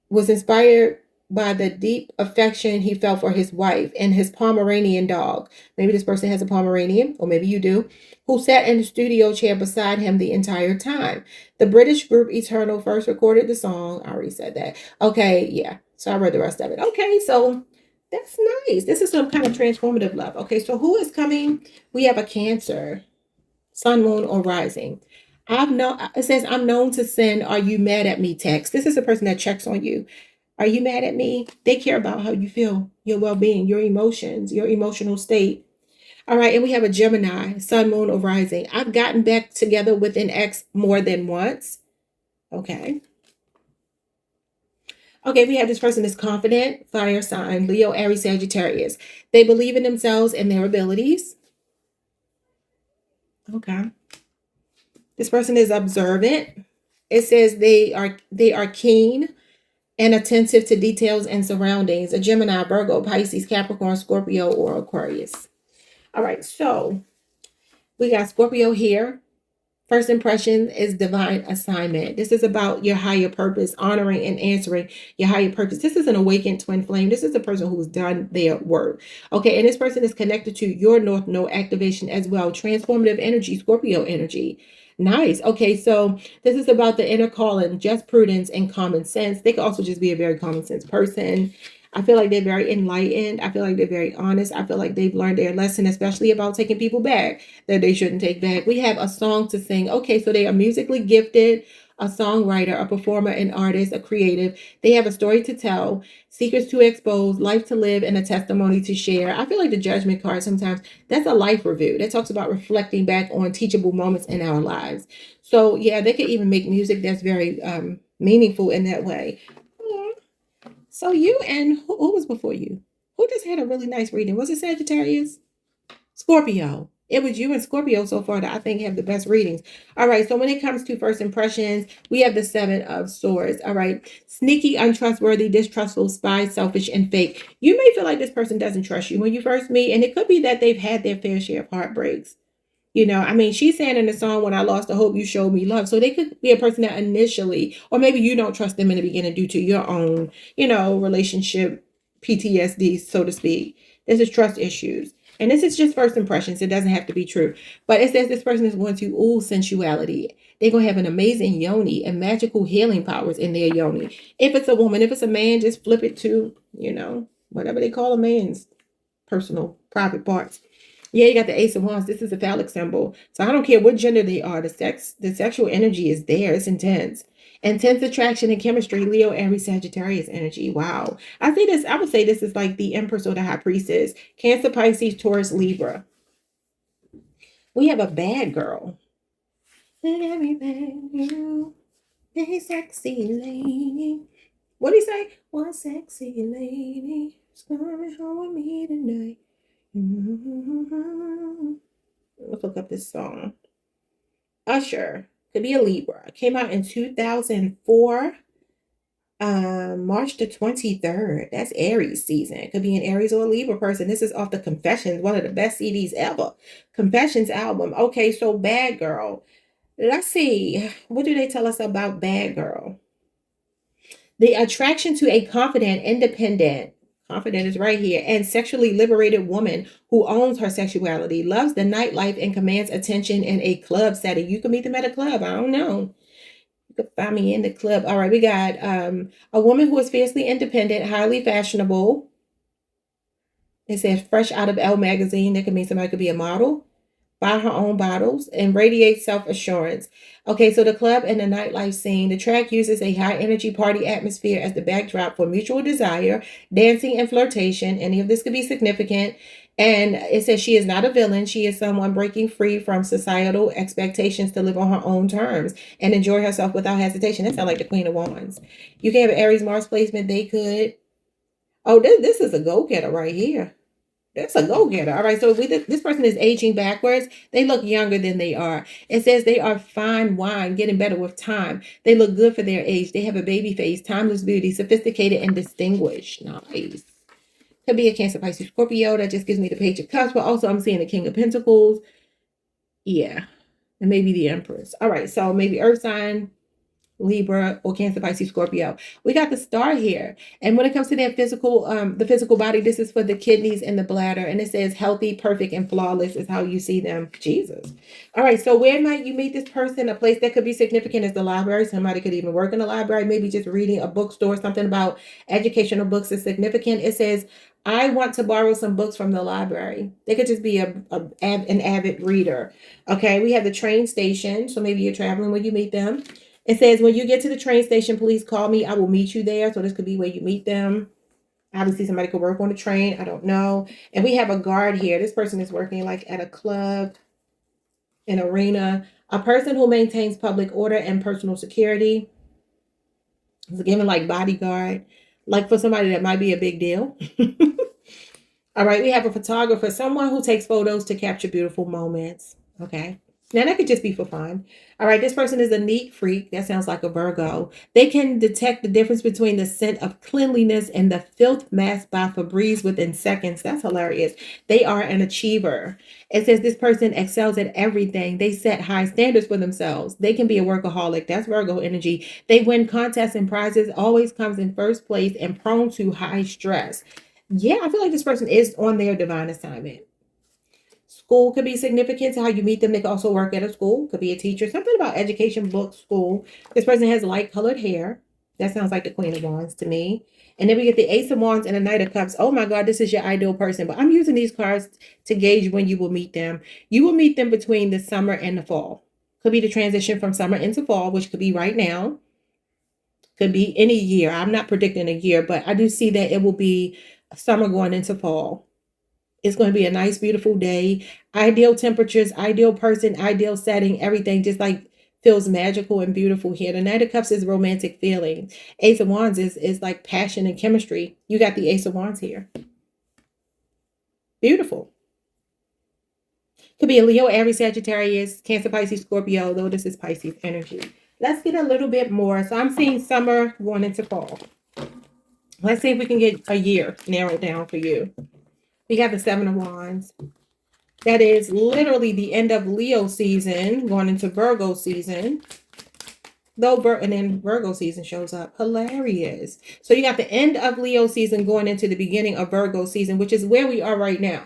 Speaker 1: was inspired by the deep affection he felt for his wife and his Pomeranian dog. Maybe this person has a Pomeranian, or maybe you do, who sat in the studio chair beside him the entire time. The British group Eternal first recorded the song. I already said that. Okay, yeah. So I read the rest of it. Okay, so that's nice. This is some kind of transformative love. Okay, so who is coming? We have a Cancer, Sun, Moon, or Rising. It says, I'm known to send "Are you mad at me?" text. This is a person that checks on you. Are you mad at me? They care about how you feel, your well-being, your emotions, your emotional state. All right, and we have a Gemini, Sun, Moon, or Rising. I've gotten back together with an ex more than once. Okay. Okay, we have this person is confident, fire sign, Leo, Aries, Sagittarius. They believe in themselves and their abilities. Okay. This person is observant. It says they are keen and attentive to details and surroundings. A Gemini, Virgo, Pisces, Capricorn, Scorpio, or Aquarius. All right, so we got Scorpio here. First impression is divine assignment. This is about your higher purpose, honoring and answering your higher purpose. This is an awakened twin flame. This is a person who's done their work. Okay, and this person is connected to your North Node activation as well. Transformative energy, Scorpio energy. Nice. Okay, so this is about the inner calling, just prudence and common sense. They could also just be a very common sense person. I feel like they're very enlightened. I feel like they're very honest. I feel like they've learned their lesson, especially about taking people back that they shouldn't take back. We have a song to sing. Okay, so they are musically gifted, a songwriter, a performer, an artist, a creative. They have a story to tell, secrets to expose, life to live, and a testimony to share. I feel like the judgment card sometimes, that's a life review. That talks about reflecting back on teachable moments in our lives. So yeah, they could even make music that's very meaningful in that way. So you and who was before you? Who just had a really nice reading? Was it Sagittarius? Scorpio. It was you and Scorpio so far that I think have the best readings. All right. So when it comes to first impressions, we have the Seven of Swords. All right. Sneaky, untrustworthy, distrustful, spy, selfish, and fake. You may feel like this person doesn't trust you when you first meet, and it could be that they've had their fair share of heartbreaks. You know, I mean, she's saying in the song, when I lost the hope, you showed me love. So they could be a person that initially, or maybe you don't trust them in the beginning due to your own, you know, relationship PTSD, so to speak. This is trust issues. And this is just first impressions. It doesn't have to be true. But it says this person is going to ooh sensuality. They're going to have an amazing yoni and magical healing powers in their yoni. If it's a woman, if it's a man, just flip it to, you know, whatever they call a man's personal private parts. Yeah, you got the Ace of Wands. This is a phallic symbol. So I don't care what gender they are. The sexual energy is there. It's intense. Intense attraction and chemistry. Leo, Aries, Sagittarius energy. Wow. I say this, I would say this is like the Empress or the High Priestess. Cancer, Pisces, Taurus, Libra. We have a bad girl. And everything you, a sexy lady. What do you say? One sexy lady is coming home with me tonight. Let's look up this song. Usher could be a Libra. Came out in 2004, March the 23rd. That's Aries season. It could be an Aries or a Libra person. This is off the Confessions, one of the best CDs ever. Confessions album. Okay, so Bad Girl. Let's see. What do they tell us about Bad Girl? The attraction to a confident, independent, confident is right here, and sexually liberated woman who owns her sexuality, loves the nightlife, and commands attention in a club setting. You can meet them at a club. I don't know. You could find me in the club. All right, we got a woman who is fiercely independent, highly fashionable. It says fresh out of Elle magazine. That could mean somebody could be a model, buy her own bottles, and radiate self-assurance. Okay, so the club and the nightlife scene. The track uses a high energy party atmosphere as the backdrop for mutual desire, dancing, and flirtation. Any of this could be significant. And it says she is not a villain. She is someone breaking free from societal expectations to live on her own terms and enjoy herself without hesitation. That sounds like the Queen of Wands. You can have an Aries Mars placement. They could. Oh, this is a go-getter right here. That's a go-getter. All right, so this person is aging backwards. They look younger than they are. It says they are fine wine, getting better with time. They look good for their age. They have a baby face, timeless beauty, sophisticated and distinguished. Nice. Could be a Cancer, Pisces, Scorpio. That just gives me the Page of Cups, but also I'm seeing the King of Pentacles. Yeah, and maybe the Empress. All right, so maybe Earth sign, Libra, or Cancer, Pisces, Scorpio. We got the star here. And when it comes to their physical, the physical body, this is for the kidneys and the bladder. And it says healthy, perfect, and flawless is how you see them. Jesus. All right. So where might you meet this person? A place that could be significant is the library. Somebody could even work in the library. Maybe just reading a bookstore. Something about educational books is significant. It says, I want to borrow some books from the library. They could just be an avid reader. Okay. We have the train station. So maybe you're traveling when you meet them. It says, when you get to the train station, please call me. I will meet you there. So this could be where you meet them. Obviously, somebody could work on the train. I don't know. And we have a guard here. This person is working like at a club, an arena. A person who maintains public order and personal security. It's given like bodyguard. Like for somebody that might be a big deal. All right, we have a photographer. Someone who takes photos to capture beautiful moments. Okay. Now, that could just be for fun. All right, this person is a neat freak. That sounds like a Virgo. They can detect the difference between the scent of cleanliness and the filth masked by Febreze within seconds. That's hilarious. They are an achiever. It says this person excels at everything. They set high standards for themselves. They can be a workaholic. That's Virgo energy. They win contests and prizes, always comes in first place, and prone to high stress. Yeah, I feel like this person is on their divine assignment. School could be significant to how you meet them. They could also work at a school, could be a teacher. Something about education, books, school. This person has light colored hair. That sounds like the Queen of Wands to me. And then we get the Ace of Wands and the Knight of Cups. Oh my God, this is your ideal person. But I'm using these cards to gauge when you will meet them. You will meet them between the summer and the fall. Could be the transition from summer into fall, which could be right now. Could be any year. I'm not predicting a year, but I do see that it will be summer going into fall. It's going to be a nice, beautiful day. Ideal temperatures, ideal person, ideal setting, everything just like feels magical and beautiful here. The Knight of Cups is romantic feeling. Ace of Wands is like passion and chemistry. You got the Ace of Wands here. Beautiful. Could be a Leo, Aries, Sagittarius, Cancer, Pisces, Scorpio, though this is Pisces energy. Let's get a little bit more. So I'm seeing summer going into fall. Let's see if we can get a year narrowed down for you. We got the Seven of Wands. That is literally the end of Leo season, going into Virgo season. And then Virgo season shows up. Hilarious. So you got the end of Leo season going into the beginning of Virgo season, which is where we are right now.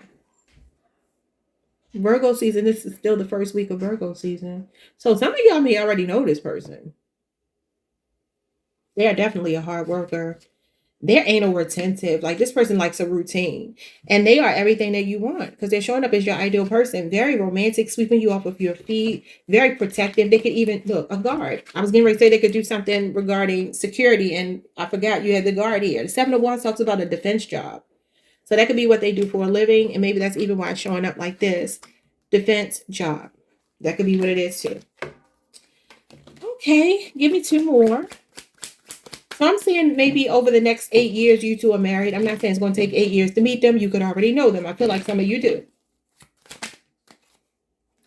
Speaker 1: Virgo season, this is still the first week of Virgo season. So some of y'all may already know this person. They are definitely a hard worker. They're anal retentive. Like this person likes a routine. And they are everything that you want because they're showing up as your ideal person. Very romantic, sweeping you off of your feet, very protective. They could even look a guard. I was getting ready to say they could do something regarding security, and I forgot you had the guard here. The Seven of Wands talks about a defense job. So that could be what they do for a living, and maybe that's even why it's showing up like this. Defense job. That could be what it is too. Okay, give me two more. So I'm saying maybe over the next 8 years, you two are married. I'm not saying it's going to take 8 years to meet them. You could already know them. I feel like some of you do.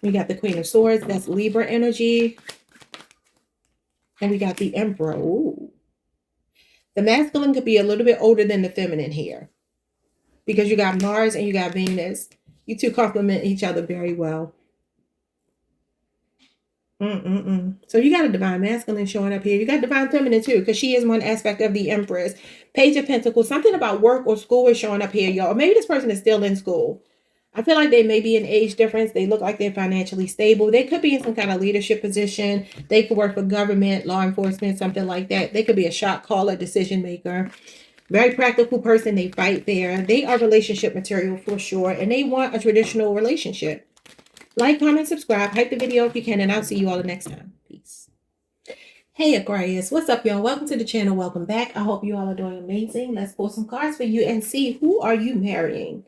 Speaker 1: We got the Queen of Swords. That's Libra energy. And we got the Emperor. Ooh. The masculine could be a little bit older than the feminine here. Because you got Mars and you got Venus. You two complement each other very well. So you got a divine masculine showing up here. You got divine feminine too, because she is one aspect of the Empress. Page of Pentacles. Something about work or school is showing up here, y'all. Or maybe this person is still in school. I feel like they may be an age difference. They look like they're financially stable. They could be in some kind of leadership position. They could work for government, law enforcement, something like that. They could be a shot caller, decision maker. Very practical person. They fight there. They are relationship material for sure. And they want a traditional relationship. Like, comment, subscribe, hype the video if you can, and I'll see you all the next time. Peace. Hey Aquarius, what's up y'all? Welcome to the channel. Welcome back. I hope you all are doing amazing. Let's pull some cards for you and see who are you marrying.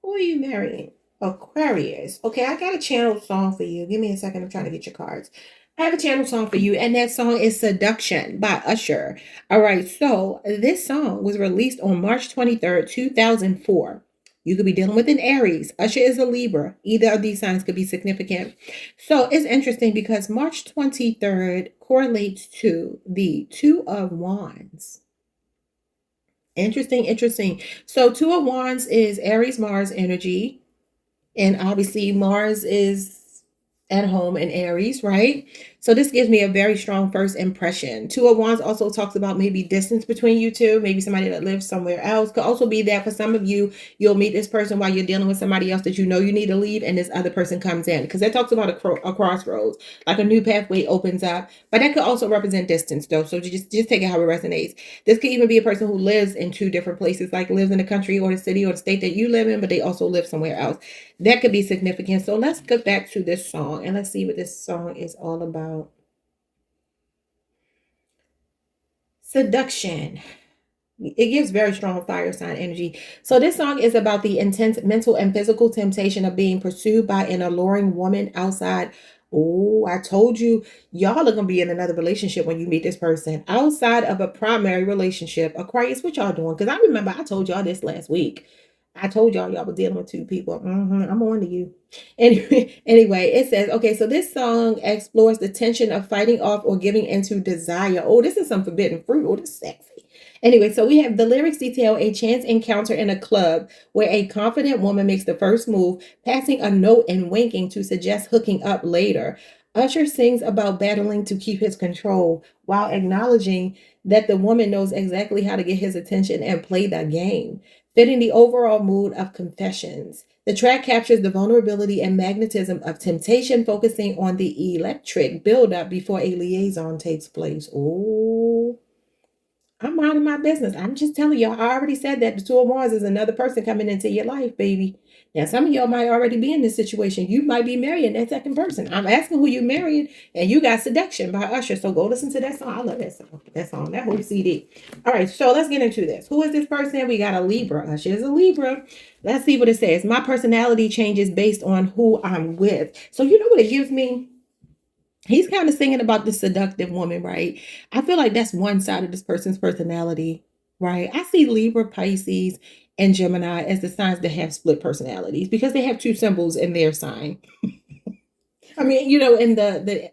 Speaker 1: Who are you marrying? Aquarius. Okay, I got a channel song for you. Give me a second. I'm trying to get your cards. I have a channel song for you, and that song is Seduction by Usher. All right, so this song was released on March 23rd, 2004. You could be dealing with an Aries. Usher is a Libra. Either of these signs could be significant. So it's interesting because March 23rd correlates to the Two of Wands. Interesting. So Two of Wands is Aries Mars energy. And obviously Mars is at home in Aries, right? So this gives me a very strong first impression. Two of Wands also talks about maybe distance between you two, maybe somebody that lives somewhere else. Could also be that for some of you, you'll meet this person while you're dealing with somebody else that you know you need to leave, and this other person comes in, because that talks about a crossroads, like a new pathway opens up. But that could also represent distance though, so just take it how it resonates. This could even be a person who lives in two different places, like lives in the country or the city or the state that you live in, but they also live somewhere else. That could be significant. So let's get back to this song and let's see what this song is all about. Seduction. It gives very strong fire sign energy. So this song is about the intense mental and physical temptation of being pursued by an alluring woman outside. Oh, I told you, y'all are going to be in another relationship when you meet this person. Outside of a primary relationship. Aquarius, what y'all doing? Because I remember I told y'all this last week. I told y'all were dealing with two people. I'm on to you. Anyway, it says, okay, so this song explores the tension of fighting off or giving into desire. Oh, this is some forbidden fruit. Oh, this is sexy. Anyway, so we have the lyrics detail a chance encounter in a club where a confident woman makes the first move, passing a note and winking to suggest hooking up later. Usher sings about battling to keep his control while acknowledging that the woman knows exactly how to get his attention and play the game, fitting the overall mood of Confessions. The track captures the vulnerability and magnetism of temptation, focusing on the electric buildup before a liaison takes place. Oh, I'm minding my business. I'm just telling y'all, I already said that the Two of Wands is another person coming into your life, baby. Now, some of y'all might already be in this situation. You might be marrying that second person. I'm asking who you marrying, and you got Seduction by Usher. So go listen to that song. I love that song. That whole CD. All right, so let's get into this. Who is this person? We got a Libra. Usher is a Libra. Let's see what it says. My personality changes based on who I'm with. So you know what it gives me? He's kind of singing about the seductive woman, right? I feel like that's one side of this person's personality, right? I see Libra, Pisces, and Gemini as the signs that have split personalities because they have two symbols in their sign. I mean, in the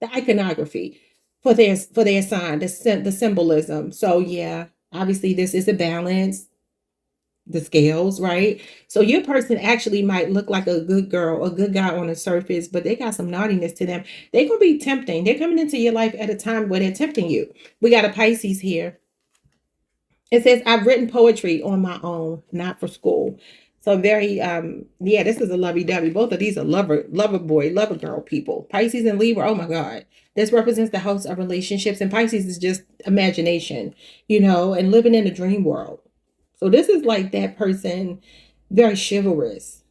Speaker 1: iconography for their sign, the symbolism. So yeah, obviously this is a balance. the scales, right? So your person actually might look like a good girl, a good guy on the surface, but they got some naughtiness to them. They're going to be tempting. They're coming into your life at a time where they're tempting you. We got a Pisces here. It says, I've written poetry on my own, not for school. So very, yeah, this is a lovey-dovey. Both of these are lover boy, lover girl people. Pisces and Libra, oh my God. This represents the house of relationships, and Pisces is just imagination, and living in a dream world. So this is like that person, very chivalrous.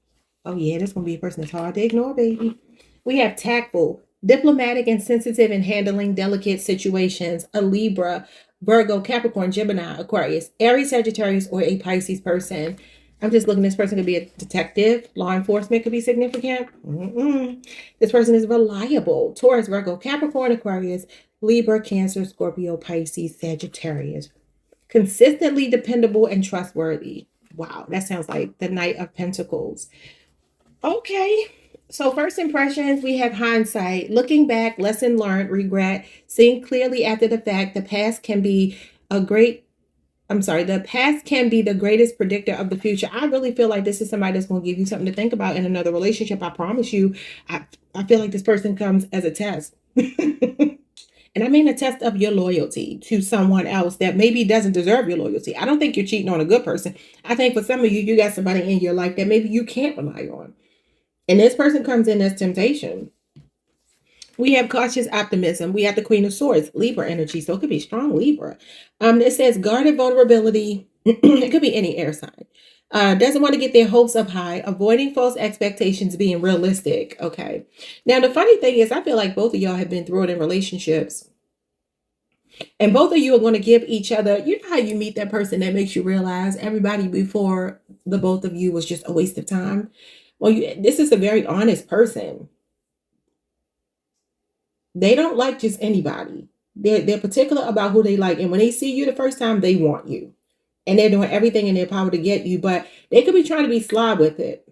Speaker 1: Oh yeah, this gonna be a person that's hard to ignore, baby. We have tactful, diplomatic, and sensitive in handling delicate situations. A Libra, Virgo, Capricorn, Gemini, Aquarius, Aries, Sagittarius, or a Pisces person. I'm just looking. This person could be a detective. Law enforcement could be significant. This person is reliable. Taurus, Virgo, Capricorn, Aquarius, Libra, Cancer, Scorpio, Pisces, Sagittarius. Consistently dependable and trustworthy. Wow, that sounds like the Knight of Pentacles. Okay. So first impressions, we have hindsight, looking back, lesson learned, regret, seeing clearly after the fact. The past can be the greatest predictor of the future. I really feel like this is somebody that's going to give you something to think about in another relationship. I promise you. I feel like this person comes as a test. And I mean a test of your loyalty to someone else that maybe doesn't deserve your loyalty. I don't think you're cheating on a good person. I think for some of you, you got somebody in your life that maybe you can't rely on. And this person comes in as temptation. We have cautious optimism. We have the Queen of Swords, Libra energy. So it could be strong Libra. It says guarded vulnerability. It could be any air sign. Doesn't want to get their hopes up high, avoiding false expectations, being realistic. Okay. Now, the funny thing is, I feel like both of y'all have been through it in relationships. And both of you are going to give each other, you know how you meet that person that makes you realize everybody before the both of you was just a waste of time? Well, this is a very honest person. They don't like just anybody. They're particular about who they like. And when they see you the first time, they want you. And they're doing everything in their power to get you. But they could be trying to be sly with it.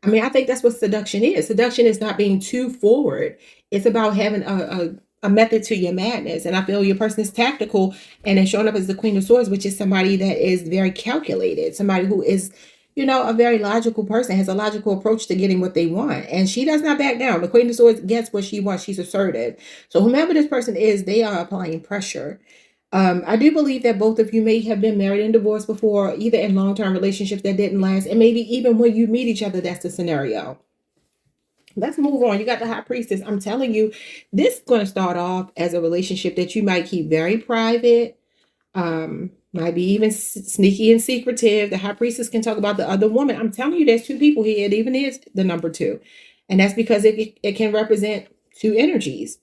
Speaker 1: I mean, I think that's what seduction is. Seduction is not being too forward. It's about having a method to your madness. And I feel your person is tactical and is showing up as the Queen of Swords, which is somebody that is very calculated, somebody who is, a very logical person, has a logical approach to getting what they want. And she does not back down. The Queen of Swords gets what she wants. She's assertive. So whomever this person is, they are applying pressure. I do believe that both of you may have been married and divorced before, either in long-term relationships that didn't last, and maybe even when you meet each other, that's the scenario. Let's move on. You got the High Priestess. I'm telling you, this is going to start off as a relationship that you might keep very private, might be even sneaky and secretive. The High Priestess can talk about the other woman. I'm telling you, there's two people here. It even is the number two. And that's because it can represent two energies.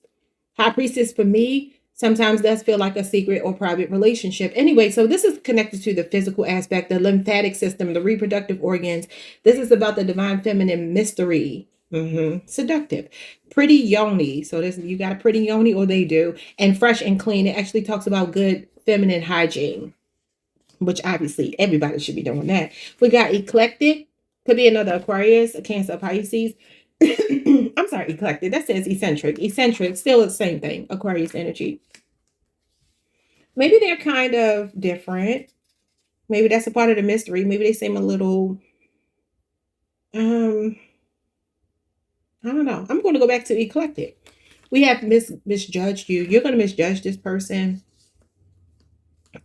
Speaker 1: High Priestess, for me, sometimes does feel like a secret or private relationship. Anyway, so this is connected to the physical aspect, the lymphatic system, the reproductive organs. This is about the divine feminine mystery. Seductive. Pretty yoni. So this, you got a pretty yoni, or they do. And fresh and clean. It actually talks about good feminine hygiene, which obviously everybody should be doing that. We got eclectic. Could be another Aquarius, a Cancer, Pisces. I'm sorry, eclectic. That says eccentric. Eccentric, still the same thing. Aquarius energy. Maybe they're kind of different. Maybe that's a part of the mystery. Maybe they seem a little, I don't know. I'm going to go back to eclectic. We have misjudged you. You're going to misjudge this person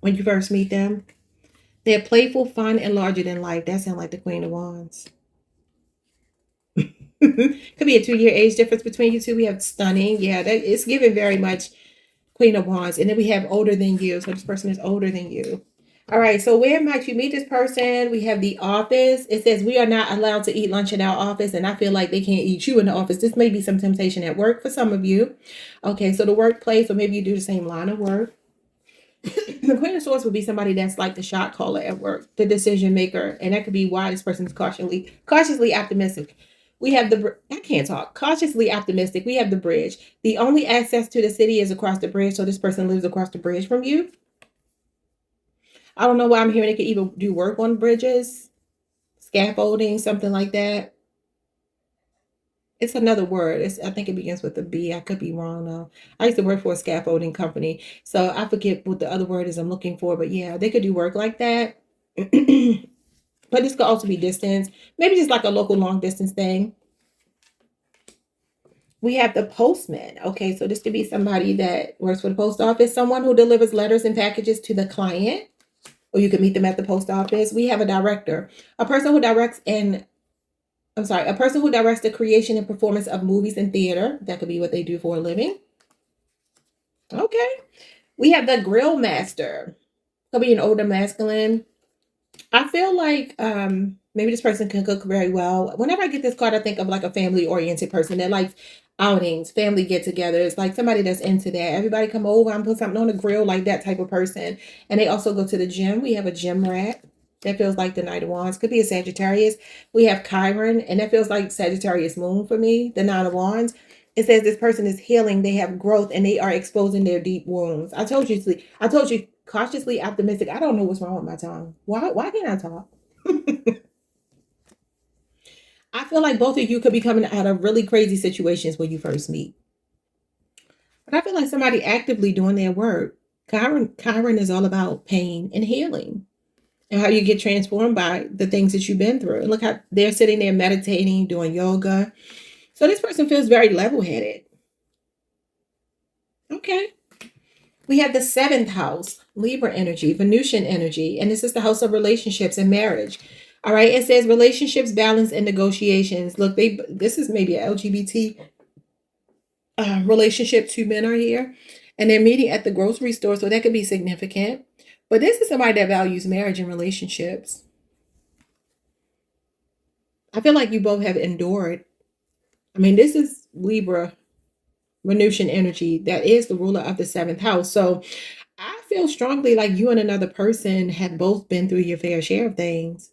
Speaker 1: when you first meet them. They're playful, fun, and larger than life. That sounds like the Queen of Wands. Could be a 2-year age difference between you two. We have stunning. Yeah, that it's given very much Queen of Wands. And then we have older than you. So this person is older than you. All right. So where might you meet this person? We have the office. It says we are not allowed to eat lunch in our office. And I feel like they can't eat you in the office. This may be some temptation at work for some of you. Okay. So the workplace, or maybe you do the same line of work. The Queen of Swords would be somebody that's like the shot caller at work, the decision maker. And that could be why this person is cautiously optimistic. We have I can't talk. Cautiously optimistic. We have the bridge. The only access to the city is across the bridge. So this person lives across the bridge from you. I don't know why I'm hearing they could even do work on bridges, scaffolding, something like that. It's another word. I think it begins with a B. I could be wrong though. I used to work for a scaffolding company, so I forget what the other word is I'm looking for. But yeah, they could do work like that. But this could also be distance, maybe just like a local long distance thing. We have the postman. Okay, so this could be somebody that works for the post office, someone who delivers letters and packages to the client, or you could meet them at the post office. We have a director, a person who directs and a person who directs the creation and performance of movies and theater. That could be what they do for a living. Okay. We have the grill master. Could be an older masculine. I feel like maybe this person can cook very well. Whenever I get this card, I think of like a family oriented person that likes outings, family get togethers, like somebody that's into that. Everybody come over and put something on the grill, like that type of person. And they also go to the gym. We have a gym rat. That feels like the Knight of Wands. Could be a Sagittarius. We have Chiron, and that feels like Sagittarius moon for me, the Nine of Wands. It says this person is healing, they have growth, and they are exposing their deep wounds. I told you, cautiously optimistic. I don't know what's wrong with my tongue. Why can't I talk? I feel like both of you could be coming out of really crazy situations when you first meet. But I feel like somebody actively doing their work. Chiron is all about pain and healing and how you get transformed by the things that you've been through. And look how they're sitting there meditating, doing yoga. So this person feels very level-headed. Okay. We have the seventh house, Libra energy, Venusian energy, and this is the house of relationships and marriage. All right. It says relationships, balance, and negotiations. Look, this is maybe an LGBT relationship. Two men are here and they're meeting at the grocery store. So that could be significant. But this is somebody that values marriage and relationships. I feel like you both have endured. I mean, this is Libra, Venusian energy. That is the ruler of the seventh house. So I feel strongly like you and another person have both been through your fair share of things.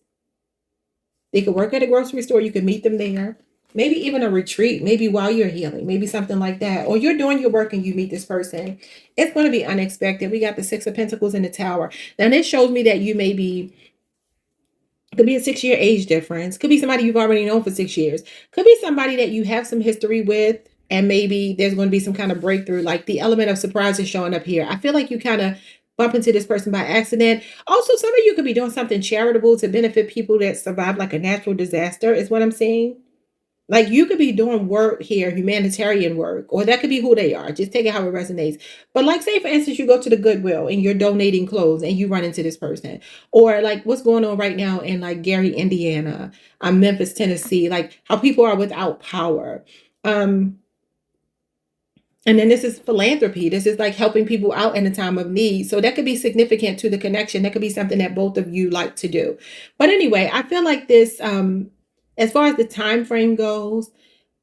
Speaker 1: They could work at a grocery store. You could meet them there. Maybe even a retreat, maybe while you're healing, maybe something like that. Or you're doing your work and you meet this person. It's going to be unexpected. We got the Six of Pentacles in the Tower. Now, this shows me that you may be, could be a 6-year age difference. Could be somebody you've already known for 6 years. Could be somebody that you have some history with. And maybe there's going to be some kind of breakthrough. Like the element of surprise is showing up here. I feel like you kind of bump into this person by accident. Also, some of you could be doing something charitable to benefit people that survived like a natural disaster is what I'm seeing. Like you could be doing work here, humanitarian work, or that could be who they are. Just take it how it resonates. But like say, for instance, you go to the Goodwill and you're donating clothes and you run into this person. Or like what's going on right now in like Gary, Indiana, Memphis, Tennessee, like how people are without power. And then this is philanthropy. This is like helping people out in a time of need. So that could be significant to the connection. That could be something that both of you like to do. But anyway, I feel like this, as far as the time frame goes,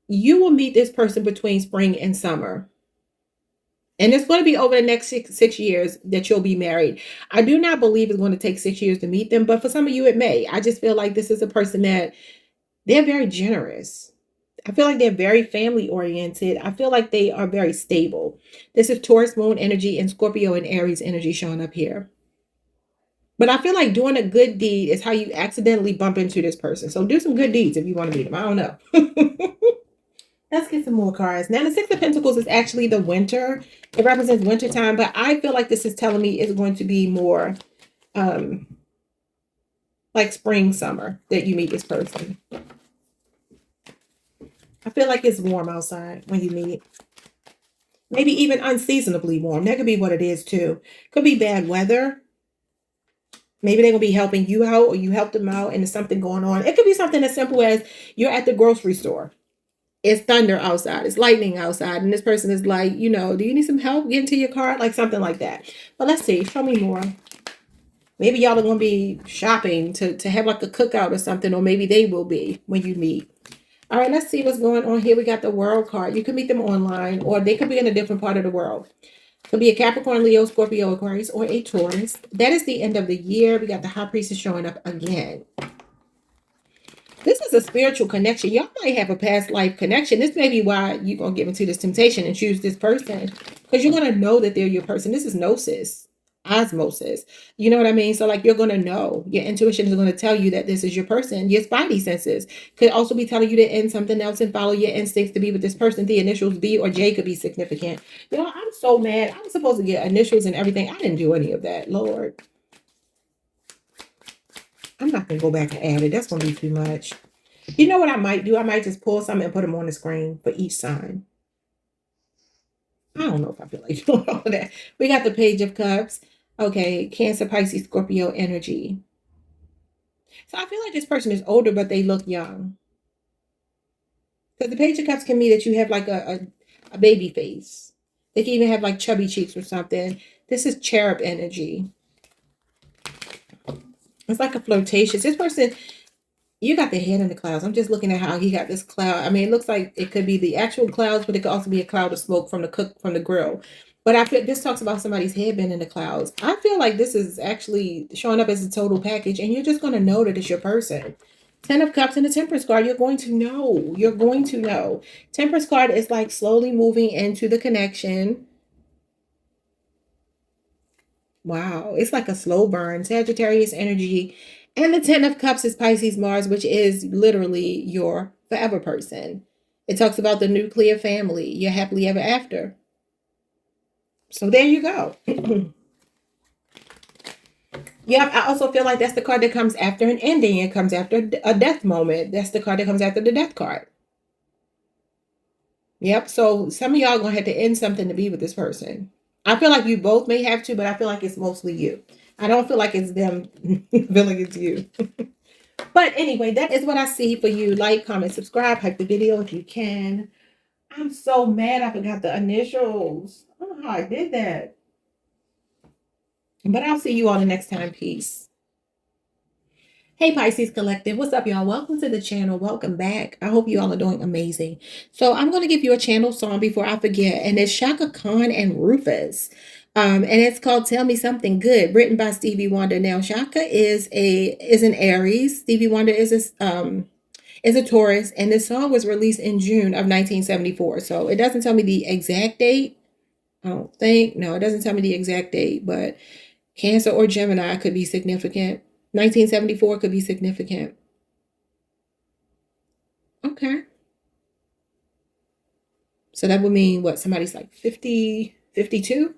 Speaker 1: you will meet this person between spring and summer. And it's going to be over the next six years that you'll be married. I do not believe it's going to take 6 years to meet them, but for some of you, it may. I just feel like this is a person that they're very generous. I feel like they're very family oriented. I feel like they are very stable. This is Taurus moon energy and Scorpio and Aries energy showing up here. But I feel like doing a good deed is how you accidentally bump into this person. So do some good deeds if you want to meet them. I don't know. Let's get some more cards. Now, the Six of Pentacles is actually the winter. It represents winter time, but I feel like this is telling me it's going to be more like spring, summer that you meet this person. I feel like it's warm outside when you meet. Maybe even unseasonably warm. That could be what it is too. Could be bad weather. Maybe they're going to be helping you out or you help them out and there's something going on. It could be something as simple as you're at the grocery store. It's thunder outside. It's lightning outside. And this person is like, do you need some help getting to your car? Like something like that. But let's see. Show me more. Maybe y'all are going to be shopping to have like a cookout or something. Or maybe they will be when you meet. All right, let's see what's going on here. We got the World card. You could meet them online or they could be in a different part of the world. Could be a Capricorn, Leo, Scorpio, Aquarius, or a Taurus. That is the end of the year. We got the High Priestess showing up again. This is a spiritual connection. Y'all might have a past life connection. This may be why you're going to get into this temptation and choose this person. Because you're going to know that they're your person. This is gnosis. osmosis. You know what I mean? So like you're gonna know. Your intuition is gonna tell you that this is your person. Your spidey senses could also be telling you to end something else and follow your instincts to be with this person. The initials B or J could be significant. You know, I'm so mad. I was supposed to get initials and everything. I didn't do any of that. Lord. I'm not gonna go back and add it. That's gonna be too much. You know what I might do? I might just pull some and put them on the screen for each sign. I don't know if I feel like doing all of that. We got the Page of Cups. Okay, Cancer, Pisces, Scorpio energy. So I feel like this person is older, but they look young. Because the Page of Cups can mean that you have like a baby face. They can even have like chubby cheeks or something. This is cherub energy. It's like a flirtatious. This person, you got the head in the clouds. I'm just looking at how he got this cloud. I mean, it looks like it could be the actual clouds, but it could also be a cloud of smoke from the grill. But I feel this talks about somebody's head being in the clouds. I feel like this is actually showing up as a total package, and you're just going to know that it's your person. 10 of Cups and the Temperance card, you're going to know. You're going to know. Temperance card is like slowly moving into the connection. Wow, it's like a slow burn. Sagittarius energy. And the 10 of Cups is Pisces Mars, which is literally your forever person. It talks about the nuclear family, your happily ever after. So there you go. Yep, I also feel like that's the card that comes after an ending. It comes after a death moment. That's the card that comes after the death card. Yep, so some of y'all going to have to end something to be with this person. I feel like you both may have to, but I feel like it's mostly you. I don't feel like it's them. I feel like it's you. But anyway, that is what I see for you. Like, comment, subscribe, like the video if you can. I'm so mad I forgot the initials. I don't know how I did that. But I'll see you all the next time. Peace. Hey Pisces Collective, what's up y'all? Welcome to the channel. Welcome back. I hope you all are doing amazing. So I'm going to give you a channel song before I forget, and it's Shaka Khan and Rufus. And it's called Tell Me Something Good, written by Stevie Wonder. Now Shaka is an Aries. Stevie Wonder is a Taurus, and this song was released in June of 1974. So it doesn't tell me the exact date. I don't think. No, it doesn't tell me the exact date, but Cancer or Gemini could be significant. 1974 could be significant. Okay. So that would mean what? Somebody's like 50, 52?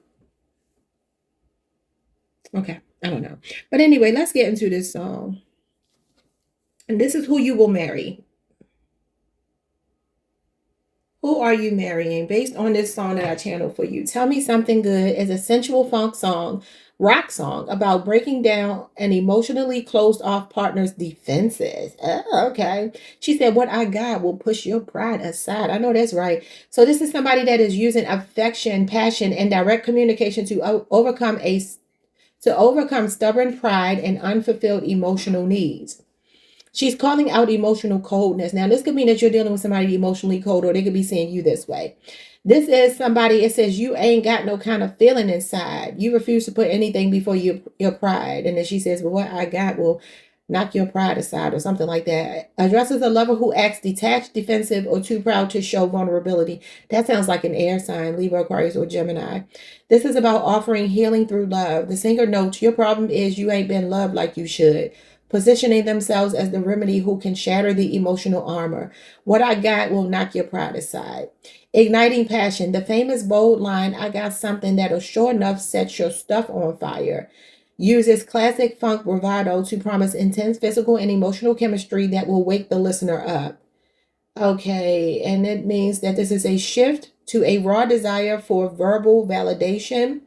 Speaker 1: Okay. I don't know. But anyway, let's get into this song. And this is Who You Will Marry. Who are you marrying? Based on this song that I channeled for you. Tell Me Something Good is a sensual funk song, rock song about breaking down an emotionally closed off partner's defenses. Oh, okay. She said, what I got will push your pride aside. I know that's right. So this is somebody that is using affection, passion, and direct communication to overcome stubborn pride and unfulfilled emotional needs. She's calling out emotional coldness. Now, this could mean that you're dealing with somebody emotionally cold, or they could be seeing you this way. This is somebody, it says you ain't got no kind of feeling inside. You refuse to put anything before your pride. And then she says, well, what I got will knock your pride aside, or something like that. Addresses a lover who acts detached, defensive, or too proud to show vulnerability. That sounds like an air sign, Libra, Aquarius, or Gemini. This is about offering healing through love. The singer notes, your problem is you ain't been loved like you should. Positioning themselves as the remedy who can shatter the emotional armor. What I got will knock your pride aside. Igniting passion. The famous bold line, I got something that'll sure enough set your stuff on fire. Uses classic funk bravado to promise intense physical and emotional chemistry that will wake the listener up. Okay, and it means that this is a shift to a raw desire for verbal validation.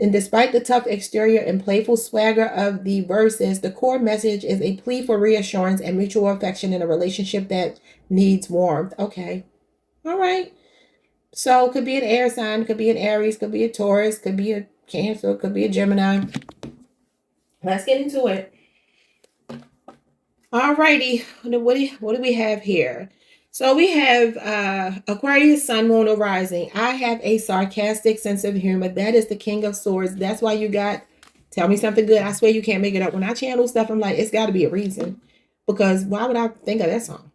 Speaker 1: And despite the tough exterior and playful swagger of the verses, the core message is a plea for reassurance and mutual affection in a relationship that needs warmth. Okay. All right. So could be an air sign, could be an Aries, could be a Taurus, could be a Cancer, could be a Gemini. Let's get into it. All righty. What do we have here? So we have Aquarius, Sun, Moon, or Rising. I have a sarcastic sense of humor. That is the King of Swords. That's why you got Tell Me Something Good. I swear you can't make it up. When I channel stuff, I'm like, it's got to be a reason. Because why would I think of that song?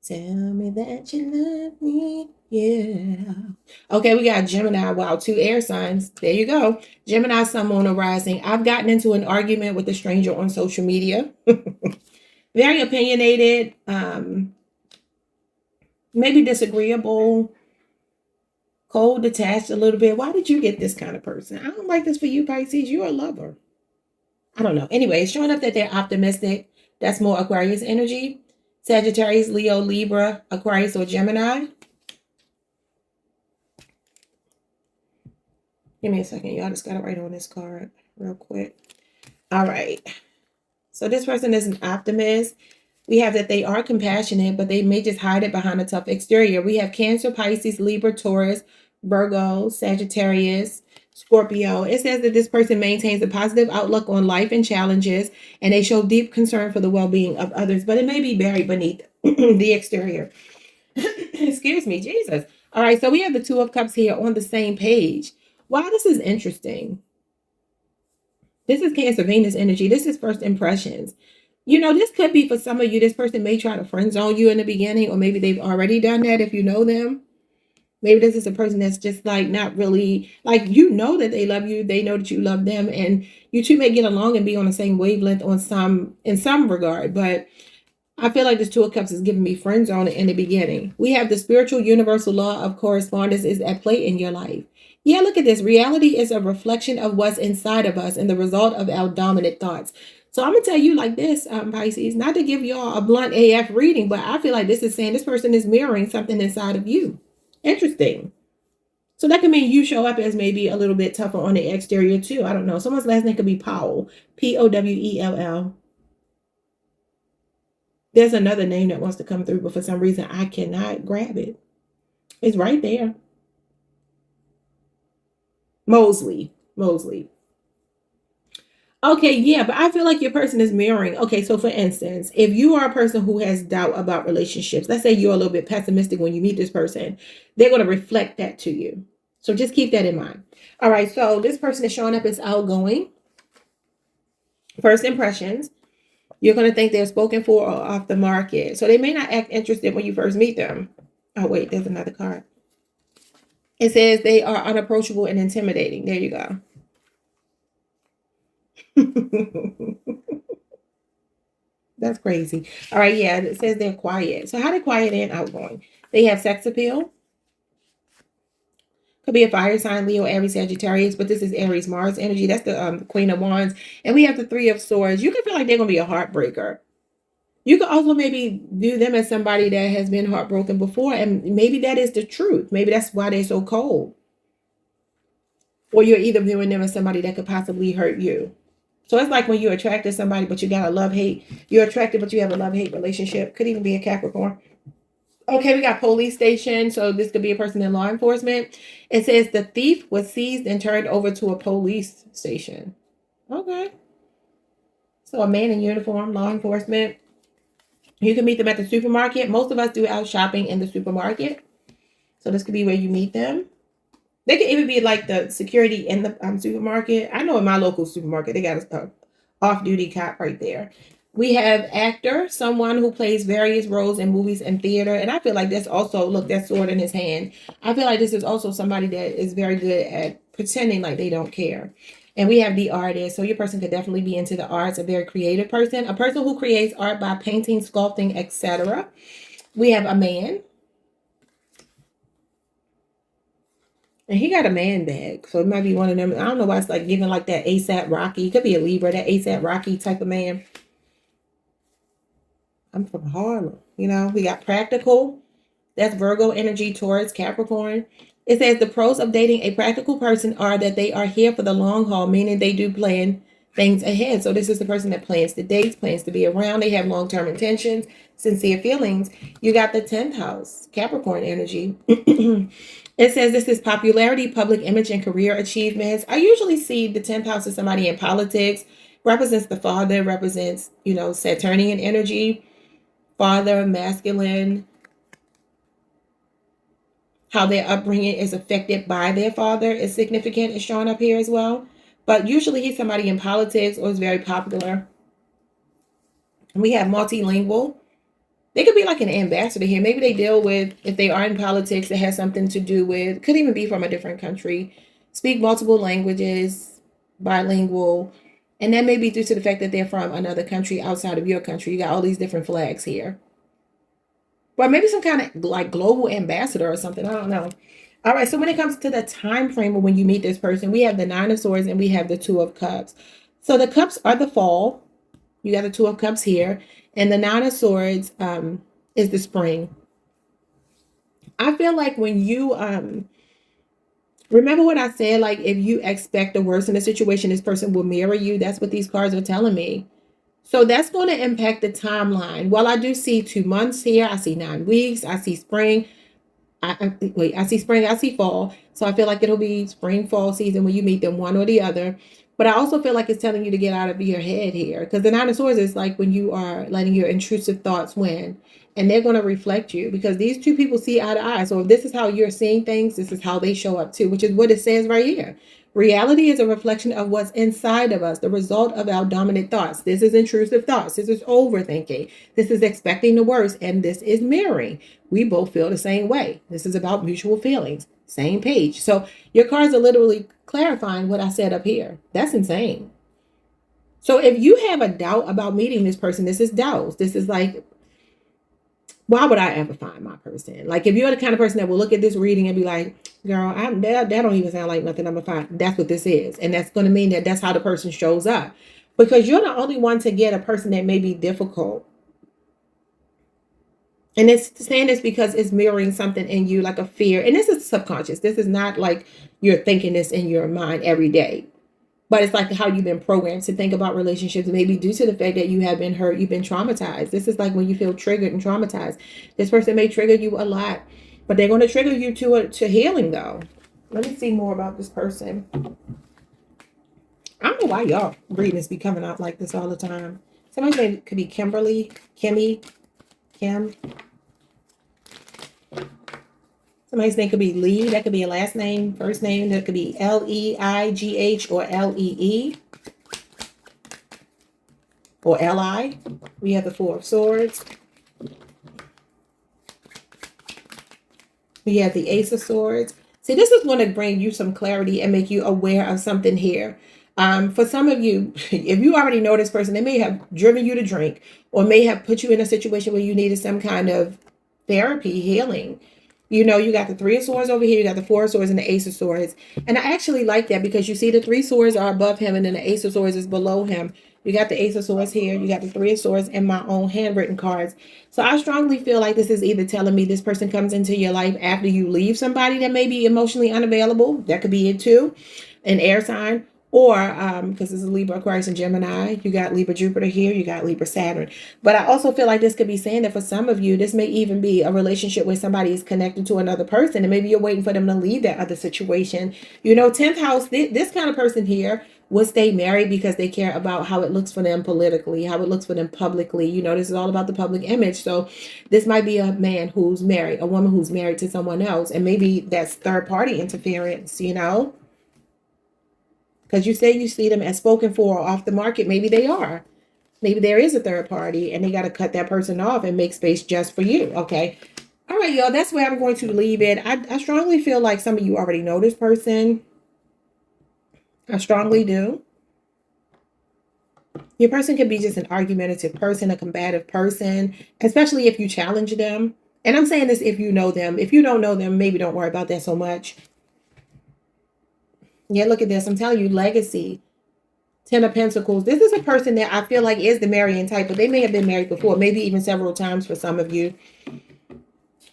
Speaker 1: Tell me that you love me. Yeah. Okay, we got Gemini. Wow, 2 air signs. There you go. Gemini, Sun, Moon, or Rising. I've gotten into an argument with a stranger on social media. Very opinionated, maybe disagreeable, cold, detached a little bit. Why did you get this kind of person? I don't like this for you, Pisces. You're a lover. I don't know. Anyway, it's showing up that they're optimistic. That's more Aquarius energy. Sagittarius, Leo, Libra, Aquarius, or Gemini. Give me a second. Y'all just got to write on this card real quick. All right. So this person is an optimist. We have that they are compassionate, but they may just hide it behind a tough exterior. We have Cancer, Pisces, Libra, Taurus, Virgo, Sagittarius, Scorpio. It says that this person maintains a positive outlook on life and challenges, and they show deep concern for the well-being of others, but it may be buried beneath the exterior. Excuse me, Jesus. All right, so we have the Two of Cups here on the same page. Wow, this is interesting. This is Cancer, Venus energy. This is first impressions. You know, this could be for some of you. This person may try to friend zone you in the beginning, or maybe they've already done that if you know them. Maybe this is a person that's just like not really, like, you know that they love you. They know that you love them, and you two may get along and be on the same wavelength in some regard. But I feel like this Two of Cups is giving me friend zone in the beginning. We have the spiritual universal law of correspondence is at play in your life. Yeah, look at this. Reality is a reflection of what's inside of us and the result of our dominant thoughts. So I'm going to tell you like this, Pisces, not to give y'all a blunt AF reading, but I feel like this is saying this person is mirroring something inside of you. Interesting. So that could mean you show up as maybe a little bit tougher on the exterior too. I don't know. Someone's last name could be Powell. Powell. There's another name that wants to come through, but for some reason I cannot grab it. It's right there. Mosley. Okay, yeah, but I feel like your person is mirroring. Okay, so for instance, if you are a person who has doubt about relationships, let's say you're a little bit pessimistic when you meet this person, they're going to reflect that to you. So just keep that in mind. All right, so this person is showing up as outgoing. First impressions. You're going to think they're spoken for or off the market. So they may not act interested when you first meet them. Oh, wait, there's another card. It says they are unapproachable and intimidating. There you go. That's crazy. All right, yeah, it says they're quiet. So how they quiet and outgoing? They have sex appeal. Could be a fire sign, Leo, Aries, Sagittarius, but this is Aries, Mars energy. That's the Queen of Wands. And we have the Three of Swords. You can feel like they're going to be a heartbreaker. You could also maybe view them as somebody that has been heartbroken before, and maybe that is the truth. Maybe that's why they're so cold. Or you're either viewing them as somebody that could possibly hurt you. So it's like when you're attracted to somebody, but you got a love-hate. You're attracted, but you have a love-hate relationship. Could even be a Capricorn. Okay, we got police station. So this could be a person in law enforcement. It says the thief was seized and turned over to a police station. Okay. So a man in uniform, law enforcement. You can meet them at the supermarket. Most of us do our shopping in the supermarket. So this could be where you meet them. They could even be like the security in the supermarket. I know in my local supermarket, they got a off-duty cop right there. We have actor, someone who plays various roles in movies and theater. And I feel like that's also, look, that sword in his hand. I feel like this is also somebody that is very good at pretending like they don't care. And we have the artist. So your person could definitely be into the arts, a very creative person. A person who creates art by painting, sculpting, etc. We have a man. And he got a man bag. So it might be one of them. I don't know why it's like giving like that ASAP Rocky. It could be a Libra, that ASAP Rocky type of man. I'm from Harlem. You know, we got practical. That's Virgo energy, Taurus, Capricorn. It says the pros of dating a practical person are that they are here for the long haul, meaning they do plan things ahead. So this is the person that plans the dates, plans to be around. They have long-term intentions, sincere feelings. You got the 10th house, Capricorn energy. It says this is popularity, public image, and career achievements. I usually see the 10th house as somebody in politics, represents the father, represents, you know, Saturnian energy, father, masculine, how their upbringing is affected by their father is significant, is showing up here as well. But usually he's somebody in politics or is very popular. And we have multilingual. They could be like an ambassador here. Maybe they deal with, if they are in politics, it has something to do with, could even be from a different country, speak multiple languages, bilingual. And that may be due to the fact that they're from another country outside of your country. You got all these different flags here. Or maybe some kind of like global ambassador or something. I don't know. All right. So when it comes to the time frame of when you meet this person, we have the Nine of Swords and we have the Two of Cups. So the cups are the fall. You got the Two of Cups here. And the Nine of Swords is the spring. I feel like when you remember what I said, like if you expect the worst in a situation, this person will mirror you. That's what these cards are telling me. So that's going to impact the timeline. While I do see 2 months here, I see 9 weeks, I see spring. I see spring, I see fall. So I feel like it'll be spring, fall season when you meet them, one or the other. But I also feel like it's telling you to get out of your head here. Because the Nine of Swords is like when you are letting your intrusive thoughts win. And they're going to reflect you. Because these two people see eye to eye. So if this is how you're seeing things, this is how they show up too. Which is what it says right here. Reality is a reflection of what's inside of us, the result of our dominant thoughts. This is intrusive thoughts. This is overthinking. This is expecting the worst. And this is mirroring. We both feel the same way. This is about mutual feelings. Same page. So your cards are literally clarifying what I said up here. That's insane. So if you have a doubt about meeting this person, this is doubts. This is like, why would I ever find my person? Like if you're the kind of person that will look at this reading and be like, girl, that don't even sound like nothing I'm gonna find. That's what this is. And that's going to mean that that's how the person shows up. Because you're the only one to get a person that may be difficult. And it's saying this because it's mirroring something in you, like a fear. And this is subconscious. This is not like you're thinking this in your mind every day. But it's like how you've been programmed to think about relationships, maybe due to the fact that you have been hurt, you've been traumatized. This is like when you feel triggered and traumatized. This person may trigger you a lot, but they're going to trigger you to healing, though. Let me see more about this person. I don't know why y'all readings be coming out like this all the time. Somebody's name could be Kimberly, Kimmy, Kim. Somebody's name could be Lee. That could be a last name, first name. That could be Leigh or Lee or Li. We have the Four of Swords. We have the Ace of Swords. See, this is going to bring you some clarity and make you aware of something here. For some of you, if you already know this person, they may have driven you to drink or may have put you in a situation where you needed some kind of therapy, healing. You know, you got the Three of Swords over here. You got the Four of Swords and the Ace of Swords. And I actually like that because you see the Three Swords are above him and then the Ace of Swords is below him. You got the Ace of Swords here. You got the Three of Swords in my own handwritten cards. So I strongly feel like this is either telling me this person comes into your life after you leave somebody that may be emotionally unavailable. That could be it too. An air sign. Or, because this is Libra, Aquarius, and Gemini, you got Libra, Jupiter here, you got Libra, Saturn. But I also feel like this could be saying that for some of you, this may even be a relationship where somebody is connected to another person, and maybe you're waiting for them to leave that other situation. You know, 10th house, this kind of person here will stay married because they care about how it looks for them politically, how it looks for them publicly. You know, this is all about the public image. So this might be a man who's married, a woman who's married to someone else, and maybe that's third party interference, you know? Because you say you see them as spoken for or off the market. Maybe they are. Maybe there is a third party and they got to cut that person off and make space just for you. Okay. All right, y'all. That's where I'm going to leave it. I strongly feel like some of you already know this person. I strongly do. Your person could be just an argumentative person, a combative person, especially if you challenge them. And I'm saying this if you know them. If you don't know them, maybe don't worry about that so much. Yeah, look at this. I'm telling you, legacy. 10 of Pentacles. This is a person that I feel like is the marrying type, but they may have been married before, maybe even several times for some of you.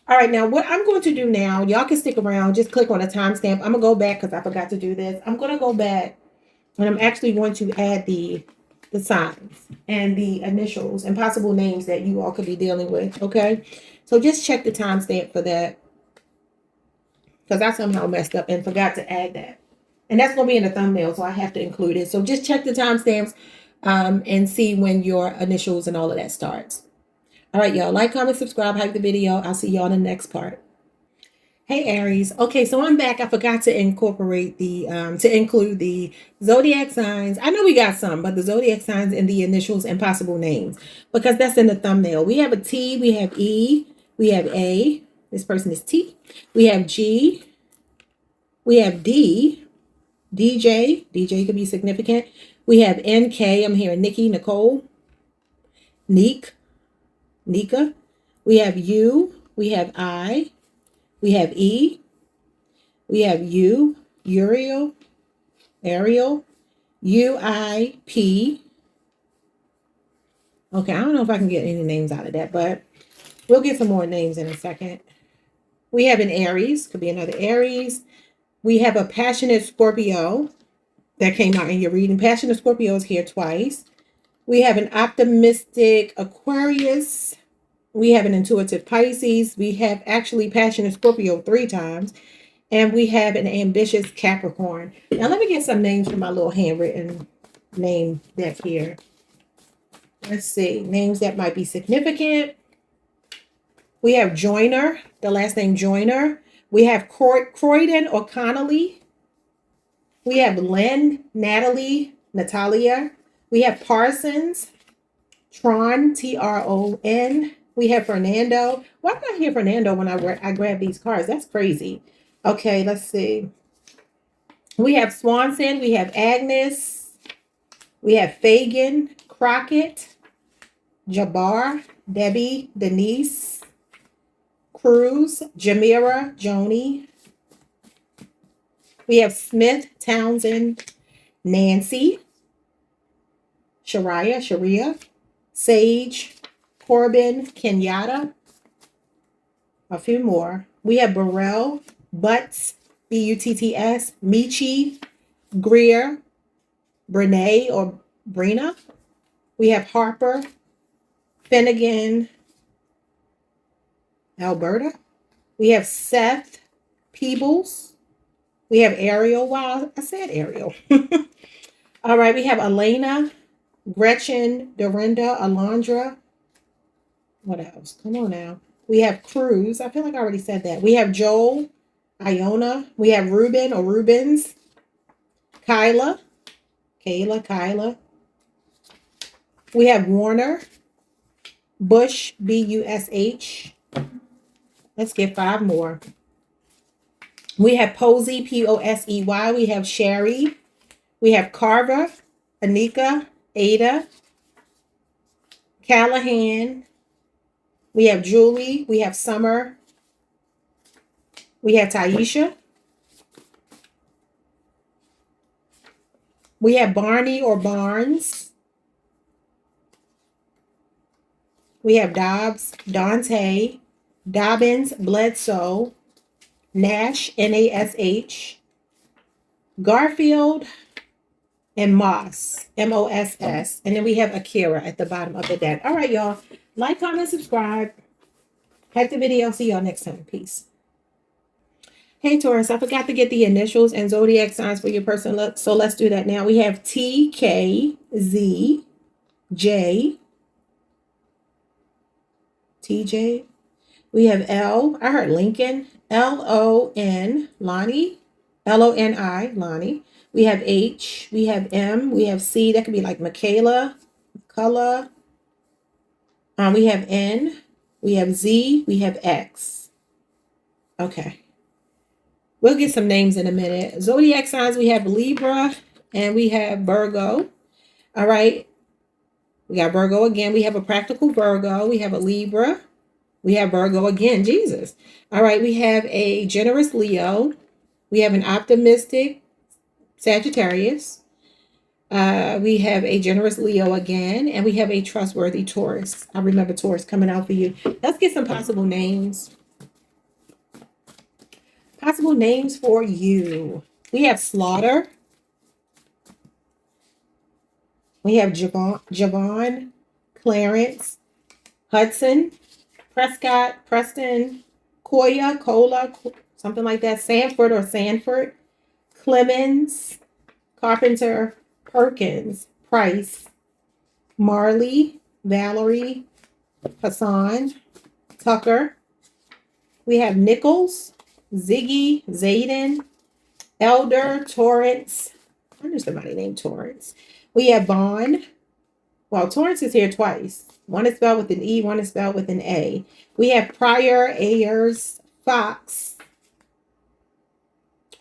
Speaker 1: All right, now what I'm going to do now, y'all can stick around. Just click on a timestamp. I'm going to go back because I forgot to do this. I'm going to go back and I'm actually going to add the signs and the initials and possible names that you all could be dealing with, okay? So just check the timestamp for that because I somehow messed up and forgot to add that. And that's going to be in the thumbnail, so I have to include it. So just check the timestamps and see when your initials and all of that starts. All right, y'all. Like, comment, subscribe, hype the video. I'll see y'all in the next part. Hey Aries. Okay, so I'm back. I forgot to incorporate the to include the zodiac signs. I know we got some, but the zodiac signs and the initials and possible names because that's in the thumbnail. We have a T, we have E, we have A. This person is T. We have G, we have D, DJ. DJ could be significant. We have NK. I'm hearing Nikki, Nicole, Neek, Nika. We have U, we have I, we have E, we have U, Uriel, Ariel, UIP. Okay, I don't know if I can get any names out of that, but we'll get some more names in a second. We have an Aries, could be another Aries. We have a passionate Scorpio that came out in your reading. Passionate Scorpio is here twice. We have an optimistic Aquarius. We have an intuitive Pisces. We have actually passionate Scorpio 3 times. And we have an ambitious Capricorn. Now, let me get some names from my little handwritten name deck here. Let's see. Names that might be significant. We have Joyner, the last name Joyner. We have Croydon or Connolly. We have Lynn, Natalie, Natalia. We have Parsons, Tron, Tron. We have Fernando. Why did I hear Fernando when I grab these cards? That's crazy. Okay, let's see. We have Swanson. We have Agnes. We have Fagan, Crockett, Jabbar, Debbie, Denise, Cruz, Jamira, Joni. We have Townsend, Nancy, Sharia, Sage, Corbin, Kenyatta. A few more. We have Burrell, Butts, Butts, Michi, Greer, Brene or Brina. We have Harper, Finnegan, Alberta. We have Seth Peebles. We have Ariel. Wow, I said Ariel. All right, we have Elena, Gretchen, Dorinda, Alondra. What else? Come on now. We have Cruz. I feel like I already said that. We have Joel, Iona. We have Ruben or Rubens. Kyla. Kyla. We have Warner. Bush, Bush. Let's get 5 more. We have Posey, Posey. We have Sherry. We have Carver, Anika, Ada, Callahan. We have Julie. We have Summer. We have Taisha. We have Barney or Barnes. We have Dobbs, Dante, Dobbins, Bledsoe, Nash, Nash, Garfield, and Moss, Moss. And then we have Akira at the bottom of the deck. All right, y'all. Like, comment, subscribe. Like the video. See y'all next time. Peace. Hey, Taurus, I forgot to get the initials and zodiac signs for your person. So let's do that now. We have T, K, Z, J, TJ. We have L. I heard Lincoln. LON, Lonnie. LONI, Lonnie. We have H. We have M. We have C. That could be like Michaela, Color. We have N. We have Z. We have X. Okay. We'll get some names in a minute. Zodiac signs, we have Libra and we have Virgo. All right. We got Virgo again. We have a practical Virgo. We have a Libra. We have Virgo again. Jesus. All right. We have a generous Leo. We have an optimistic Sagittarius. We have a generous Leo again. And we have a trustworthy Taurus. I remember Taurus coming out for you. Let's get some possible names. Possible names for you. We have Slaughter. We have Javon, Clarence, Hudson, Prescott, Preston, Koya, Cola, something like that. Sanford or Sanford, Clemens, Carpenter, Perkins, Price, Marley, Valerie, Hassan, Tucker. We have Nichols, Ziggy, Zayden, Elder, Torrance. I knew somebody named Torrance. We have Vaughn. Well, Torrance is here twice. One is spelled with an E, one is spelled with an A. We have Pryor, Ayers, Fox.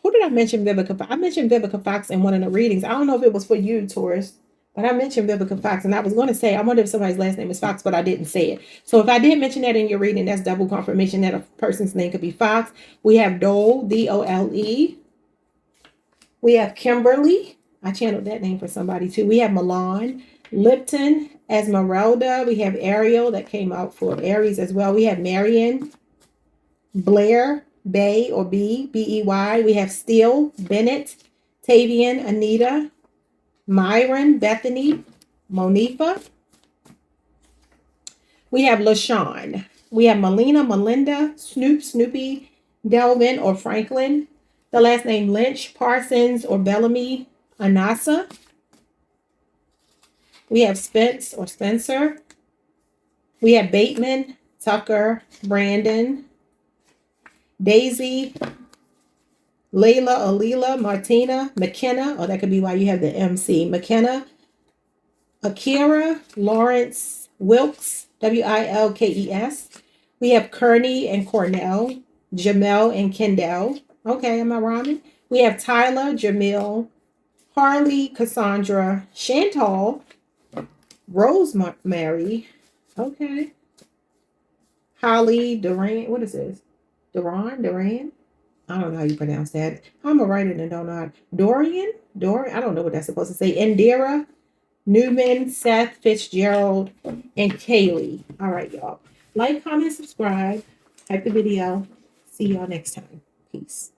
Speaker 1: Who did I mention Vivica? I mentioned Vivica Fox in one of the readings. I don't know if it was for you, Taurus, but I mentioned Vivica Fox, and I was going to say, I wonder if somebody's last name is Fox, but I didn't say it. So if I did mention that in your reading, that's double confirmation that a person's name could be Fox. We have Dole, D-O-L-E. We have Kimberly. I channeled that name for somebody too. We have Milan, Lipton, Esmeralda. We have Ariel that came out for Aries as well. We have Marion, Blair, Bay or B, B-E-Y. We have Steele, Bennett, Tavian, Anita, Myron, Bethany, Monifa. We have LaShawn. We have Melina, Melinda, Snoop, Snoopy, Delvin or Franklin. The last name Lynch, Parsons or Bellamy, Anasa. We have Spence or Spencer. We have Bateman, Tucker, Brandon, Daisy, Layla, Alila, Martina, McKenna. Oh, that could be why you have the MC. McKenna, Akira, Lawrence, Wilkes, W-I-L-K-E-S. We have Kearney and Cornell, Jamel and Kendall. Okay, am I rhyming? We have Tyler, Jamil, Harley, Cassandra, Chantal, Rosemary. Okay. Holly, Duran. What is this? Duran? I don't know how you pronounce that. I'm a writer and don't know how. Dorian? I don't know what that's supposed to say. Indira, Newman, Seth, Fitzgerald, and Kaylee. All right, y'all. Like, comment, subscribe. Like the video. See y'all next time. Peace.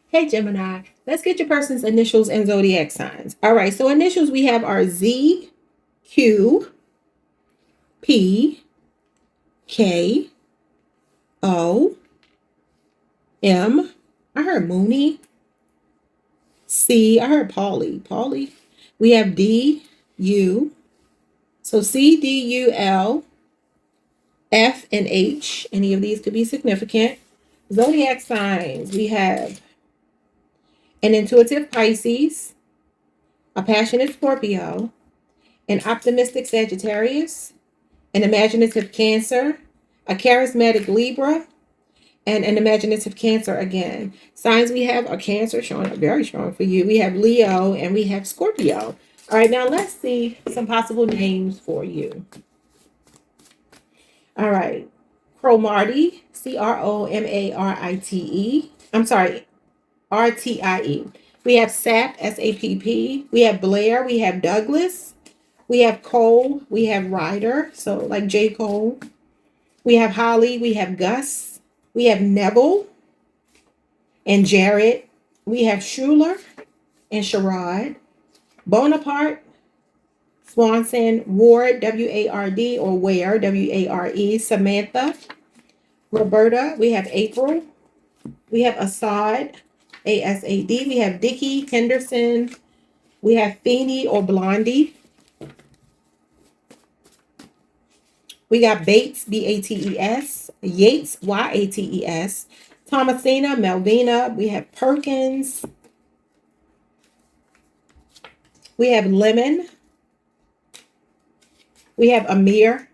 Speaker 1: Hey, Gemini. Let's get your person's initials and zodiac signs. All right, so initials we have are Z, Q, P, K, O, M. I heard Mooney. C. I heard Polly. We have D, U. So C, D, U, L, F, and H. Any of these could be significant. Zodiac signs. We have an intuitive Pisces, a passionate Scorpio, an optimistic Sagittarius, an imaginative Cancer, a charismatic Libra, and an imaginative Cancer again. Signs we have are Cancer, showing up very strong for you. We have Leo and we have Scorpio. All right, now let's see some possible names for you. All right. Cromartie, C-R-O-M-A-R-I-T-E. I'm sorry, R-T-I-E. We have Sapp, S-A-P-P. We have Blair. We have Douglas. We have Cole. We have Ryder, so like J. Cole. We have Holly. We have Gus. We have Neville and Jared. We have Schuler and Sherrod. Bonaparte, Swanson, Ward, W-A-R-D, or Ware, W-A-R-E. Samantha, Roberta. We have April. We have Assad, A-S-A-D. We have Dickie, Henderson. We have Feeny or Blondie. We got Bates, B-A-T-E-S. Yates, Y-A-T-E-S. Thomasina, Melvina. We have Perkins. We have Lemon. We have Amir.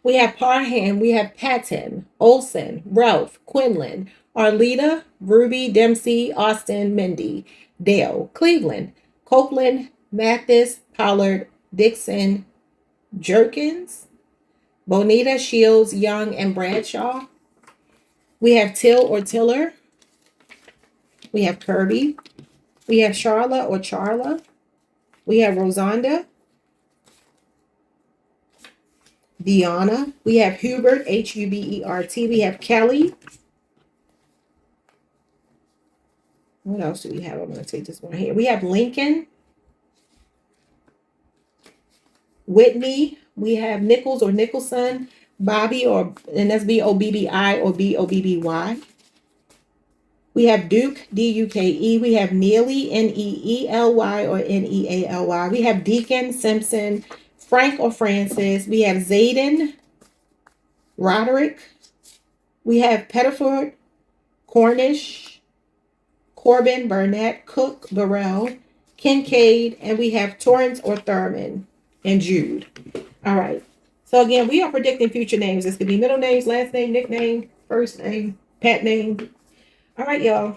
Speaker 1: We have Parham. We have Patton, Olson, Ralph, Quinlan, Arlita, Ruby, Dempsey, Austin, Mindy, Dale, Cleveland, Copeland, Mathis, Pollard, Dixon, Jerkins, Bonita, Shields, Young, and Bradshaw. We have Till or Tiller. We have Kirby. We have Charla or Charla. We have Rosanda. Deanna. We have Hubert, H-U-B-E-R-T. We have Kelly. What else do we have? I'm going to take this one here. We have Lincoln. Whitney. We have Nichols or Nicholson. Bobby, and that's B-O-B-B-I or B-O-B-B-Y. We have Duke, D-U-K-E. We have Neely, N-E-E-L-Y or N-E-A-L-Y. We have Deacon, Simpson, Frank or Francis. We have Zayden, Roderick, We have Pettiford, Cornish, Corbin, Burnett, Cook, Burrell, Kincaid, and we have Torrance or Thurman and Jude. All right. So again, we are predicting future names. This could be middle names, last name, nickname, first name, pet name. All right, y'all.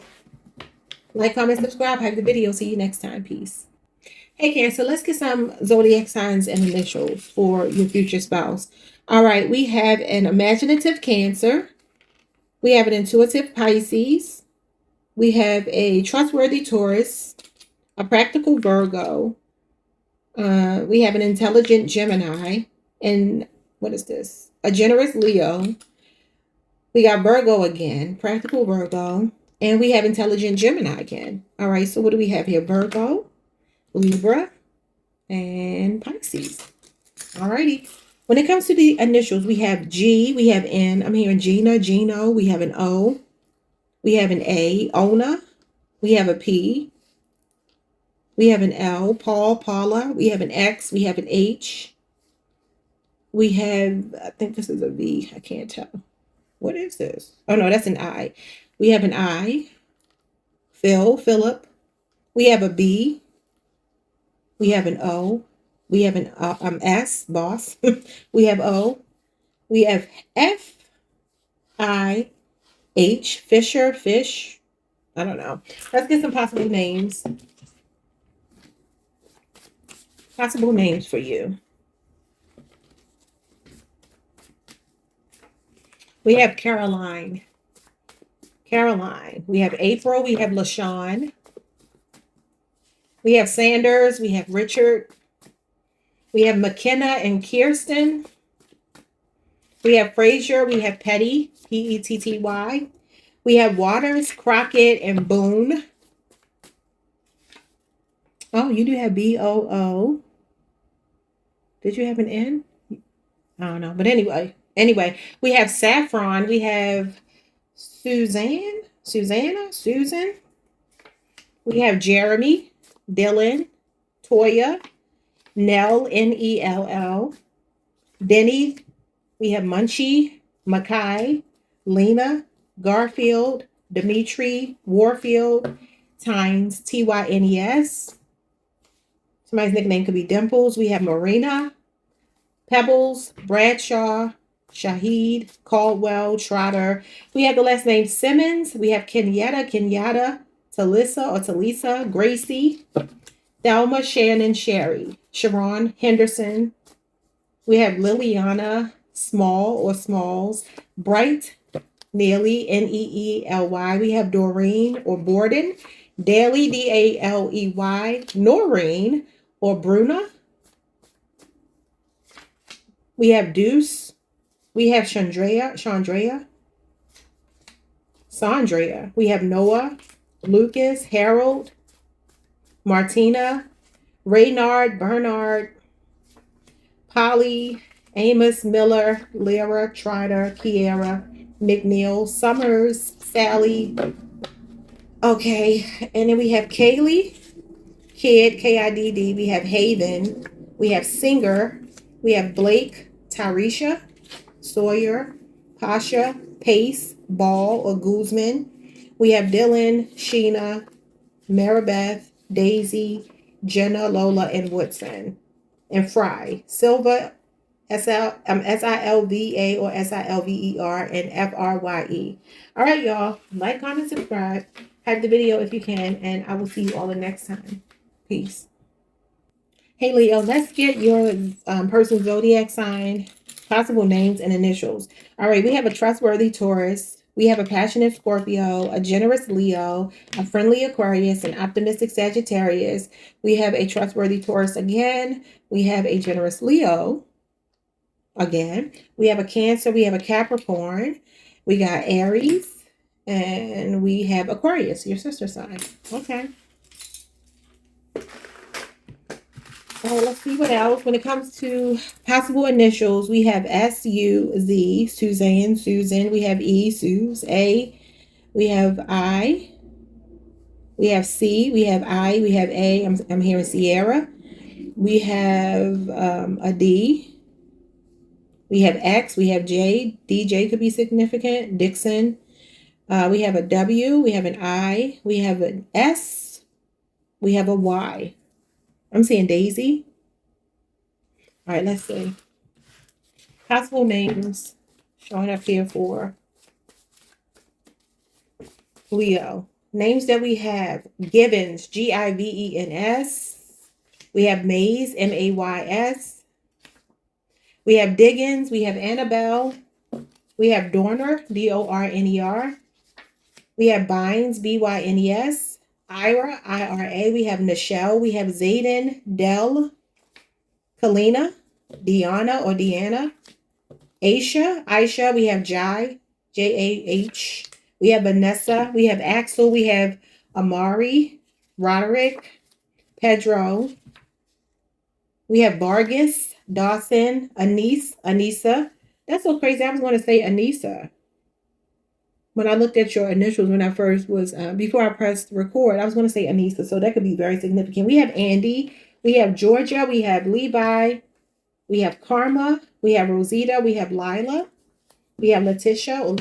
Speaker 1: Like, comment, subscribe. Like the video. See you next time. Peace. Hey, Cancer, let's get some zodiac signs and initials for your future spouse. All right, we have an imaginative Cancer. We have an intuitive Pisces. We have a trustworthy Taurus, a practical Virgo. We have an intelligent Gemini. And what is this? A generous Leo. We got Virgo again, practical Virgo. And we have intelligent Gemini again. All right, so what do we have here? Virgo, Libra, and Pisces. All righty. When it comes to the initials, we have G, we have N. I'm hearing Gina, Gino. We have an O. We have an A, Ona. We have a P. We have an L, Paul, Paula. We have an X. We have an H. We have, I think this is a V. I can't tell. What is this? Oh, no, that's an I. We have an I, Phil, Philip. We have a B. We have an O. We have an S, boss. We have O. We have F, I, H, Fisher, fish. I don't know. Let's get some possible names. Possible names for you. We have Caroline. Caroline. We have April. We have LaShawn. We have Sanders. We have Richard. We have McKenna and Kirsten. We have Frazier. We have Petty. Petty. We have Waters, Crockett, and Boone. Oh, you do have BOO. Did you have an N? I don't know. But anyway, we have Saffron. We have Susan. We have Jeremy, Dylan, Toya, Nell, Nell, Denny. We have Munchie, Mackay, Lena, Garfield, Dimitri, Warfield, Tynes, Tynes. Somebody's nickname could be Dimples. We have Marina, Pebbles, Bradshaw, Shahid, Caldwell, Trotter. We have the last name Simmons. We have Kenyatta, Talisa, Gracie, Thelma, Shannon, Sherry, Sharon, Henderson. We have Liliana, Small or Smalls, Bright, Neely, Neely. We have Doreen or Borden, Daly, Daley, Noreen or Bruna. We have Deuce. We have Sandrea. We have Noah, Lucas, Harold, Martina, Reynard, Bernard, Polly, Amos, Miller, Lyra, Trider, Kiera, McNeil, Summers, Sally. Okay, and then we have Kaylee, Kid, Kidd. We have Haven. We have Singer. We have Blake, Tyresha, Sawyer, Pasha, Pace, Ball or Guzman. We have Dylan, Sheena, Maribeth, Daisy, Jenna, Lola, and Woodson. And Fry, Silva, Silva or Silver, and Frye. All right, y'all. Like, comment, subscribe. Hype the video if you can, and I will see you all the next time. Peace. Hey, Leo, let's get your person's zodiac sign, possible names, and initials. All right, we have a trustworthy Taurus. We have a passionate Scorpio, a generous Leo, a friendly Aquarius, an optimistic Sagittarius. We have a trustworthy Taurus again. We have a generous Leo again. We have a Cancer. We have a Capricorn. We got Aries. And we have Aquarius, your sister sign. Okay. So let's see what else. When it comes to possible initials, we have S-U-Z, Suzanne, Susan. We have E, Suze, A. We have I. We have C. We have I. We have A. I'm hearing Sierra. We have a D. We have X, we have J, DJ could be significant, Dixon. We have a W, we have an I, we have an S, we have a Y. I'm seeing Daisy. All right, let's see. Possible names showing up here for Leo. Names that we have: Givens, Givens. We have Mays, Mays. We have Diggins. We have Annabelle. We have Dorner, Dorner. We have Bynes, Bynes. Ira, Ira. We have Nichelle. We have Zayden, Dell. Kalina, Deanna or Deanna. Aisha. We have Jai, Jah. We have Vanessa. We have Axel. We have Amari, Roderick, Pedro. We have Vargas, Dawson, Anissa. That's so crazy. I was going to say Anissa. When I looked at your initials when I first was, before I pressed record, I was going to say Anissa. So that could be very significant. We have Andy. We have Georgia. We have Levi. We have Karma. We have Rosita. We have Lila. We have Letitia.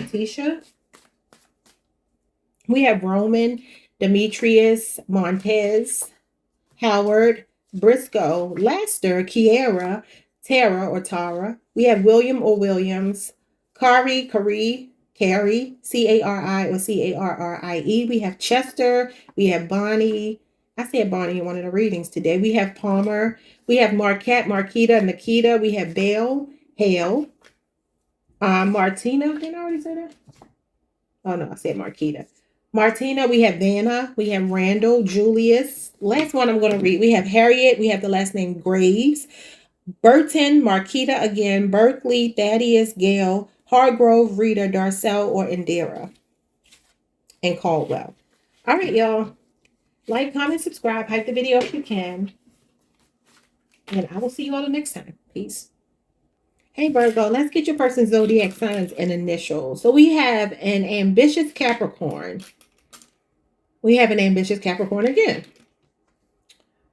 Speaker 1: We have Roman, Demetrius, Montez, Howard, Briscoe, Lester, Kiera, Tara. We have William or Williams, Carrie, Carrie, Cari or Carrie. We have Chester. We have Bonnie. I said Bonnie in one of the readings today. We have Palmer. We have Marquette, Marquita, Nikita. We have Bale, Hale. Martina. Did I already say that? Oh, no, I said Marquita. Martina, we have Vanna, we have Randall, Julius. Last one I'm going to read. We have Harriet, we have the last name Graves, Burton, Marquita again, Berkeley, Thaddeus, Gail, Hargrove, Rita, Darcel, or Indira, and Caldwell. All right, y'all. Like, comment, subscribe, hype the video if you can. And I will see you all the next time. Peace. Hey Virgo, let's get your person's zodiac signs and initials. So we have an ambitious Capricorn. We have an ambitious Capricorn again.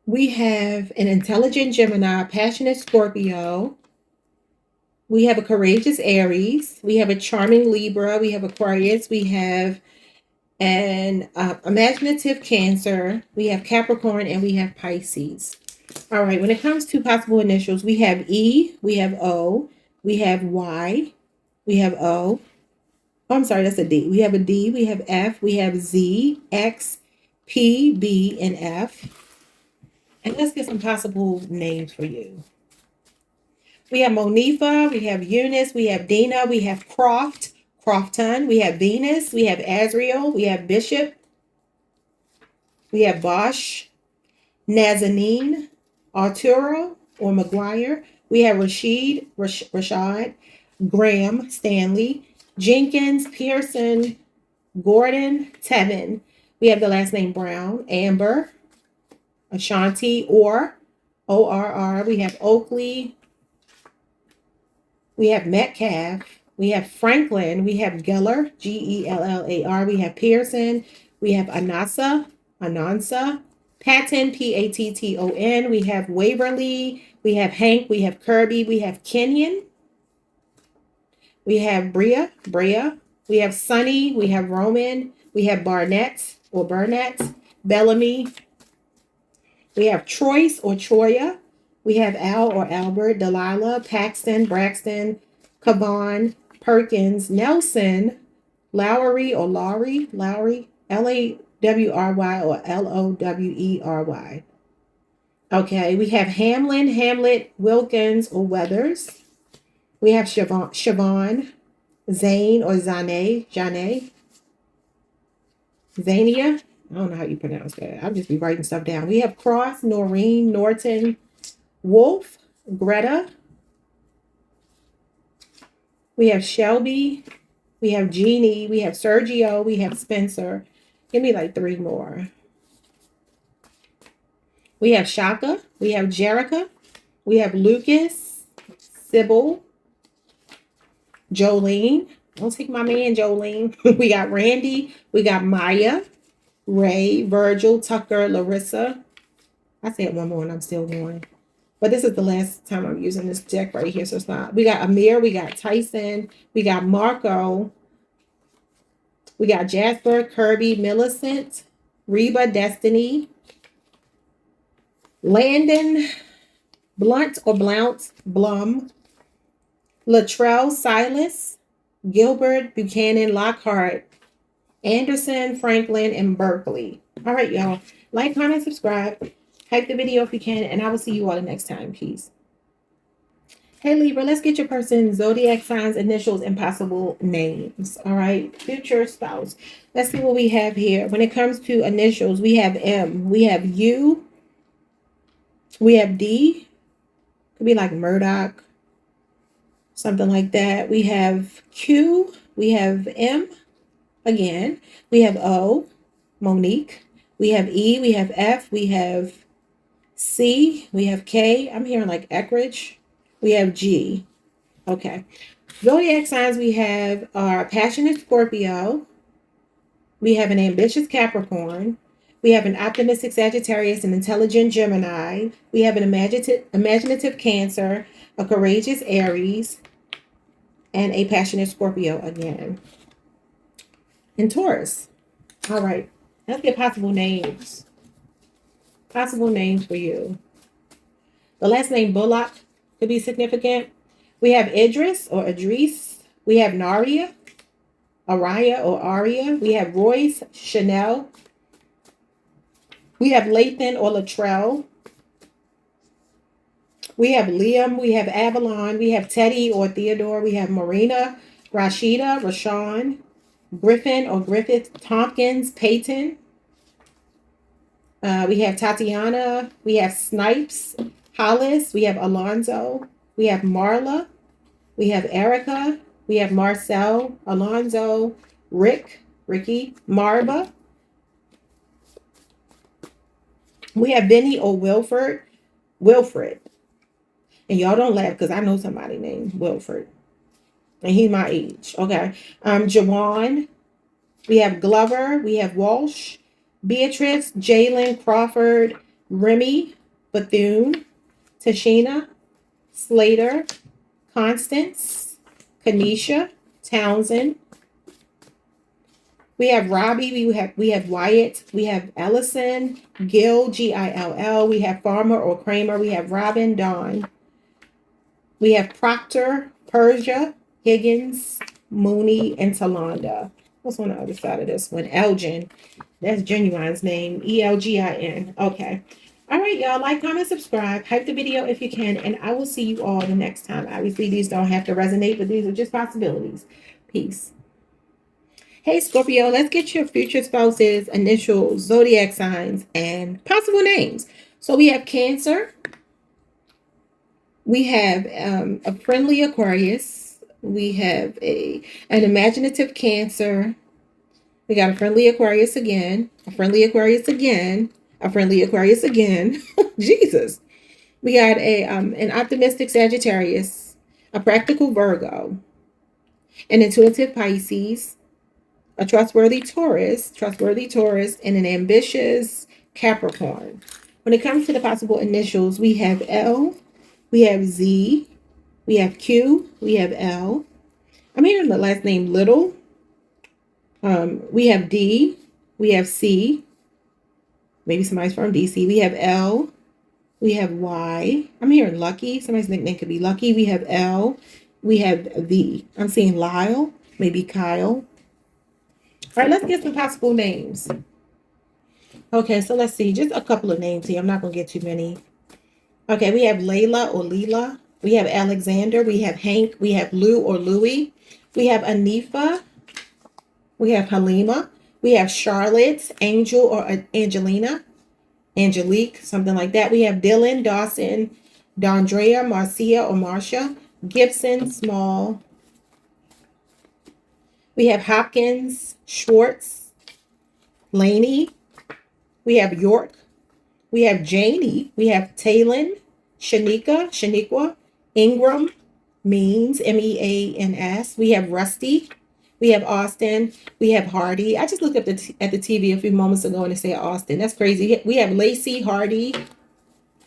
Speaker 1: We have an intelligent Gemini, passionate Scorpio. We have a courageous Aries. We have a charming Libra. We have Aquarius. We have an imaginative Cancer. We have Capricorn, and we have Pisces. All right, when it comes to possible initials, we have E, we have O, we have Y, we have O. Oh, I'm sorry, that's a D. We have a D, we have F, we have Z, X, P, B, and F. And let's get some possible names for you. We have Monifa, we have Eunice, we have Dina, we have Crofton, we have Venus, we have Azriel, we have Bishop, we have Bosch, Nazanin, Arturo or McGuire. We have Rashad, Graham, Stanley, Jenkins, Pearson, Gordon, Tevin. We have the last name Brown, Amber, Ashanti, or ORR. We have Oakley. We have Metcalf. We have Franklin. We have Geller, Gellar. We have Pearson. We have Anansa, Patton, Patton. We have Waverly. We have Hank. We have Kirby. We have Kenyon. We have Brea. We have Sunny. We have Roman. We have Barnett or Burnett. Bellamy. We have Troyce or Troya. We have Al or Albert. Delilah. Paxton. Braxton. Kavan. Perkins. Nelson. Lowry or Lowry. Lawry or Lowery. Okay, we have Hamlin, Hamlet, Wilkins, or Weathers. We have Siobhan, Zane or Zane, Zania. I don't know how you pronounce that. I'll just be writing stuff down. We have Cross, Noreen, Norton, Wolf, Greta. We have Shelby. We have Jeannie. We have Sergio. We have Spencer. Give me like 3 more. We have Shaka. We have Jerica. We have Lucas, Sybil, Jolene. Don't take my man, Jolene. We got Randy. We got Maya, Ray, Virgil, Tucker, Larissa. I said one more and I'm still going. But this is the last time I'm using this deck right here, so it's not. We got Amir, we got Tyson, we got Marco, we got Jasper, Kirby, Millicent, Reba, Destiny, Landon, Blunt or Blount, Blum, Latrell, Silas, Gilbert, Buchanan, Lockhart, Anderson, Franklin, and Berkeley. All right, y'all. Like, comment, subscribe. Hype the video if you can, and I will see you all the next time. Peace. Hey, Libra, let's get your person's zodiac signs, initials, and possible names. All right. Future spouse. Let's see what we have here. When it comes to initials, we have M. We have U. We have D. Could be like Murdoch. Something like that. We have Q. We have M. Again. We have O. Monique. We have E. We have F. We have C. We have K. I'm hearing like Eckridge. We have G. Okay. Zodiac signs we have are passionate Scorpio. We have an ambitious Capricorn. We have an optimistic Sagittarius, an intelligent Gemini. We have an imaginative Cancer, a courageous Aries, and a passionate Scorpio again. And Taurus. All right. Let's get possible names. Possible names for you. The last name Bullock could be significant. We have Idris or Idris. We have Naria, Araya or Aria. We have Royce, Chanel. We have Lathan or Latrell. We have Liam. We have Avalon. We have Teddy or Theodore. We have Marina, Rashida, Rashawn, Griffin or Griffith, Tompkins, Peyton. We have Tatiana. We have Snipes, Hollis. We have Alonzo. We have Marla. We have Erica. We have Marcel, Alonzo, Ricky, Marba. We have Benny or Wilfred. And y'all don't laugh because I know somebody named Wilfred. And he's my age. Okay. Jawan. We have Glover. We have Walsh. Beatrice, Jalen, Crawford, Remy, Bethune, Tashina, Slater, Constance, Kanisha, Townsend. We have Robbie. We have Wyatt. We have Ellison, Gill, Gill. We have Farmer or Kramer. We have Robin, Dawn. We have Proctor, Persia, Higgins, Mooney, and Talonda. What's on the other side of this one? Elgin. That's Genuine's name. Elgin. Okay. All right, y'all. Like, comment, subscribe. Hype the video if you can. And I will see you all the next time. Obviously, these don't have to resonate, but these are just possibilities. Peace. Hey, Scorpio. Let's get your future spouse's initials, zodiac signs, and possible names. So we have Cancer. We have a friendly Aquarius. We have an imaginative Cancer. We got a friendly Aquarius again, a friendly Aquarius again, a friendly Aquarius again. Jesus. We got an optimistic Sagittarius, a practical Virgo, an intuitive Pisces, a trustworthy Taurus, and an ambitious Capricorn. When it comes to the possible initials, we have L, we have Z, we have Q, we have L. I'm hearing the last name Little. We have D, we have C, maybe somebody's from DC. We have L, we have Y. I'm hearing Lucky. Somebody's nickname could be Lucky. We have L, we have V. I'm seeing Lyle, maybe Kyle. All right, let's get some possible names. Okay, so let's see. Just a couple of names here. I'm not going to get too many. Okay, we have Layla or Leela. We have Alexander. We have Hank. We have Lou or Louie. We have Anifa. We have Halima. We have Charlotte, Angel or Angelina, Angelique, something like that. We have Dylan, Dawson, Dondrea, Marcia or Marcia, Gibson, Small. We have Hopkins, Schwartz, Laney. We have York. We have Janie. We have Talon, Shaniqua, Ingram, Means, Means. We have Rusty. We have Austin. We have Hardy. I just looked up at the TV a few moments ago and it said Austin. That's crazy. We have Lacey, Hardy.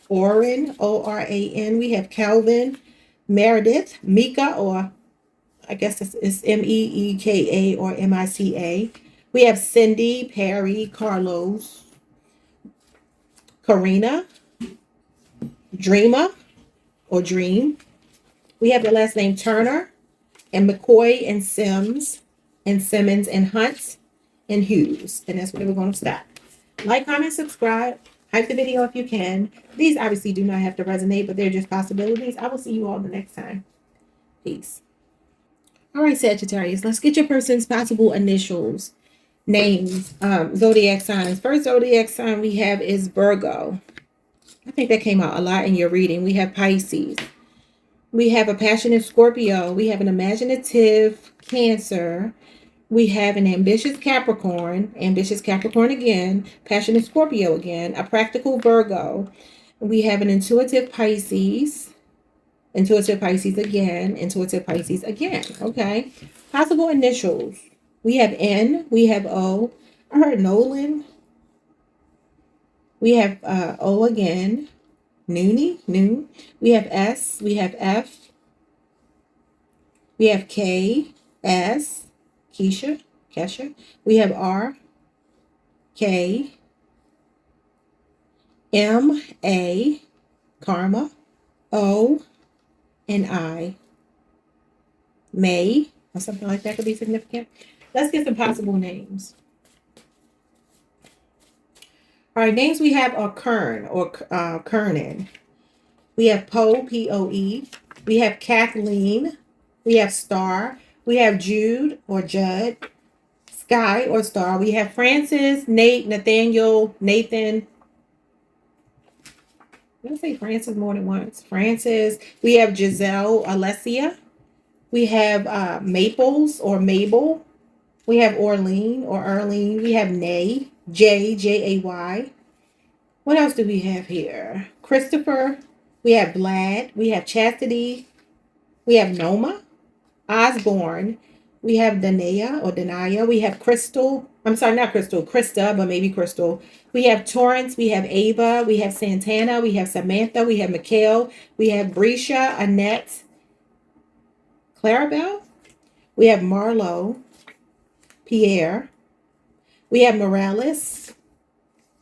Speaker 1: Oran, O-R-A-N. We have Calvin, Meredith, Mika, or I guess it's M-E-E-K-A or M-I-C-A. We have Cindy, Perry, Carlos, Karina, Dreamer, or Dream. We have the last name Turner, and McCoy, and Sims, and Simmons, and Hunt, and Hughes. And that's where we're going to stop. Like, comment, subscribe. Hype the video if you can. These obviously do not have to resonate, but they're just possibilities. I will see you all the next time. Peace. All right, Sagittarius, let's get your person's possible initials, names, zodiac signs. First zodiac sign we have is Virgo. I think that came out a lot in your reading. We have Pisces. We have a passionate Scorpio. We have an imaginative Cancer. We have an ambitious Capricorn again, passionate Scorpio again, a practical Virgo. We have an intuitive Pisces again. Okay. Possible initials. We have N, we have O. I heard Nolan. We have O again. Noon. We have S, we have F. We have K, S, Kesha. We have R, K, M, A, Karma, O, and I, May, or something like that could be significant. Let's get some possible names. All right, names we have are Kern or Kernan. We have Poe, P-O-E. We have Kathleen. We have Star. We have Jude or Judd. Sky or Star. We have Francis, Nate, Nathaniel, Nathan. Did I say Francis more than once? Francis. We have Giselle, Alessia. We have Maples or Mabel. We have Orlean or Erlene. We have Nay, J-A-Y. What else do we have here? Christopher. We have Vlad. We have Chastity. We have Noma, Osborne. We have Dania. We have Crystal. I'm sorry, not Crystal. Krista, but maybe Crystal. We have Torrance. We have Ava. We have Santana. We have Samantha. We have Mikhail. We have Brescia, Annette, Clarabelle. We have Marlo, Pierre. We have Morales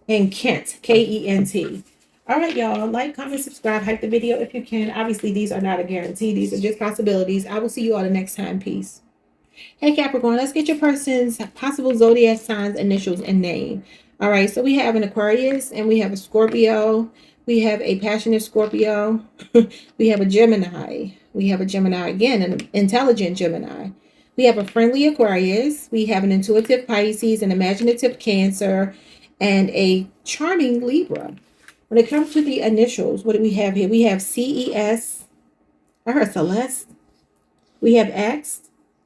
Speaker 1: and Kent, K-E-N-T. All right, y'all. Like, comment, subscribe, hype the video if you can. Obviously, these are not a guarantee. These are just possibilities. I will see you all the next time. Peace. Hey, Capricorn, let's get your person's possible zodiac signs, initials, and name. All right, so we have an Aquarius, and we have a Scorpio. We have a passionate Scorpio. We have a Gemini. We have a Gemini again, an intelligent Gemini. We have a friendly Aquarius. We have an intuitive Pisces, an imaginative Cancer, and a charming Libra. When it comes to the initials, what do we have here? We have C-E-S. I heard Celeste. We have X.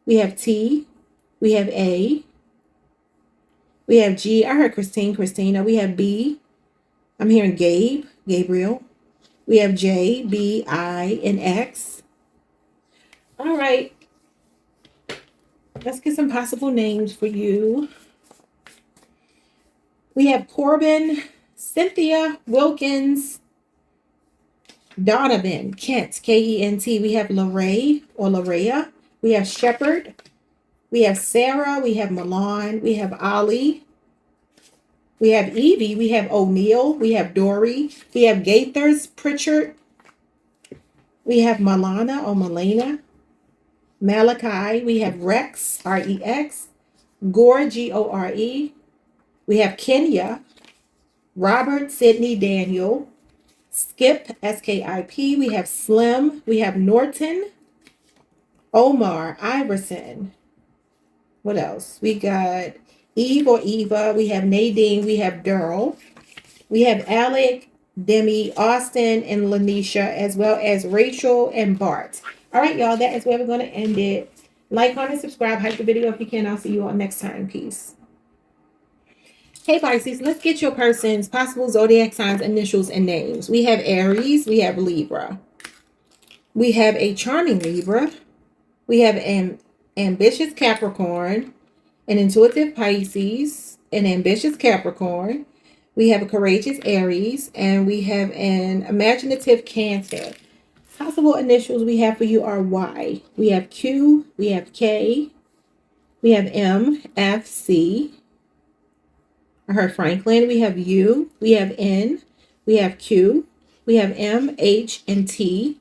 Speaker 1: We have T. We have A. We have G. I heard Christina. We have B. I'm hearing Gabriel. We have J, B, I, and X. All right. Let's get some possible names for you. We have Corbin, Cynthia, Wilkins, Donovan, Kent, K-E-N-T. We have Lorray or Larea. We have Shepherd. We have Sarah. We have Milan. We have Ali. We have Evie. We have O'Neill. We have Dory. We have Gaithers, Pritchard. We have Malana or Malena. Malachi. We have Rex, R-E-X. Gore, G-O-R-E. We have Kenya. Robert, Sydney, Daniel. Skip, S-K-I-P. We have Slim. We have Norton. Omar, Iverson. What else? We got Eve or Eva. We have Nadine. We have Daryl. We have Alec, Demi, Austin, and Lanisha, as well as Rachel and Bart. All right, y'all. That is where we're going to end it. Like, comment, subscribe, hype the video if you can. I'll see you all next time. Peace. Hey, Pisces, let's get your person's possible zodiac signs, initials, and names. We have Aries. We have Libra. We have a charming Libra. We have an ambitious Capricorn, an intuitive Pisces, an ambitious Capricorn. We have a courageous Aries, and we have an imaginative Cancer. Possible initials we have for you are Y. We have Q, we have K, we have M, F, C. I heard Franklin. We have U, we have N, we have Q, we have M, H, and T.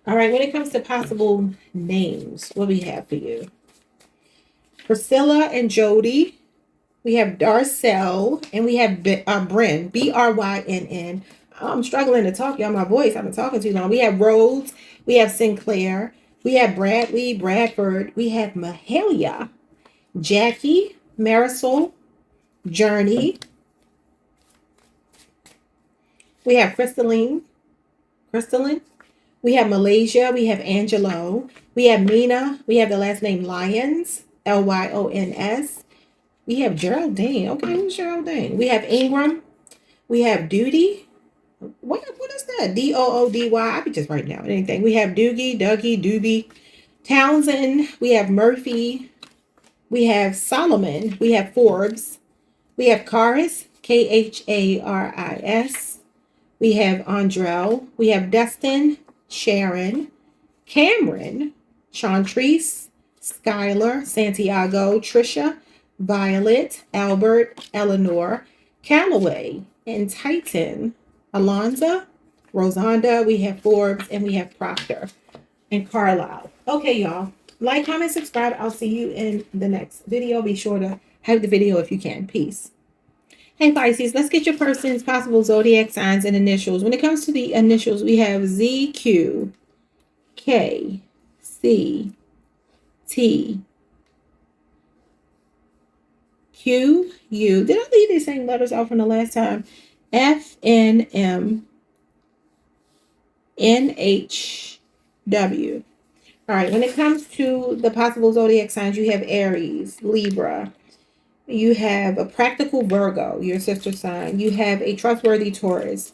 Speaker 1: All right, when it comes to possible names, what we have for you? Priscilla and Jody. We have Darcel, and we have Bryn, Brynn. I'm struggling to talk, y'all. My voice, I've been talking too long. We have Rhodes, we have Sinclair, we have Bradley, Bradford, we have Mahalia, Jackie, Marisol, Journey. We have Crystalline. We have Malaysia, we have Angelo, we have Mina, we have the last name Lyons, Lyons. We have Geraldine. Okay, who's Geraldine? We have Ingram. We have Duty. What is that? Doody. I could just write down anything. We have Doogie, Dougie, Doobie. Townsend. We have Murphy. We have Solomon. We have Forbes. We have Karis, Kharis. We have Andrell. We have Dustin, Sharon, Cameron, Chantrice, Skylar, Santiago, Trisha, Violet, Albert, Eleanor, Callaway, and Titan, Alonza, Rosanda. We have Forbes, and we have Proctor and Carlisle. Okay, y'all. Like, comment, subscribe. I'll see you in the next video. Be sure to have the video if you can. Peace. Hey, Pisces, let's get your person's possible zodiac signs and initials. When it comes to the initials, we have Z, Q, K, C, T, Q, U. Did I leave these same letters out from the last time? F, N, M, N, H, W. All right, when it comes to the possible zodiac signs, you have Aries, Libra. You have a practical Virgo, your sister sign. You have a trustworthy Taurus.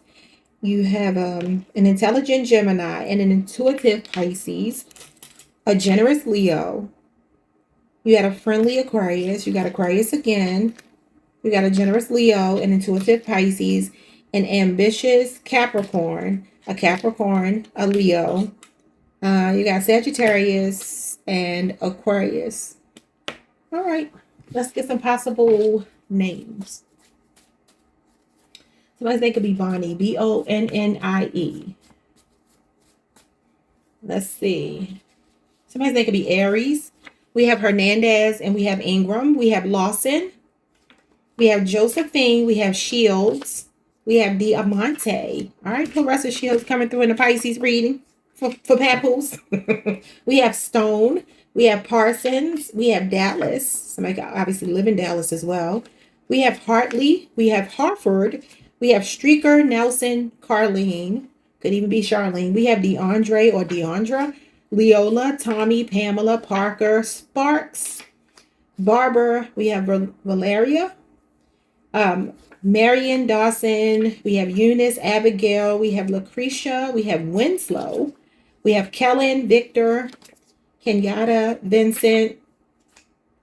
Speaker 1: You have an intelligent Gemini and an intuitive Pisces, a generous Leo. You had a friendly Aquarius. You got Aquarius again. You got a generous Leo, an intuitive Pisces, an ambitious Capricorn, a Capricorn, a Leo. You got Sagittarius and Aquarius. All right. Let's get some possible names. Somebody's name could be Bonnie, Bonnie. Let's see. Somebody's name could be Aries. We have Hernandez and we have Ingram. We have Lawson. We have Josephine. We have Shields. We have Diamante. All right, Clarissa Shields coming through in the Pisces reading for Papoose. We have Stone. We have Parsons. We have Dallas. Somebody obviously live in Dallas as well. We have Hartley. We have Harford. We have Streaker, Nelson, Carlene. Could even be Charlene. We have DeAndre or Deandra. Leola, Tommy, Pamela, Parker, Sparks, Barbara. We have Valeria. Marion, Dawson. We have Eunice, Abigail. We have Lucretia. We have Winslow. We have Kellen, Victor, Kenyatta, Vincent,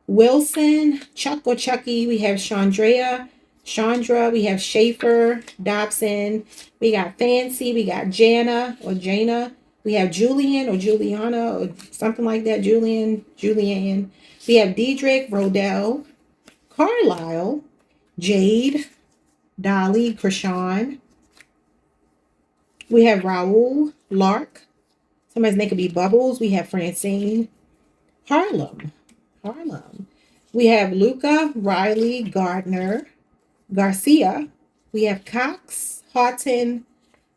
Speaker 1: Wilson, Chuck or Chucky. We have Chandra. We have Schaefer, Dobson. We got Fancy. We got Jana or Jana. We have Julian or Juliana or something like that. Julianne. We have Diedrich, Rodell, Carlisle, Jade, Dolly, Krishan. We have Raul, Lark. Somebody's name could be Bubbles. We have Francine, Harlem. We have Luca, Riley, Gardner, Garcia. We have Cox, Houghton,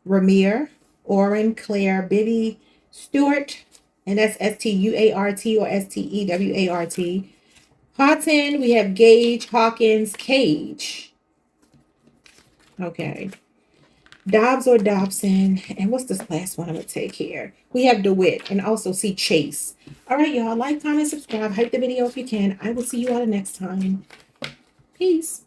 Speaker 1: Ramir, Oren, Claire, Bibby, Stewart, and that's Stuart or Stewart. Houghton, we have Gage, Hawkins, Cage. Okay. Dobbs or Dobson. And what's this last one I'm going to take here? We have DeWitt and also see Chase. All right, y'all. Like, comment, subscribe. Hype the video if you can. I will see you all next time. Peace.